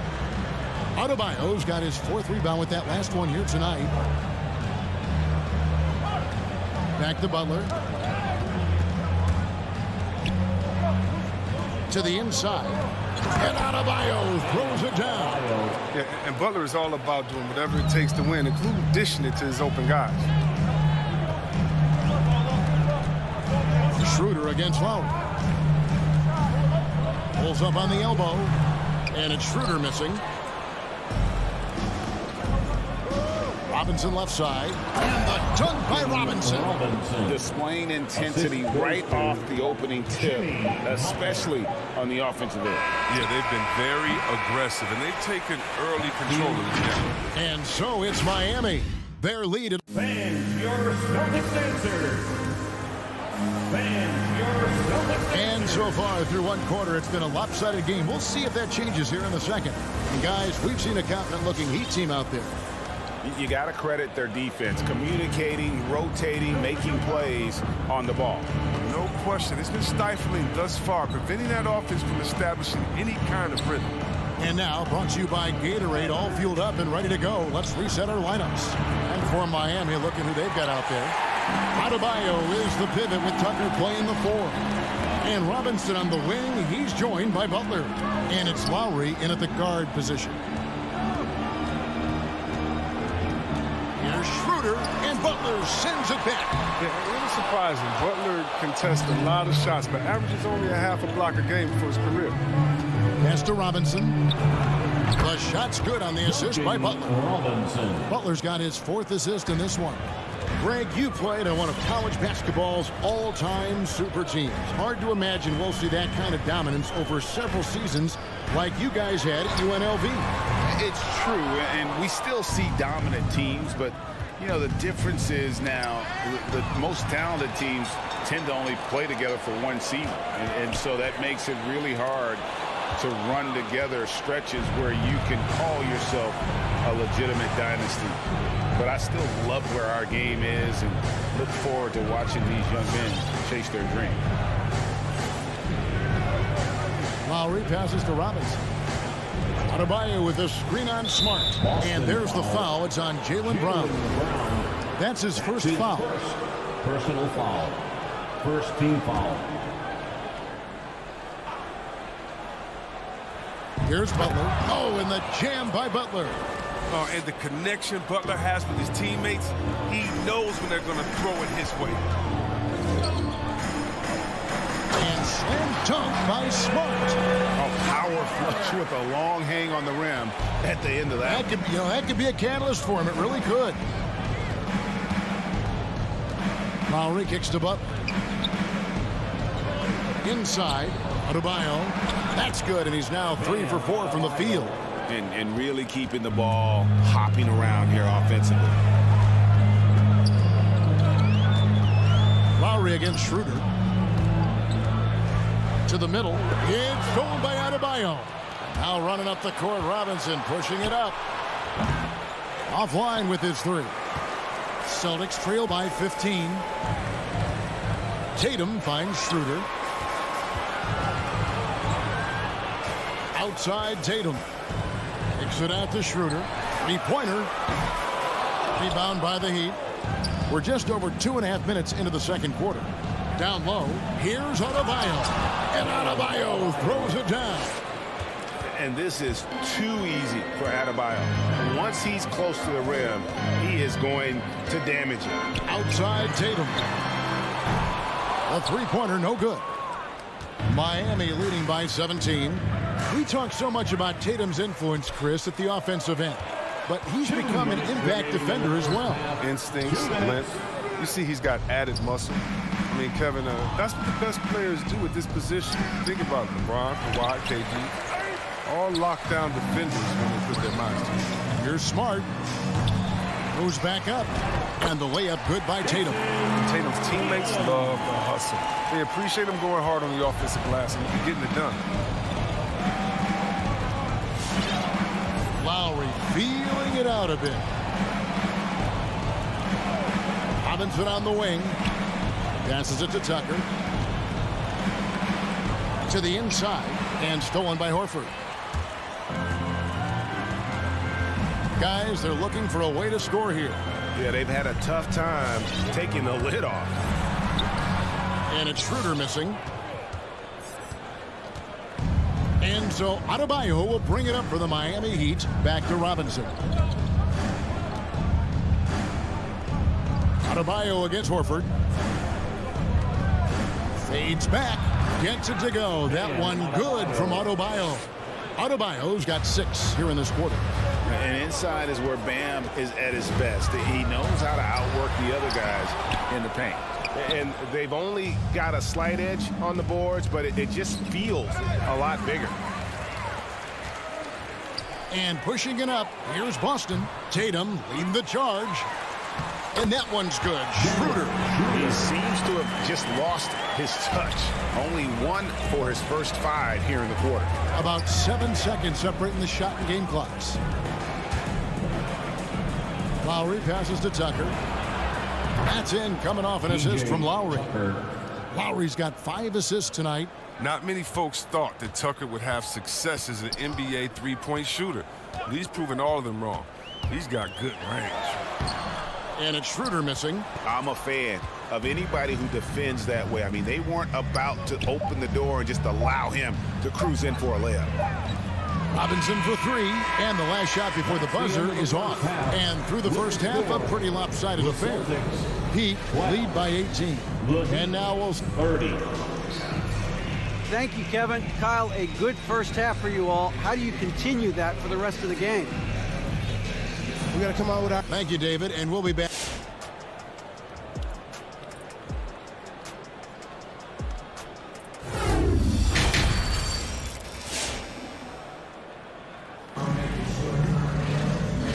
Adebayo's got his 4th rebound with that last one here tonight. Back to Butler. To the inside. And Adebayo throws it down. Yeah, and Butler is all about doing whatever it takes to win, including dishing it to his open guys. Schroeder against Lowry. Pulls up on the elbow. And it's Schroeder missing. Robinson left side. And the dunk by Robinson. Displaying intensity right off the opening tip, especially on the offensive end. Yeah, they've been very aggressive, and they've taken early control of this game. And so it's Miami. Their lead. Fans, your Celtics answer. Fans, your Celtics answer. And so far through one quarter, it's been a lopsided game. We'll see if that changes here in the second. And guys, we've seen a confident-looking Heat team out there. You got to credit their defense, communicating, rotating, making plays on the ball. No question. It's been stifling thus far, preventing that offense from establishing any kind of rhythm. And now, brought to you by Gatorade, all fueled up and ready to go. Let's reset our lineups. And for Miami, look at who they've got out there. Adebayo is the pivot with Tucker playing the 4. And Robinson on the wing. He's joined by Butler. And it's Lowry in at the guard position. Here's Schroeder, and Butler sends it back. Yeah, it was surprising. Butler contests a lot of shots, but averages only a half a block a game for his career. Pass to Robinson. The shot's good on the assist by Butler. Butler's got his 4th assist in this one. Greg, you played on one of college basketball's all-time super teams. Hard to imagine we'll see that kind of dominance over several seasons like you guys had at UNLV. It's true, and we still see dominant teams, but, you know, the difference is now the most talented teams tend to only play together for one season, and so that makes it really hard to run together stretches where you can call yourself a legitimate dynasty. But I still love where our game is and look forward to watching these young men chase their dream. Lowry passes to Robinson. Adebayo with a screen on Smart. And there's the foul. It's on Jaylen Brown. That's his first foul. Personal foul. First team foul. Here's Butler. Oh, and the jam by Butler. Oh, and the connection Butler has with his teammates, he knows when they're going to throw it his way. And slam dunk by Smart. A power flush with a long hang on the rim at the end of that. That could be a catalyst for him. It really could. Lowry kicks to Butler. Inside, Adebayo. That's good, and he's now 3 for 4 from the field. And really keeping the ball hopping around here offensively. Lowry against Schroeder. To the middle. It's stolen by Adebayo. Now running up the court, Robinson pushing it up. Offline with his 3. Celtics trail by 15. Tatum finds Schroeder. Outside Tatum. Kicks it out to Schroeder. 3-pointer. Rebound by the Heat. We're just over 2.5 minutes into the second quarter. Down low. Here's Adebayo. And Adebayo throws it down. And this is too easy for Adebayo. Once he's close to the rim, he is going to damage it. Outside Tatum. A 3-pointer, no good. Miami leading by 17. We talk so much about Tatum's influence, Chris, at the offensive end. But he's become an impact defender as well. Instincts, length. You see he's got added muscle. I mean, Kevin, that's what the best players do at this position. Think about LeBron, Kawhi, KD. All lockdown defenders when they put their minds to it. Here's Smart. Goes back up. And the layup good by Tatum. Tatum's teammates love the hustle. They appreciate him going hard on the offensive glass and getting it done. Lowry feeling it out a bit. Robinson on the wing. Passes it to Tucker. To the inside. And stolen by Horford. Guys, they're looking for a way to score here. Yeah, they've had a tough time taking the lid off. And it's Schroeder missing. And so Adebayo will bring it up for the Miami Heat. Back to Robinson. Adebayo against Horford. Fades back. Gets it to go. That one good from Adebayo. Adebayo's got 6 here in this quarter. And inside is where Bam is at his best. He knows how to outwork the other guys in the paint. And they've only got a slight edge on the boards, but it just feels a lot bigger. And pushing it up, here's Boston. Tatum leading the charge. And that one's good. Schroeder. He seems to have just lost his touch. Only 1 for his first 5 here in the quarter. About 7 seconds separating the shot and game clocks. Lowry passes to Tucker. That's in, coming off an assist from Lowry. Lowry's got 5 assists tonight. Not many folks thought that Tucker would have success as an NBA three-point shooter. He's proven all of them wrong. He's got good range. And it's Schroeder missing. I'm a fan of anybody who defends that way. I mean, they weren't about to open the door and just allow him to cruise in for a layup. Robinson for 3, and the last shot before the buzzer is off. And through the first half, a pretty lopsided affair. Heat lead by 18. And now we'll 30. Thank you, Kevin. Kyle, a good first half for you all. How do you continue that for the rest of the game? We got to come out with our... Thank you, David, and we'll be back.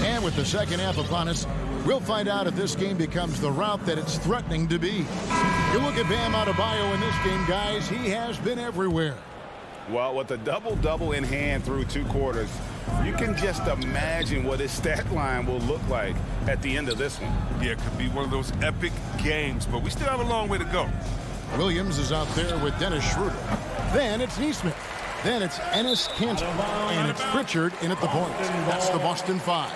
And with the second half upon us, we'll find out if this game becomes the route that it's threatening to be. You look at Bam Adebayo in this game, guys. He has been everywhere. Well, with a double-double in hand through 2 quarters, you can just imagine what his stat line will look like at the end of this one. Yeah, it could be one of those epic games, but we still have a long way to go. Williams is out there with Dennis Schroeder. Then it's Neesmith. Then it's Enes Kanter. And it's Pritchard in at the point. That's the Boston 5.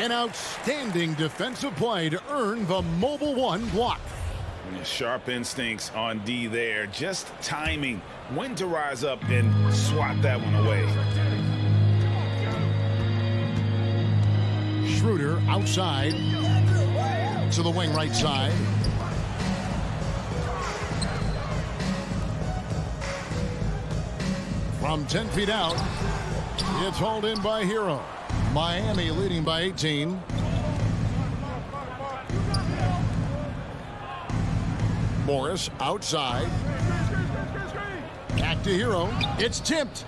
An outstanding defensive play to earn the Mobile 1 block. Sharp instincts on D there. Just timing when to rise up and swat that one away. Schroeder outside to the wing right side. From 10 feet out, it's hauled in by Hero. Miami leading by 18. Morris outside. Back to Hero. It's tipped.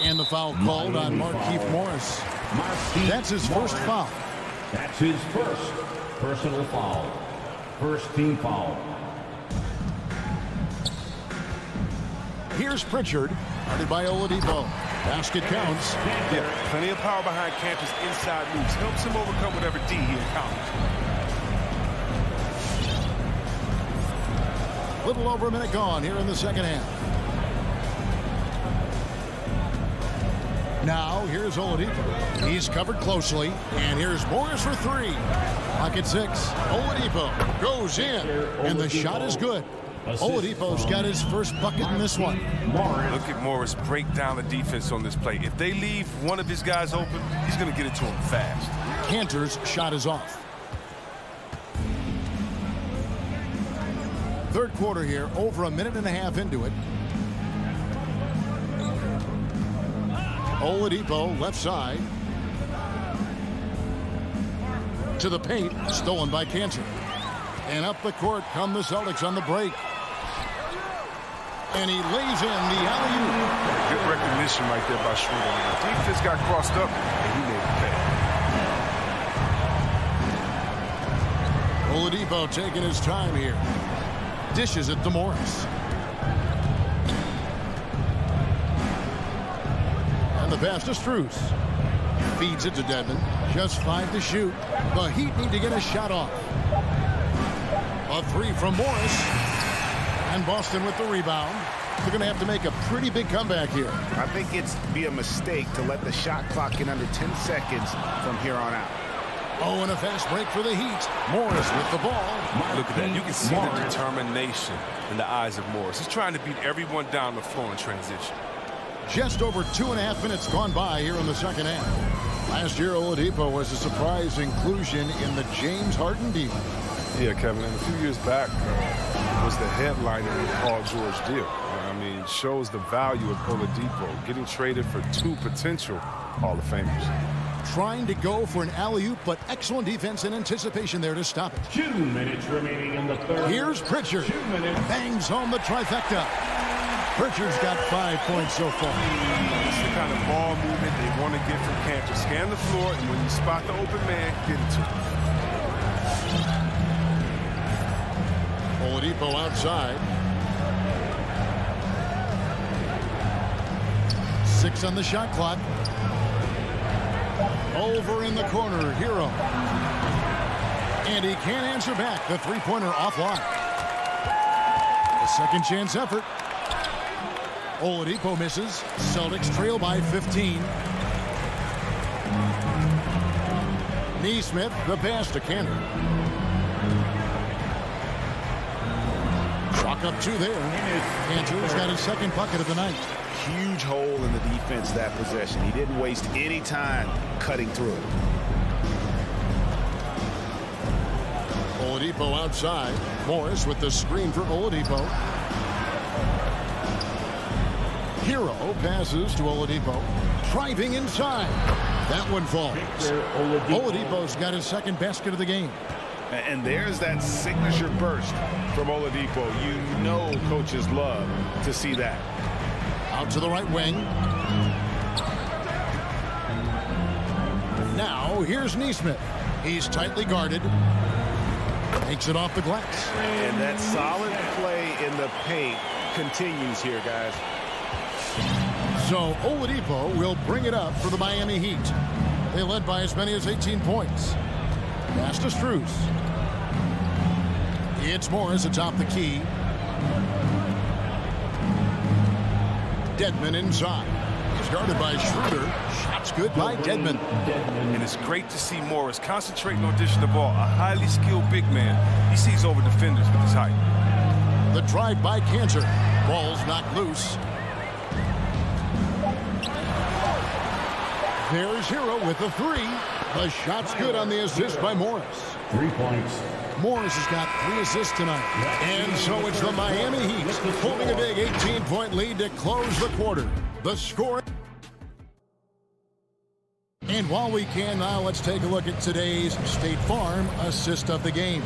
And the foul called on Markieff Morris. That's his first foul. That's his first personal foul. First team foul. Here's Pritchard. Guarded by Oladipo. Basket counts. Yeah, plenty of power behind Kanter's inside moves. Helps him overcome whatever D he encounters. Little over a minute gone here in the second half. Now here's Oladipo. He's covered closely. And here's Morris for 3. Pocket 6. Oladipo goes in. And the shot is good. Oladipo's got his first bucket in this one. Look at Morris break down the defense on this play. If they leave one of his guys open, he's going to get it to him fast. Kanter's shot is off. Third quarter here, over a minute and a half into it. Oladipo left side. To the paint, stolen by Kanter. And up the court come the Celtics on the break. And he lays in the alley-oop. Good recognition right there by Schroeder. The defense got crossed up, and he made the pay. Oladipo taking his time here. Dishes it to Morris. And the pass to Strus. Feeds it to Dedmon. Just 5 to shoot. The Heat need to get a shot off. A 3 from Morris. And Boston with the rebound. They're going to have to make a pretty big comeback here. I think it's be a mistake to let the shot clock get under 10 seconds from here on out. Oh, and a fast break for the Heat. Morris with the ball. Look at that. You can see the determination in the eyes of Morris. He's trying to beat everyone down the floor in transition. Just over 2.5 minutes gone by here in the second half. Last year, Oladipo was a surprise inclusion in the James Harden deal. Yeah, Kevin, and a few years back was the headliner in the Paul George deal. I mean, shows the value of Oladipo getting traded for 2 potential Hall of Famers. Trying to go for an alley-oop, but excellent defense and anticipation there to stop it. 2 minutes remaining in the third. Here's Pritchard. 2 minutes. Bangs home the trifecta. Pritchard's got 5 points so far. This is the kind of ball movement they want to get from Cantor. Scan the floor, and when you spot the open man, get it to him. Oladipo outside. 6 on the shot clock. Over in the corner, Hero. And he can't answer back. The three-pointer offline. A second chance effort. Oladipo misses. Celtics trail by 15. Neesmith, the pass to Cantor. Chalk up 2 there. Cantor's got his second bucket of the night. Huge hole in the defense that possession. He didn't waste any time cutting through. Oladipo outside. Morris with the screen for Oladipo. Hero passes to Oladipo. Driving inside. That one falls. Oladipo's got his second basket of the game. And there's that signature burst from Oladipo. You know coaches love to see that. Out to the right wing. Now here's Neesmith. He's tightly guarded. Takes it off the glass. And that solid play in the paint continues here, guys. So Oladipo will bring it up for the Miami Heat. They led by as many as 18 points. Pass to Strus. It's Morris atop the key. Dedmon inside. He's guarded by Schroeder. Shots good by Dedmon. And it's great to see Morris concentrating on dishing the ball. A highly skilled big man. He sees over defenders with his height. The drive by Cantor. Ball's knocked loose. There's Hero with the 3. The shot's good on the assist by Morris. 3 points. Morris has got 3 assists tonight. And so it's the Miami Heat holding a big 18-point lead to close the quarter. The score. And while we can now, let's take a look at today's State Farm assist of the game.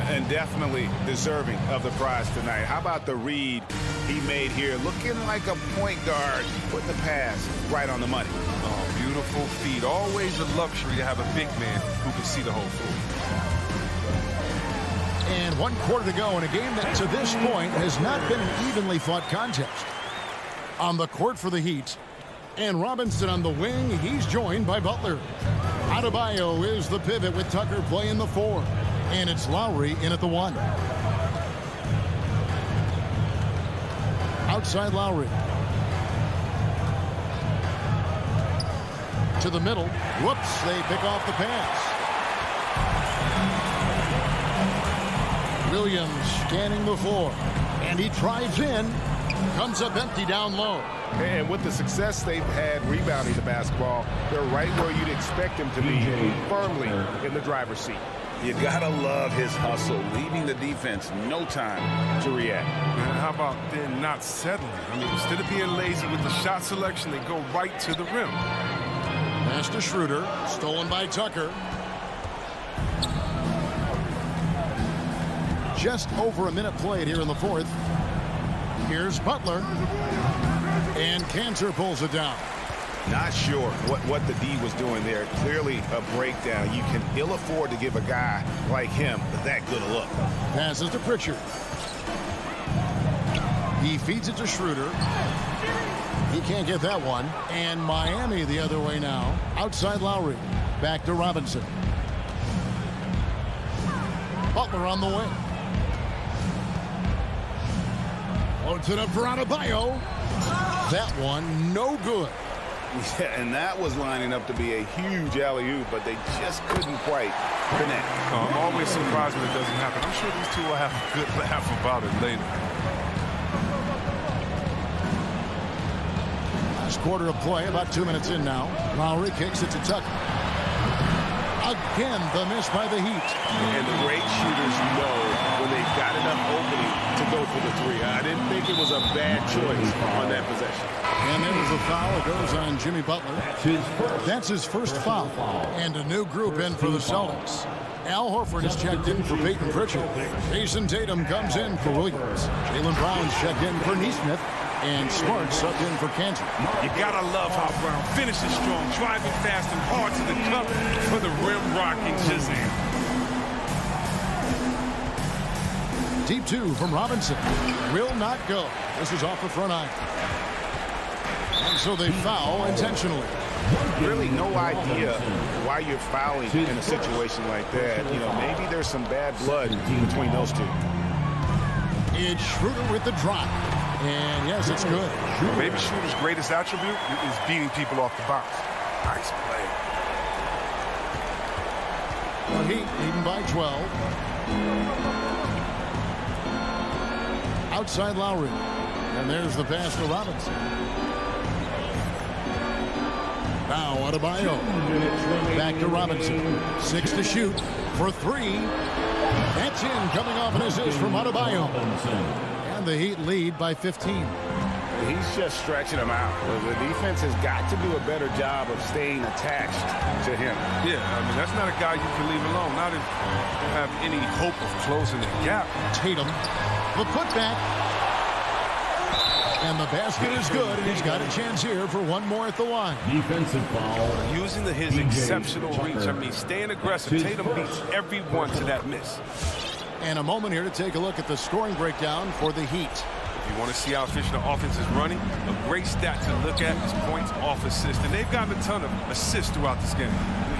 And definitely deserving of the prize tonight. How about the read he made here? Looking like a point guard. Put the pass right on the money. Oh, beautiful feed. Always a luxury to have a big man who can see the whole floor. And 1 quarter to go in a game that to this point has not been an evenly fought contest. On the court for the Heat. And Robinson on the wing. He's joined by Butler. Adebayo is the pivot with Tucker playing the 4. And it's Lowry in at the 1. Outside Lowry. To the middle. Whoops, they pick off the pass. Williams scanning the floor. And he drives in. Comes up empty down low. And with the success they've had rebounding the basketball, they're right where you'd expect them to be, firmly in the driver's seat. You gotta love his hustle, leaving the defense no time to react. And how about then not settling? I mean, instead of being lazy with the shot selection, they go right to the rim. Pass to Schroeder, stolen by Tucker. Just over a minute played here in the 4th. Here's Butler. And Cantor pulls it down. Not sure what the D was doing there. Clearly a breakdown. You can ill afford to give a guy like him that good a look. Passes to Pritchard. He feeds it to Schroeder. He can't get that one. And Miami the other way now. Outside Lowry. Back to Robinson. Butler on the wing. Loads it up for Adebayo. That one no good. Yeah, and that was lining up to be a huge alley-oop, but they just couldn't quite connect. I'm always surprised when it doesn't happen. I'm sure these two will have a good laugh about it later. Last quarter of play, about 2 minutes in now. Lowry kicks it to Tucker. Again, the miss by the Heat. And the great shooters know when they've got enough opening to go for the three. I didn't think it was a bad choice on that possession. And there was a foul. It goes on Jimmy Butler. That's his first foul. And a new group in for the Celtics. Al Horford is checked in for Peyton Pritchard. Jason Tatum comes in for Williams. Jaylen Brown's checked in for Nesmith. And Smart subbed in for Kanter. You gotta love how Brown finishes strong, driving fast and hard to the cup for the rim-rocking Shazam. Deep two from Robinson. Will not go. This is off the front iron. And so they foul intentionally. Really no idea why you're fouling in a situation like that. You know, maybe there's some bad blood between those two. It's Schroeder with the drop. And yes, it's good. Maybe Schroeder's greatest attribute is beating people off the box. Nice play. The Heat leading by 12. Outside Lowry. And there's the pass to Robinson. Now Adebayo. Back to Robinson. 6 to shoot for 3. That's in, coming off an assist from Adebayo. And the Heat lead by 15. He's just stretching him out. The defense has got to do a better job of staying attached to him. Yeah, I mean, that's not a guy you can leave alone. Not if you have any hope of closing the gap. Tatum, the putback. And the basket is good, and he's got a chance here for one more at the line. Defensive foul. Using his exceptional reach. I mean, staying aggressive. Tatum beats everyone to that miss. And a moment here to take a look at the scoring breakdown for the Heat. If you want to see how efficient the offense is running, a great stat to look at is points off assist. And they've gotten a ton of assists throughout this game.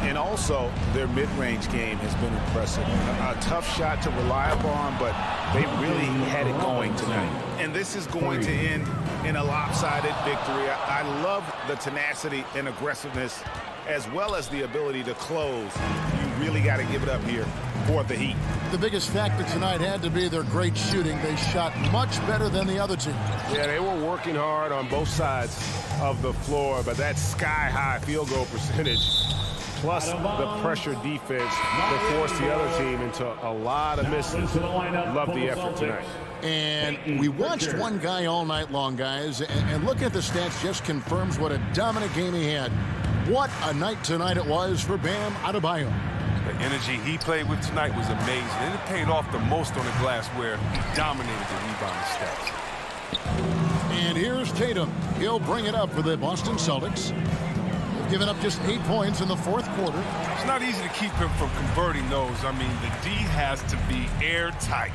And also, their mid-range game has been impressive. A tough shot to rely upon, but they really had it going tonight. And this is going to end in a lopsided victory. I love the tenacity and aggressiveness, as well as the ability to close. You really got to give it up here for the Heat. The biggest factor tonight had to be their great shooting. They shot much better than the other team. Yeah, they were working hard on both sides of the floor, but that sky-high field goal percentage plus the pressure defense that forced the other team into a lot of misses. Love the effort tonight. And we watched one guy all night long, guys, and looking at the stats just confirms what a dominant game he had. What a night tonight it was for Bam Adebayo. The energy he played with tonight was amazing, and it paid off the most on the glass where he dominated the rebounding stats. And here's Tatum. He'll bring it up for the Boston Celtics. They've given up just 8 points in the fourth quarter. It's not easy to keep him from converting those. I mean, the D has to be airtight.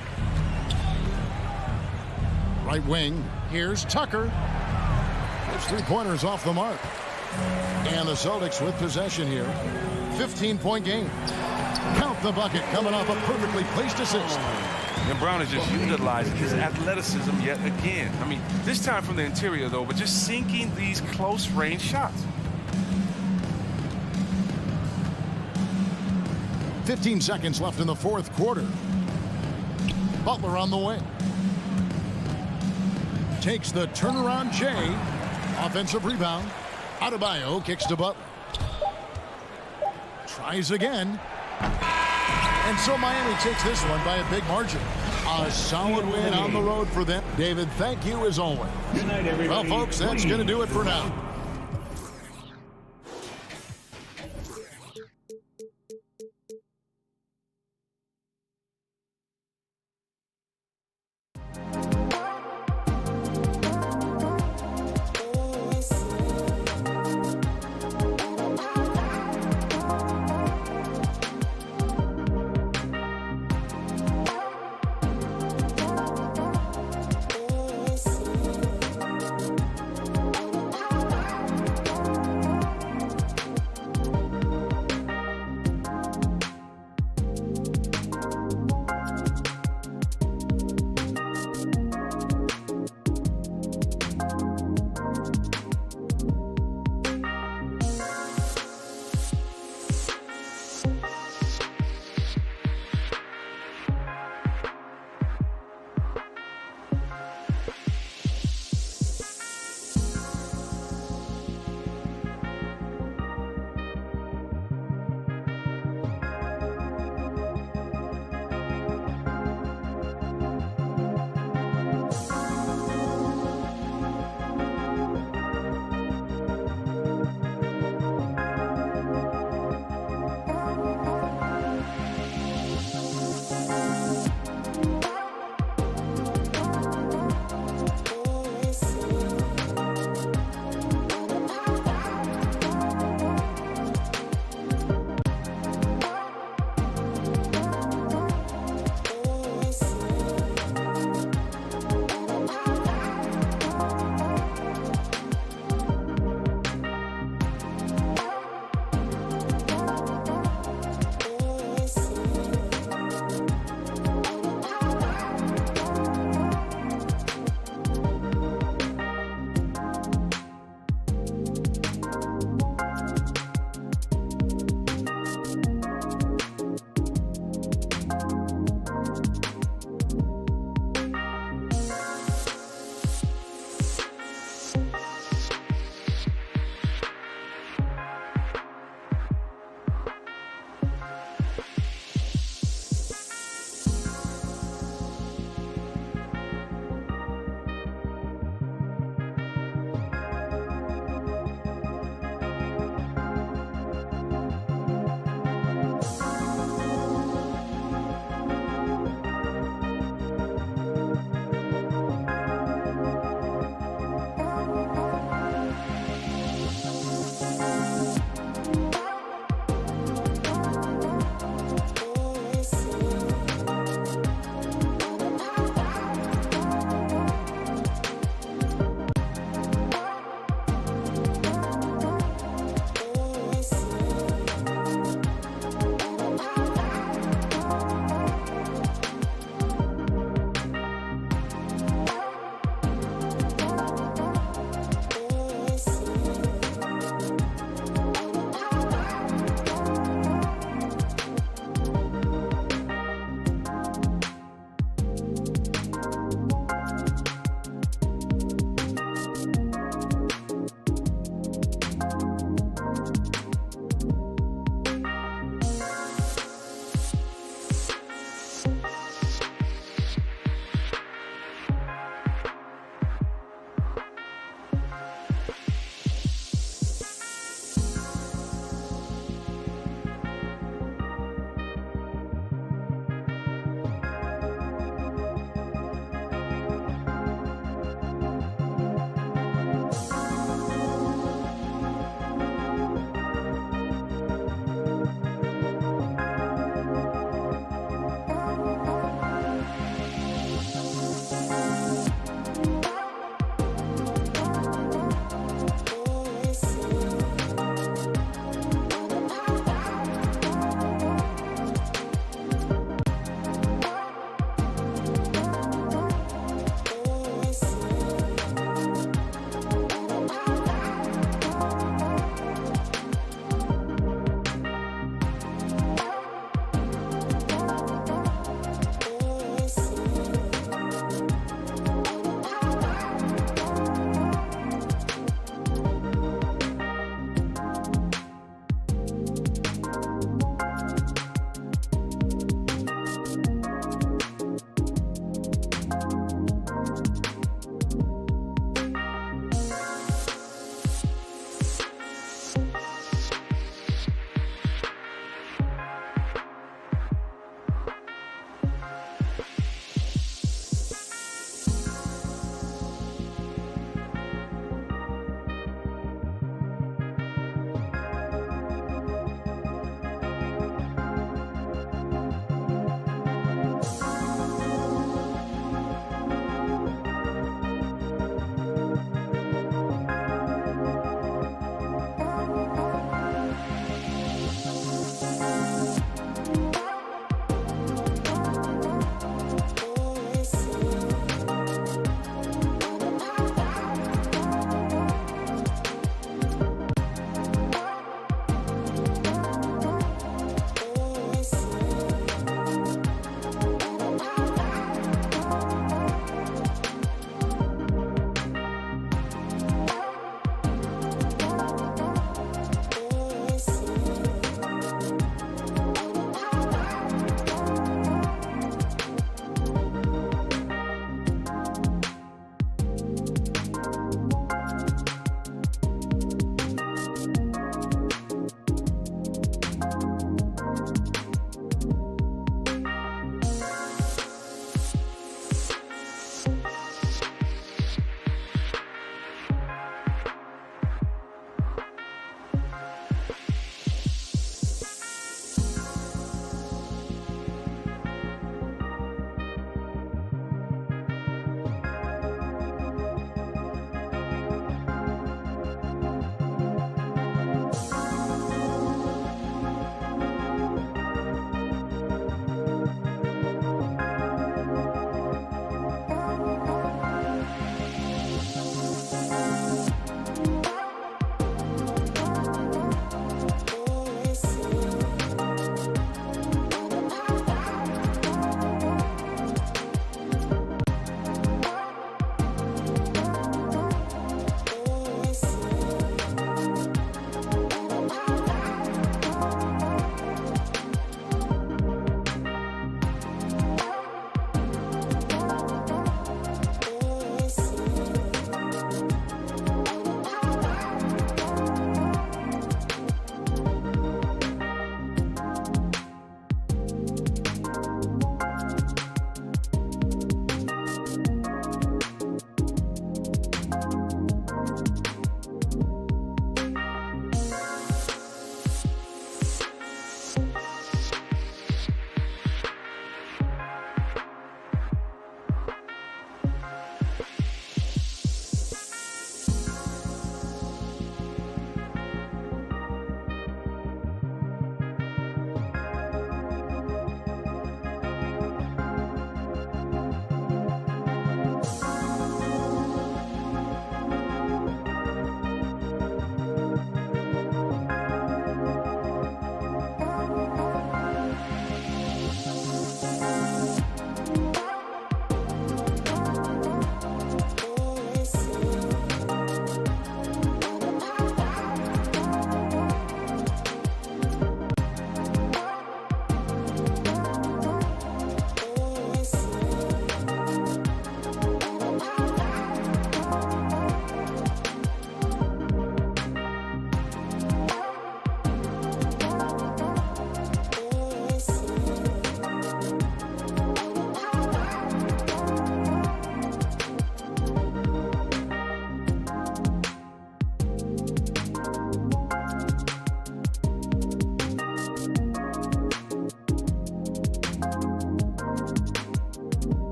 Right wing. Here's Tucker. Those 3-pointers off the mark. And the Celtics with possession here. 15-point game. Count the bucket coming off a perfectly placed assist. And Brown is just utilizing his athleticism yet again. I mean, this time from the interior, though, but just sinking these close-range shots. 15 seconds left in the fourth quarter. Butler on the wing. Takes the turnaround J. Offensive rebound. Adebayo kicks to Butler. Tries again. And so Miami takes this one by a big margin. A solid win on the road for them. David, thank you as always. Good night, everybody. Well, folks, that's going to do it for now.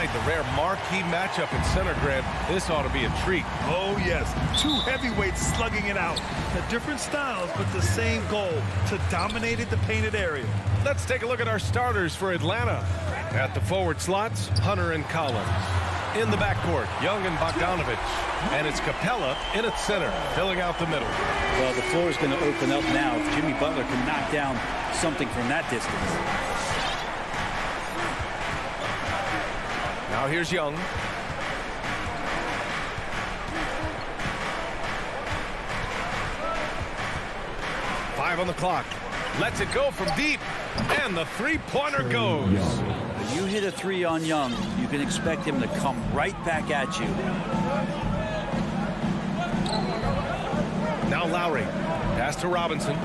right, the rare marquee matchup in center, Grant. This ought to be a treat. Oh, yes. Two heavyweights slugging it out. The different styles, but the same goal, to dominate the painted area. Let's take a look at our starters for Atlanta. At the forward slots, Hunter and Collins. In the backcourt, Young and Bogdanovich. And it's Capella in at center, filling out the middle. Well, the floor is going to open up now if Jimmy Butler can knock down something from that distance. Now here's Young. Five on the clock. Lets it go from deep. And the three-pointer goes. When you hit a three on Young, you can expect him to come right back at you. Now Lowry. Pass to Robinson.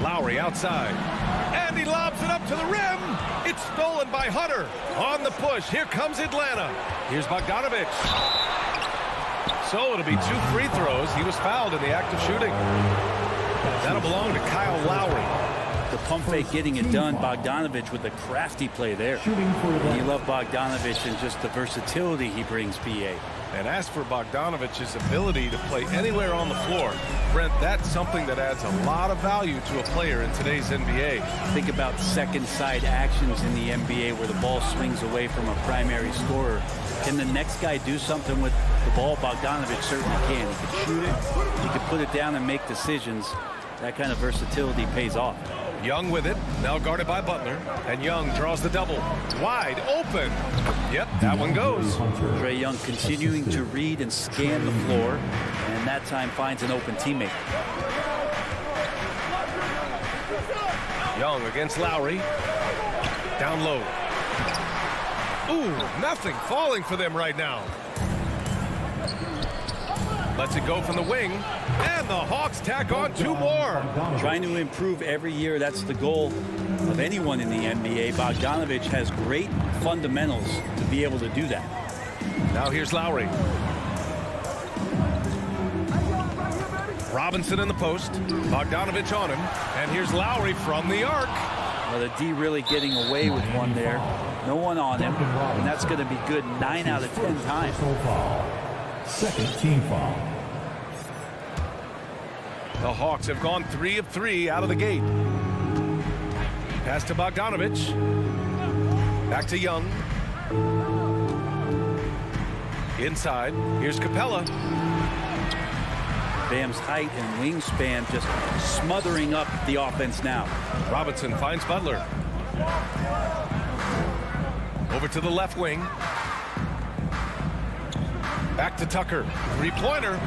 Lowry outside. And he lobs it up to the rim. It's stolen by Hunter. On the push. Here comes Atlanta. Here's Bogdanovich. So it'll be 2 free throws. He was fouled in the act of shooting. That'll belong to Kyle Lowry. The pump fake getting it done. Bogdanovich with a crafty play there. You love Bogdanovich and just the versatility he brings, PA. And as for Bogdanovich's ability to play anywhere on the floor, Brent, that's something that adds a lot of value to a player in today's NBA. Think about second side actions in the NBA where the ball swings away from a primary scorer. Can the next guy do something with the ball? Bogdanovich certainly can. He can shoot it, he can put it down and make decisions. That kind of versatility pays off. Young with it, now guarded by Butler, and Young draws the double. Wide open. Yep, that one goes. Trae Young continuing to read and scan the floor, and that time finds an open teammate. Young against Lowry. Down low. Ooh, nothing falling for them right now. Lets it go from the wing, and the Hawks tack on 2 more. Trying to improve every year, that's the goal of anyone in the NBA. Bogdanovich has great fundamentals to be able to do that. Now here's Lowry. Robinson in the post, Bogdanovich on him, and here's Lowry from the arc. Well, the D really getting away with one there. No one on him, and that's going to be good 9 out of 10 times. Second team foul. The Hawks have gone 3 of 3 out of the gate. Pass to Bogdanovich. Back to Young. Inside, here's Capella. Bam's height and wingspan just smothering up the offense now. Robinson finds Butler. Over to the left wing. Back to Tucker. 3-pointer.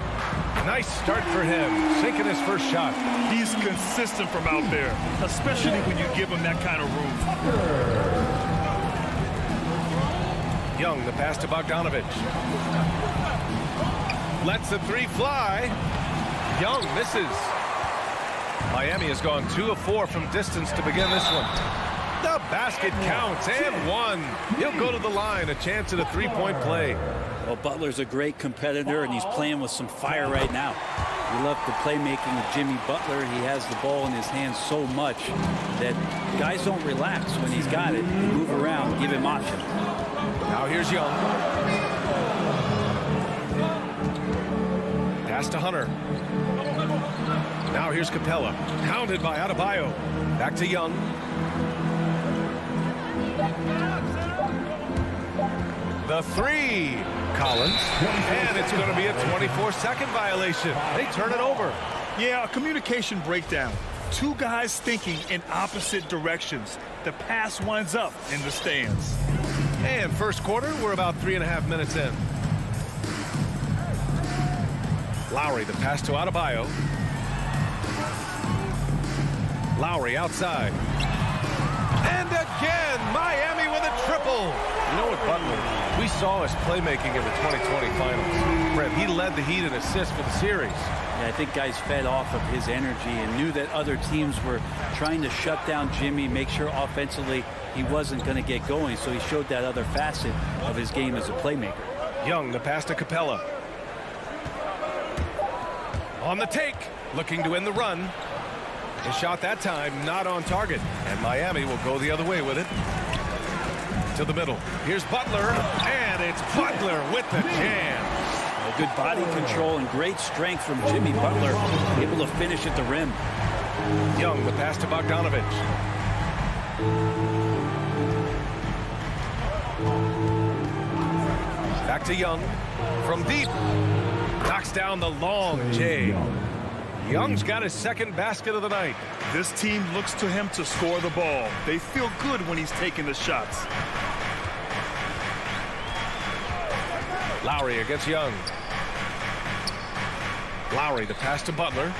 Nice start for him. Sinking his first shot. He's consistent from out there, especially when you give him that kind of room. Young, the pass to Bogdanovich. Lets the 3 fly. Young misses. Miami has gone 2 of 4 from distance to begin this one. The basket counts and 1. He'll go to the line. A chance at a 3-point play. Well, Butler's a great competitor, and he's playing with some fire right now. We love the playmaking of Jimmy Butler. He has the ball in his hands so much that guys don't relax when he's got it. They move around, give him options. Now here's Young. Pass to Hunter. Now here's Capella. Hounded by Adebayo. Back to Young. The 3. Collins. And it's going to be a 24-second violation. They turn it over. Yeah, a communication breakdown. 2 guys thinking in opposite directions. The pass winds up in the stands. And first quarter, we're about 3.5 minutes in. Lowry, the pass to Adebayo. Lowry outside. And again, Miami with a triple. You know what, Butler? We saw his playmaking in the 2020 finals. Brett, he led the Heat in assists for the series. Yeah, I think guys fed off of his energy and knew that other teams were trying to shut down Jimmy, make sure offensively he wasn't going to get going. So he showed that other facet of his game as a playmaker. Young, the pass to Capella. On the take, looking to end the run. The shot that time not on target, and Miami will go the other way with it. To the middle. Here's Butler, and it's Butler with the jam. A good body control and great strength from Jimmy Butler, able to finish at the rim. Young, the pass to Bogdanovich. Back to Young. From deep. Knocks down the long J. Young's got his second basket of the night. This team looks to him to score the ball. They feel good when he's taking the shots. Lowry against Young. Lowry, the pass to Butler.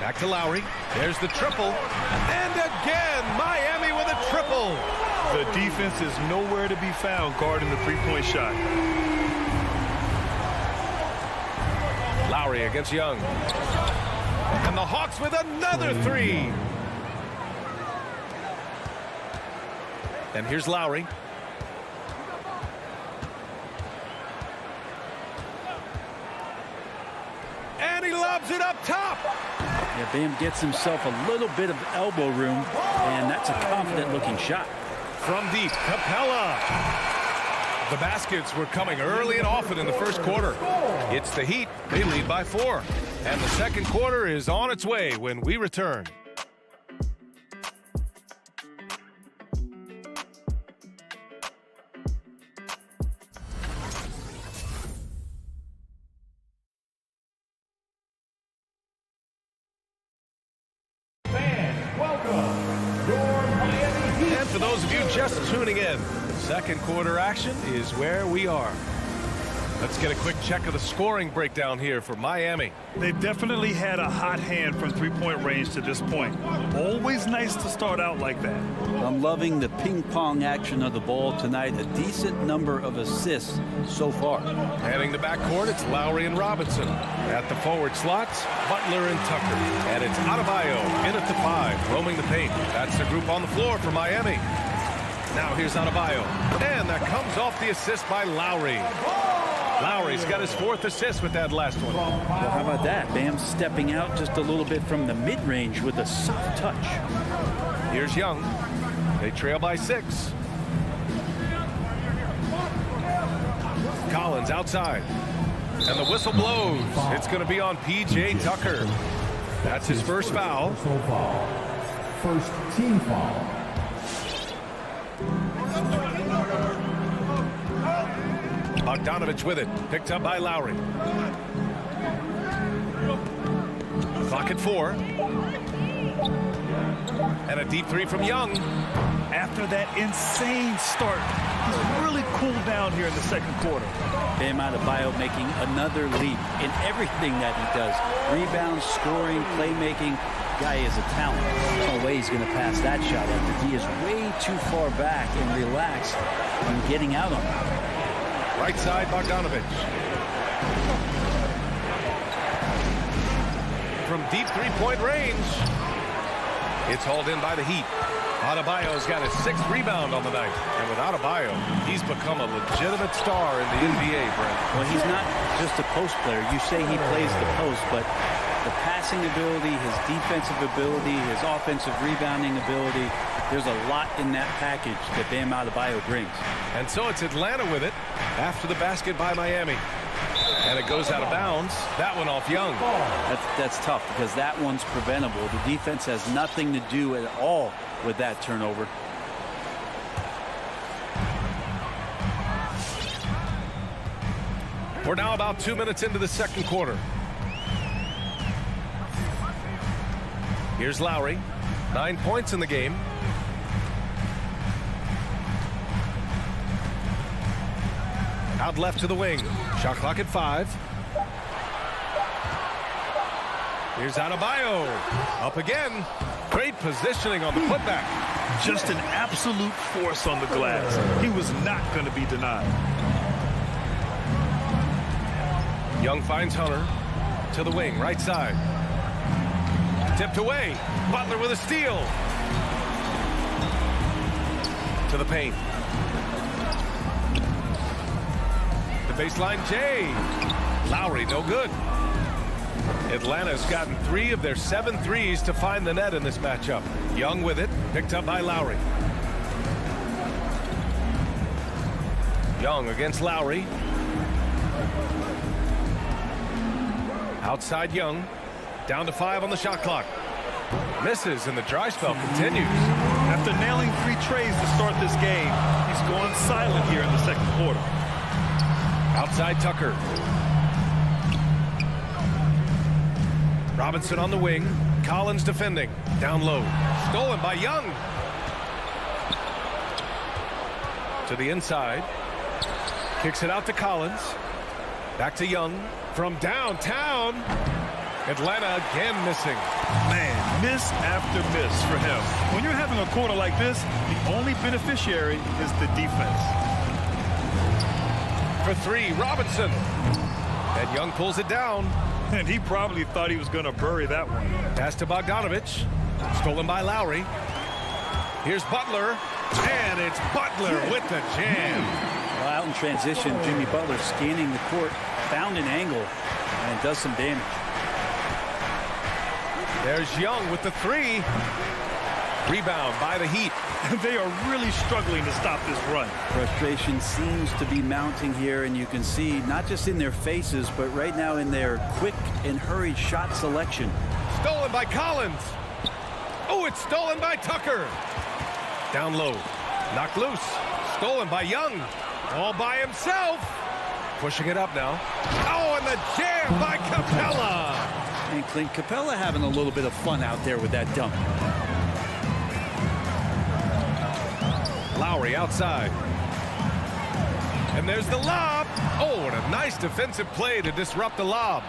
Back to Lowry. There's the triple. And again, Miami with a triple. The defense is nowhere to be found guarding the three-point shot. Lowry against Young. And the Hawks with another three. And here's Lowry. And he lobs it up top. Yeah, Bam gets himself a little bit of elbow room, and that's a confident-looking shot. From deep, Capella. The baskets were coming early and often in the first quarter. It's the Heat. They lead by 4. And the second quarter is on its way when we return. And for those of you just tuning in, second quarter action is where we are. Let's get a quick check of the scoring breakdown here for Miami. They've definitely had a hot hand from three-point range to this point. Always nice to start out like that. I'm loving the ping-pong action of the ball tonight. A decent number of assists so far. Heading the backcourt, it's Lowry and Robinson. At the forward slots, Butler and Tucker. And it's Adebayo in at the 5, roaming the paint. That's the group on the floor for Miami. Now here's Adebayo. And that comes off the assist by Lowry. Lowry's got his 4th assist with that last one. Well, how about that? Bam stepping out just a little bit from the mid-range with a soft touch. Here's Young. They trail by 6. Collins outside. And the whistle blows. It's going to be on P.J. Tucker. That's his first foul. First team foul. Bogdanovich with it. Picked up by Lowry. Clock at 4. And a deep 3 from Young. After that insane start, he's really cooled down here in the second quarter. Bam Adebayo making another leap in everything that he does. Rebounds, scoring, playmaking. Guy is a talent. No way he's going to pass that shot after he is way too far back and relaxed when getting out on it. Right side, Bogdanovich. From deep three-point range. It's hauled in by the Heat. Adebayo's got his 6th rebound on the night. And with Adebayo, he's become a legitimate star in the NBA, Brent. Well, he's not just a post player. You say he plays the post, but the passing ability, his defensive ability, his offensive rebounding ability, there's a lot in that package that Bam Adebayo brings. And so it's Atlanta with it after the basket by Miami. And it goes out of bounds. That one off Young. That's tough because that one's preventable. The defense has nothing to do at all with that turnover. We're now about 2 minutes into the second quarter. Here's Lowry. 9 points in the game. Out left to the wing. Shot clock at 5. Here's Adebayo. Up again. Great positioning on the putback. Just an absolute force on the glass. He was not going to be denied. Young finds Hunter. To the wing, right side. Tipped away. Butler with a steal. To the paint. The baseline J. Lowry, no good. Atlanta's gotten 3 of their 7 threes to find the net in this matchup. Young with it, picked up by Lowry. Young against Lowry. Outside Young. Down to 5 on the shot clock. Misses, and the dry spell continues. After nailing 3 trays to start this game, he's going silent here in the second quarter. Outside Tucker. Robinson on the wing. Collins defending. Down low. Stolen by Young. To the inside. Kicks it out to Collins. Back to Young. From downtown. Atlanta again missing. Man, miss after miss for him. When you're having a quarter like this, the only beneficiary is the defense. For 3, Robinson. And Young pulls it down. And he probably thought he was going to bury that one. Pass to Bogdanovich. Stolen by Lowry. Here's Butler. And it's Butler with the jam. Well, out in transition, Jimmy Butler scanning the court, found an angle, and does some damage. There's Young with the 3. Rebound by the Heat. They are really struggling to stop this run. Frustration seems to be mounting here, and you can see not just in their faces, but right now in their quick and hurried shot selection. Stolen by Collins. Oh, it's stolen by Tucker. Down low. Knocked loose. Stolen by Young. All by himself. Pushing it up now. Oh, and the jam by Capella. And Clint Capella having a little bit of fun out there with that dunk. Lowry outside. And there's the lob. Oh, and a nice defensive play to disrupt the lob.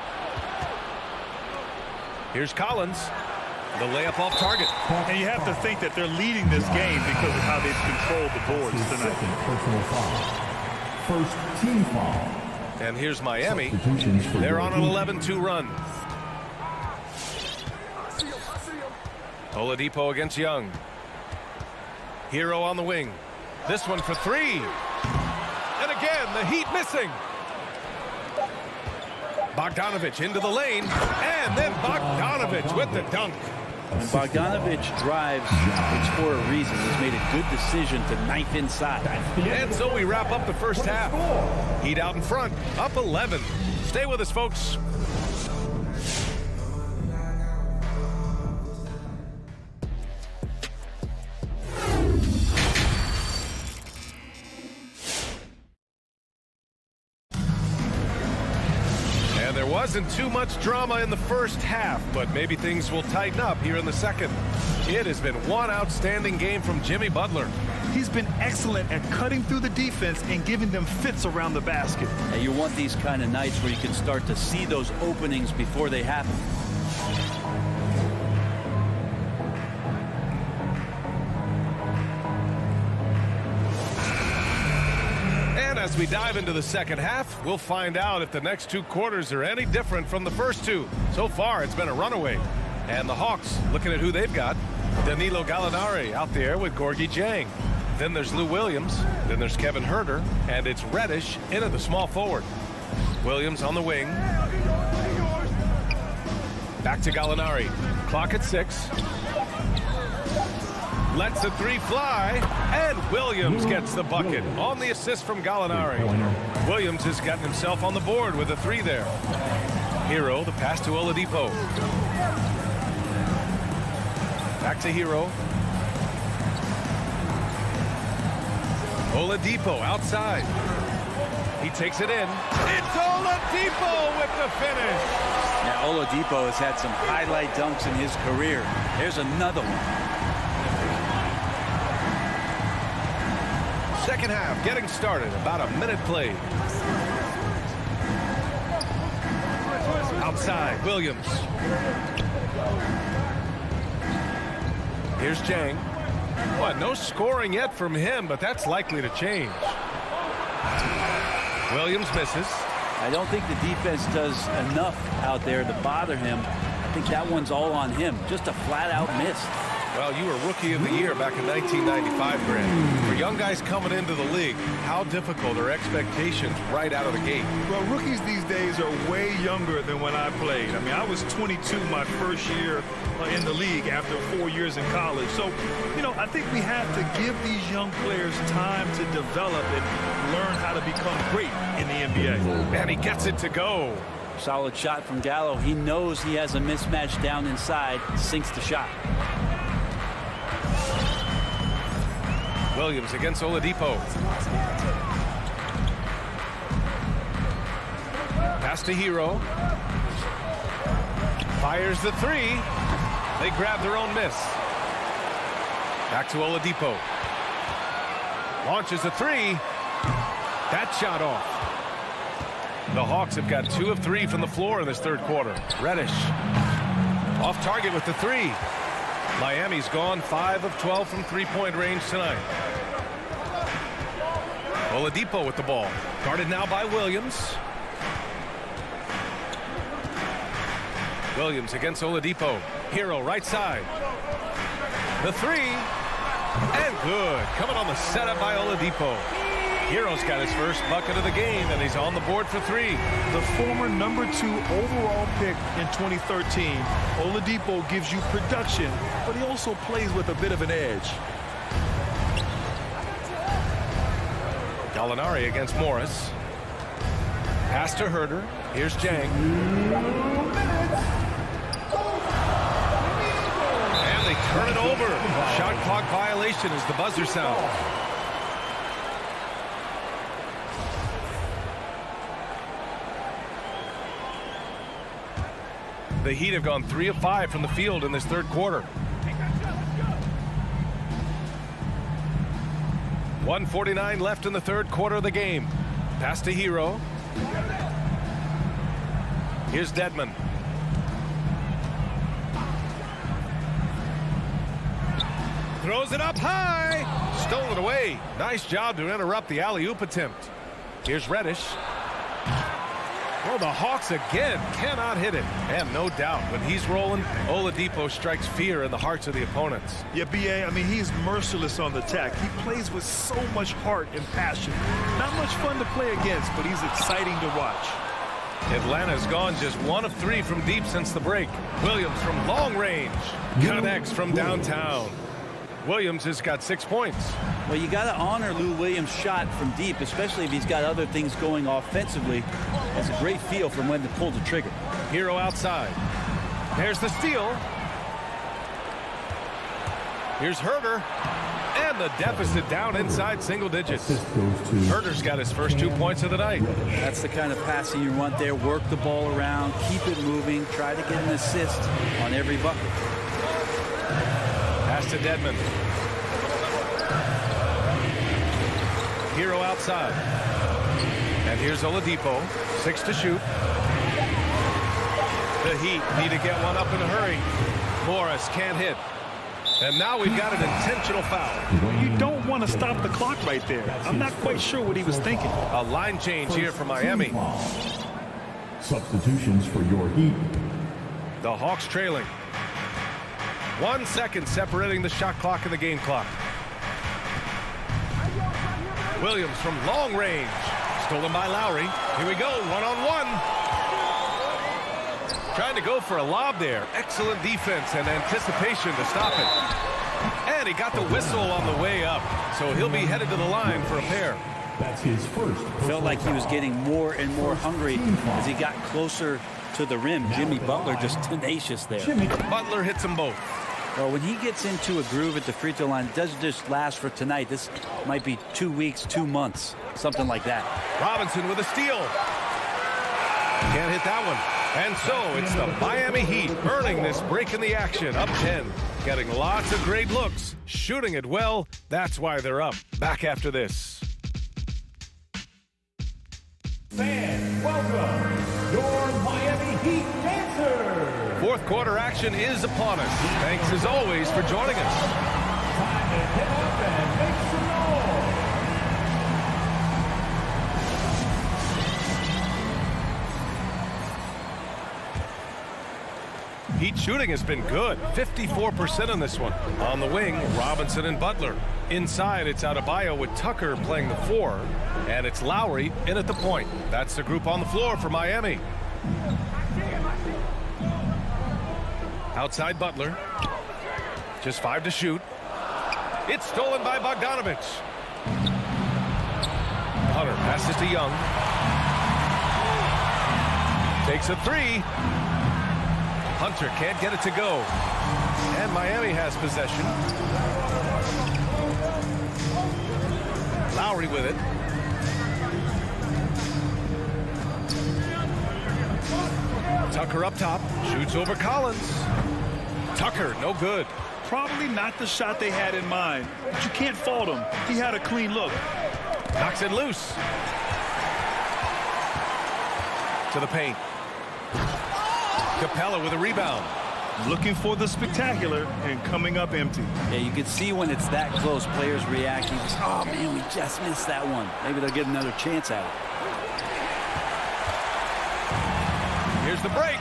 Here's Collins. The layup off target. And you have to think that they're leading this game because of how they've controlled the boards tonight. Second personal foul. First team foul. And here's Miami. They're on an 11-2 run. Oladipo against Young. Hero on the wing. This one for 3. And again, the Heat missing. Bogdanovich into the lane. And then Bogdanovich with the dunk. When Bogdanovich drives, it's for a reason. He's made a good decision to knife inside. And so we wrap up the first half. Heat out in front, up 11. Stay with us, folks. Wasn't too much drama in the first half, but maybe things will tighten up here in the second. It has been one outstanding game from Jimmy Butler. He's been excellent at cutting through the defense and giving them fits around the basket. And you want these kind of nights where you can start to see those openings before they happen. As we dive into the second half, we'll find out if the next 2 quarters are any different from the first 2. So far, it's been a runaway. And the Hawks, looking at who they've got, Danilo Gallinari out there with Gorgui Dieng. Then there's Lou Williams. Then there's Kevin Huerter. And it's Reddish into the small forward. Williams on the wing. Back to Gallinari. Clock at 6. Lets the 3 fly, and Williams gets the bucket on the assist from Gallinari. Williams has gotten himself on the board with a 3 there. Hero, the pass to Oladipo. Back to Hero. Oladipo outside. He takes it in. It's Oladipo with the finish. Yeah, Oladipo has had some highlight dunks in his career. There's another one. Second half getting started, about a minute played. Outside, Williams. Here's Dieng. What, no scoring yet from him, but that's likely to change. Williams misses. I don't think the defense does enough out there to bother him. I think that one's all on him. Just a flat-out miss. Well, you were Rookie of the Year back in 1995, Grant. For young guys coming into the league, how difficult are expectations right out of the gate? Well, rookies these days are way younger than when I played. I mean, I was 22 my first year in the league after 4 years in college. So, you know, I think we have to give these young players time to develop and learn how to become great in the NBA. And he gets it to go. Solid shot from Gallo. He knows he has a mismatch down inside. Sinks the shot. Williams against Oladipo. Pass to Hero. Fires the three. They grab their own miss. Back to Oladipo. Launches a three. That shot off. The Hawks have got 2 of 3 from the floor in this third quarter. Reddish off target with the three. Miami's gone 5 of 12 from three-point range tonight. Oladipo with the ball. Guarded now by Williams. Williams against Oladipo. Hero right side. The three. And good. Coming on the setup by Oladipo. Hero's got his first bucket of the game, and he's on the board for 3. The former #2 overall pick in 2013, Oladipo gives you production, but he also plays with a bit of an edge. Gallinari against Morris. Pass to Herter. Here's Jang. And they turn it over. Shot clock violation as the buzzer sounds. The Heat have gone 3 of 5 from the field in this third quarter. 1:49 left in the third quarter of the game. Pass to Hero. Here's Dedmon. Throws it up high. Stolen away. Nice job to interrupt the alley-oop attempt. Here's Reddish. Well, the Hawks again cannot hit it. And no doubt, when he's rolling, Oladipo strikes fear in the hearts of the opponents. Yeah, B.A., I mean, he's merciless on the attack. He plays with so much heart and passion. Not much fun to play against, but he's exciting to watch. Atlanta's gone just 1 of 3 from deep since the break. Williams from long range. Connects from downtown. Williams has got 6 points. Well, you got to honor Lou Williams' shot from deep, especially if he's got other things going offensively. Has a great feel for when to pull the trigger. Hero outside. There's the steal. Here's Herter. And the deficit down inside single digits. Herter's got his first 2 points of the night. That's the kind of passing you want there. Work the ball around, keep it moving, try to get an assist on every bucket. Pass to Dedmon. Hero outside. And here's Oladipo. 6 to shoot. The Heat need to get one up in a hurry. Morris can't hit. And now we've got an intentional foul. You don't want to stop the clock right there. I'm not quite sure what he was thinking. A line change here for Miami. Substitutions for your Heat. The Hawks trailing. 1 second separating the shot clock and the game clock. Williams from long range. Stolen by Lowry. Here we go, one-on-one. Trying to go for a lob there. Excellent defense and anticipation to stop it. And he got the whistle on the way up. So he'll be headed to the line for a pair. That's his first. Felt like he was getting more and more hungry as he got closer to the rim. Jimmy Butler just tenacious there. Butler hits them both. Well, when he gets into a groove at the free throw line, it doesn't just last for tonight. This might be 2 weeks, 2 months, something like that. Robinson with a steal. Can't hit that one. And so it's the Miami Heat earning this break in the action. Up 10. Getting lots of great looks. Shooting it well. That's why they're up. Back after this. Fans, welcome your Miami Heat dancers. Fourth quarter action is upon us. Thanks as always for joining us. Time to get up and make some noise. Heat shooting has been good. 54% on this one. On the wing, Robinson and Butler. Inside, it's Adebayo with Tucker playing the 4. And it's Lowry in at the point. That's the group on the floor for Miami. Outside Butler. Just 5 to shoot. It's stolen by Bogdanovich. Hunter passes to Young. Takes a 3. Hunter can't get it to go. And Miami has possession. Lowry with it. Tucker up top. Shoots over Collins. Tucker, no good. Probably not the shot they had in mind, but you can't fault him. He had a clean look. Knocks it loose. To the paint. Capella with a rebound. Looking for the spectacular and coming up empty. Yeah, you can see when it's that close, players reacting. Oh, man, we just missed that one. Maybe they'll get another chance at it. Here's the break.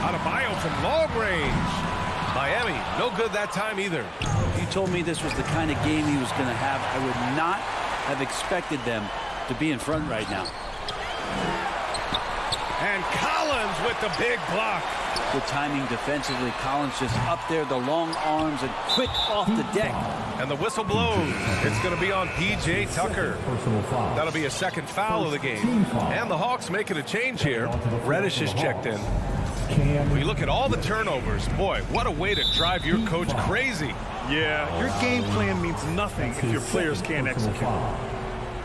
Adebayo from long range. Miami, no good that time either. If you told me this was the kind of game he was going to have, I would not have expected them to be in front right now. And Collins with the big block. Good timing defensively. Collins just up there, the long arms, and quick off the deck. And the whistle blows. It's going to be on P.J. Tucker. That'll be a second foul of the game. And the Hawks making a change here. Reddish is checked in. We look at all the turnovers. Boy, what a way to drive your coach crazy. Yeah, your game plan means nothing if your players can't execute.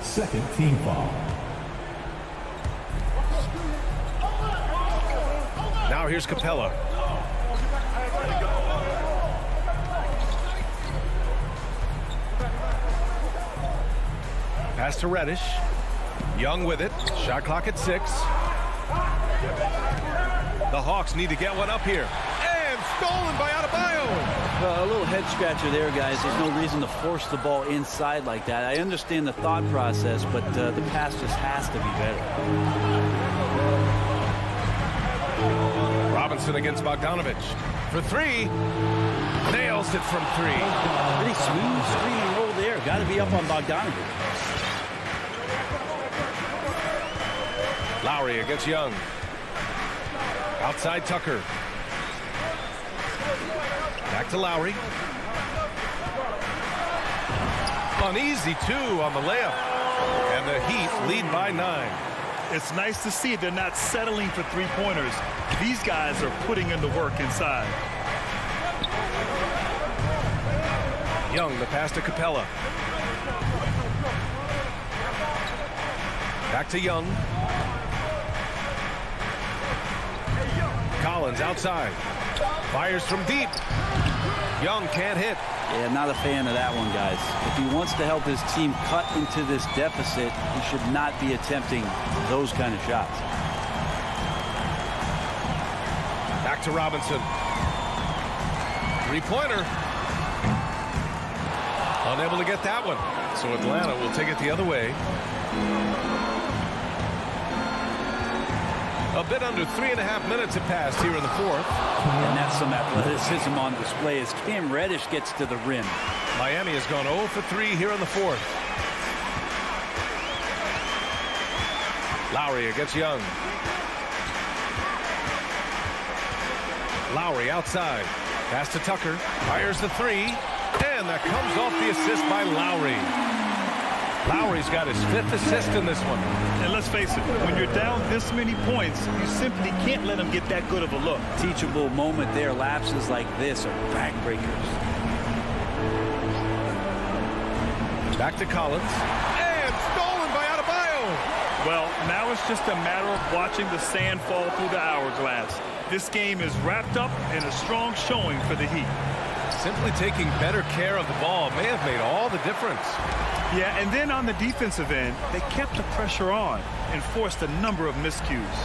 Second team foul. Now here's Capella. Pass to Reddish. Young with it. Shot clock at 6. The Hawks need to get one up here. And stolen by Adebayo. Well, a little head scratcher there, guys. There's no reason to force the ball inside like that. I understand the thought process, but the pass just has to be better. Robinson against Bogdanovich. For 3. Nails it from 3. Pretty smooth screen and roll there. Got to be up on Bogdanovich. Lowry against Young. Outside Tucker. Back to Lowry. Uneasy 2 on the layup. And the Heat lead by 9. It's nice to see they're not settling for three-pointers. These guys are putting in the work inside. Young, the pass to Capella. Back to Young. Collins outside. Fires from deep. Young can't hit. Yeah, not a fan of that one, guys. If he wants to help his team cut into this deficit, he should not be attempting those kind of shots. Back to Robinson. Three-pointer. Unable to get that one. So Atlanta will take it the other way. A bit under 3.5 minutes have passed here in the 4th. And that's some athleticism on display as Cam Reddish gets to the rim. Miami has gone 0 for 3 here in the 4th. Lowry against Young. Lowry outside. Pass to Tucker. Fires the 3. And that comes off the assist by Lowry. Lowry's got his 5th assist in this one. And let's face it, when you're down this many points, you simply can't let them get that good of a look. Teachable moment there. Lapses like this are backbreakers. Back to Collins. And stolen by Adebayo. Well, now it's just a matter of watching the sand fall through the hourglass. This game is wrapped up in a strong showing for the Heat. Simply taking better care of the ball may have made all the difference. Yeah, and then on the defensive end, they kept the pressure on and forced a number of miscues.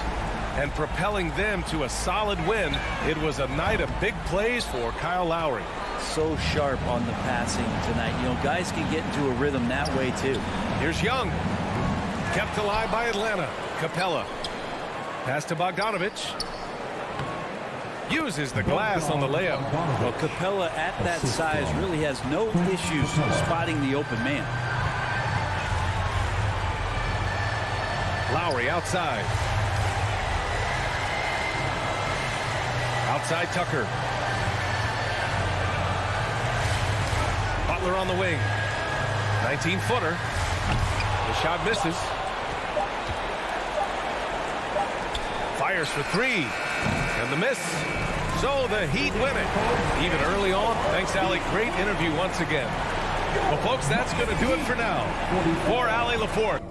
And propelling them to a solid win, it was a night of big plays for Kyle Lowry. So sharp on the passing tonight. You know, guys can get into a rhythm that way, too. Here's Young. Kept alive by Atlanta. Capella. Pass to Bogdanovich. Uses the glass on the layup. Well, Capella at that size really has no issues spotting the open man. Lowry outside. Outside Tucker. Butler on the wing. 19-footer. The shot misses. Fires for three. And the miss. So the Heat win it. Even early on. Thanks, Allie. Great interview once again. Well, folks, that's going to do it for now. For Allie LaForte.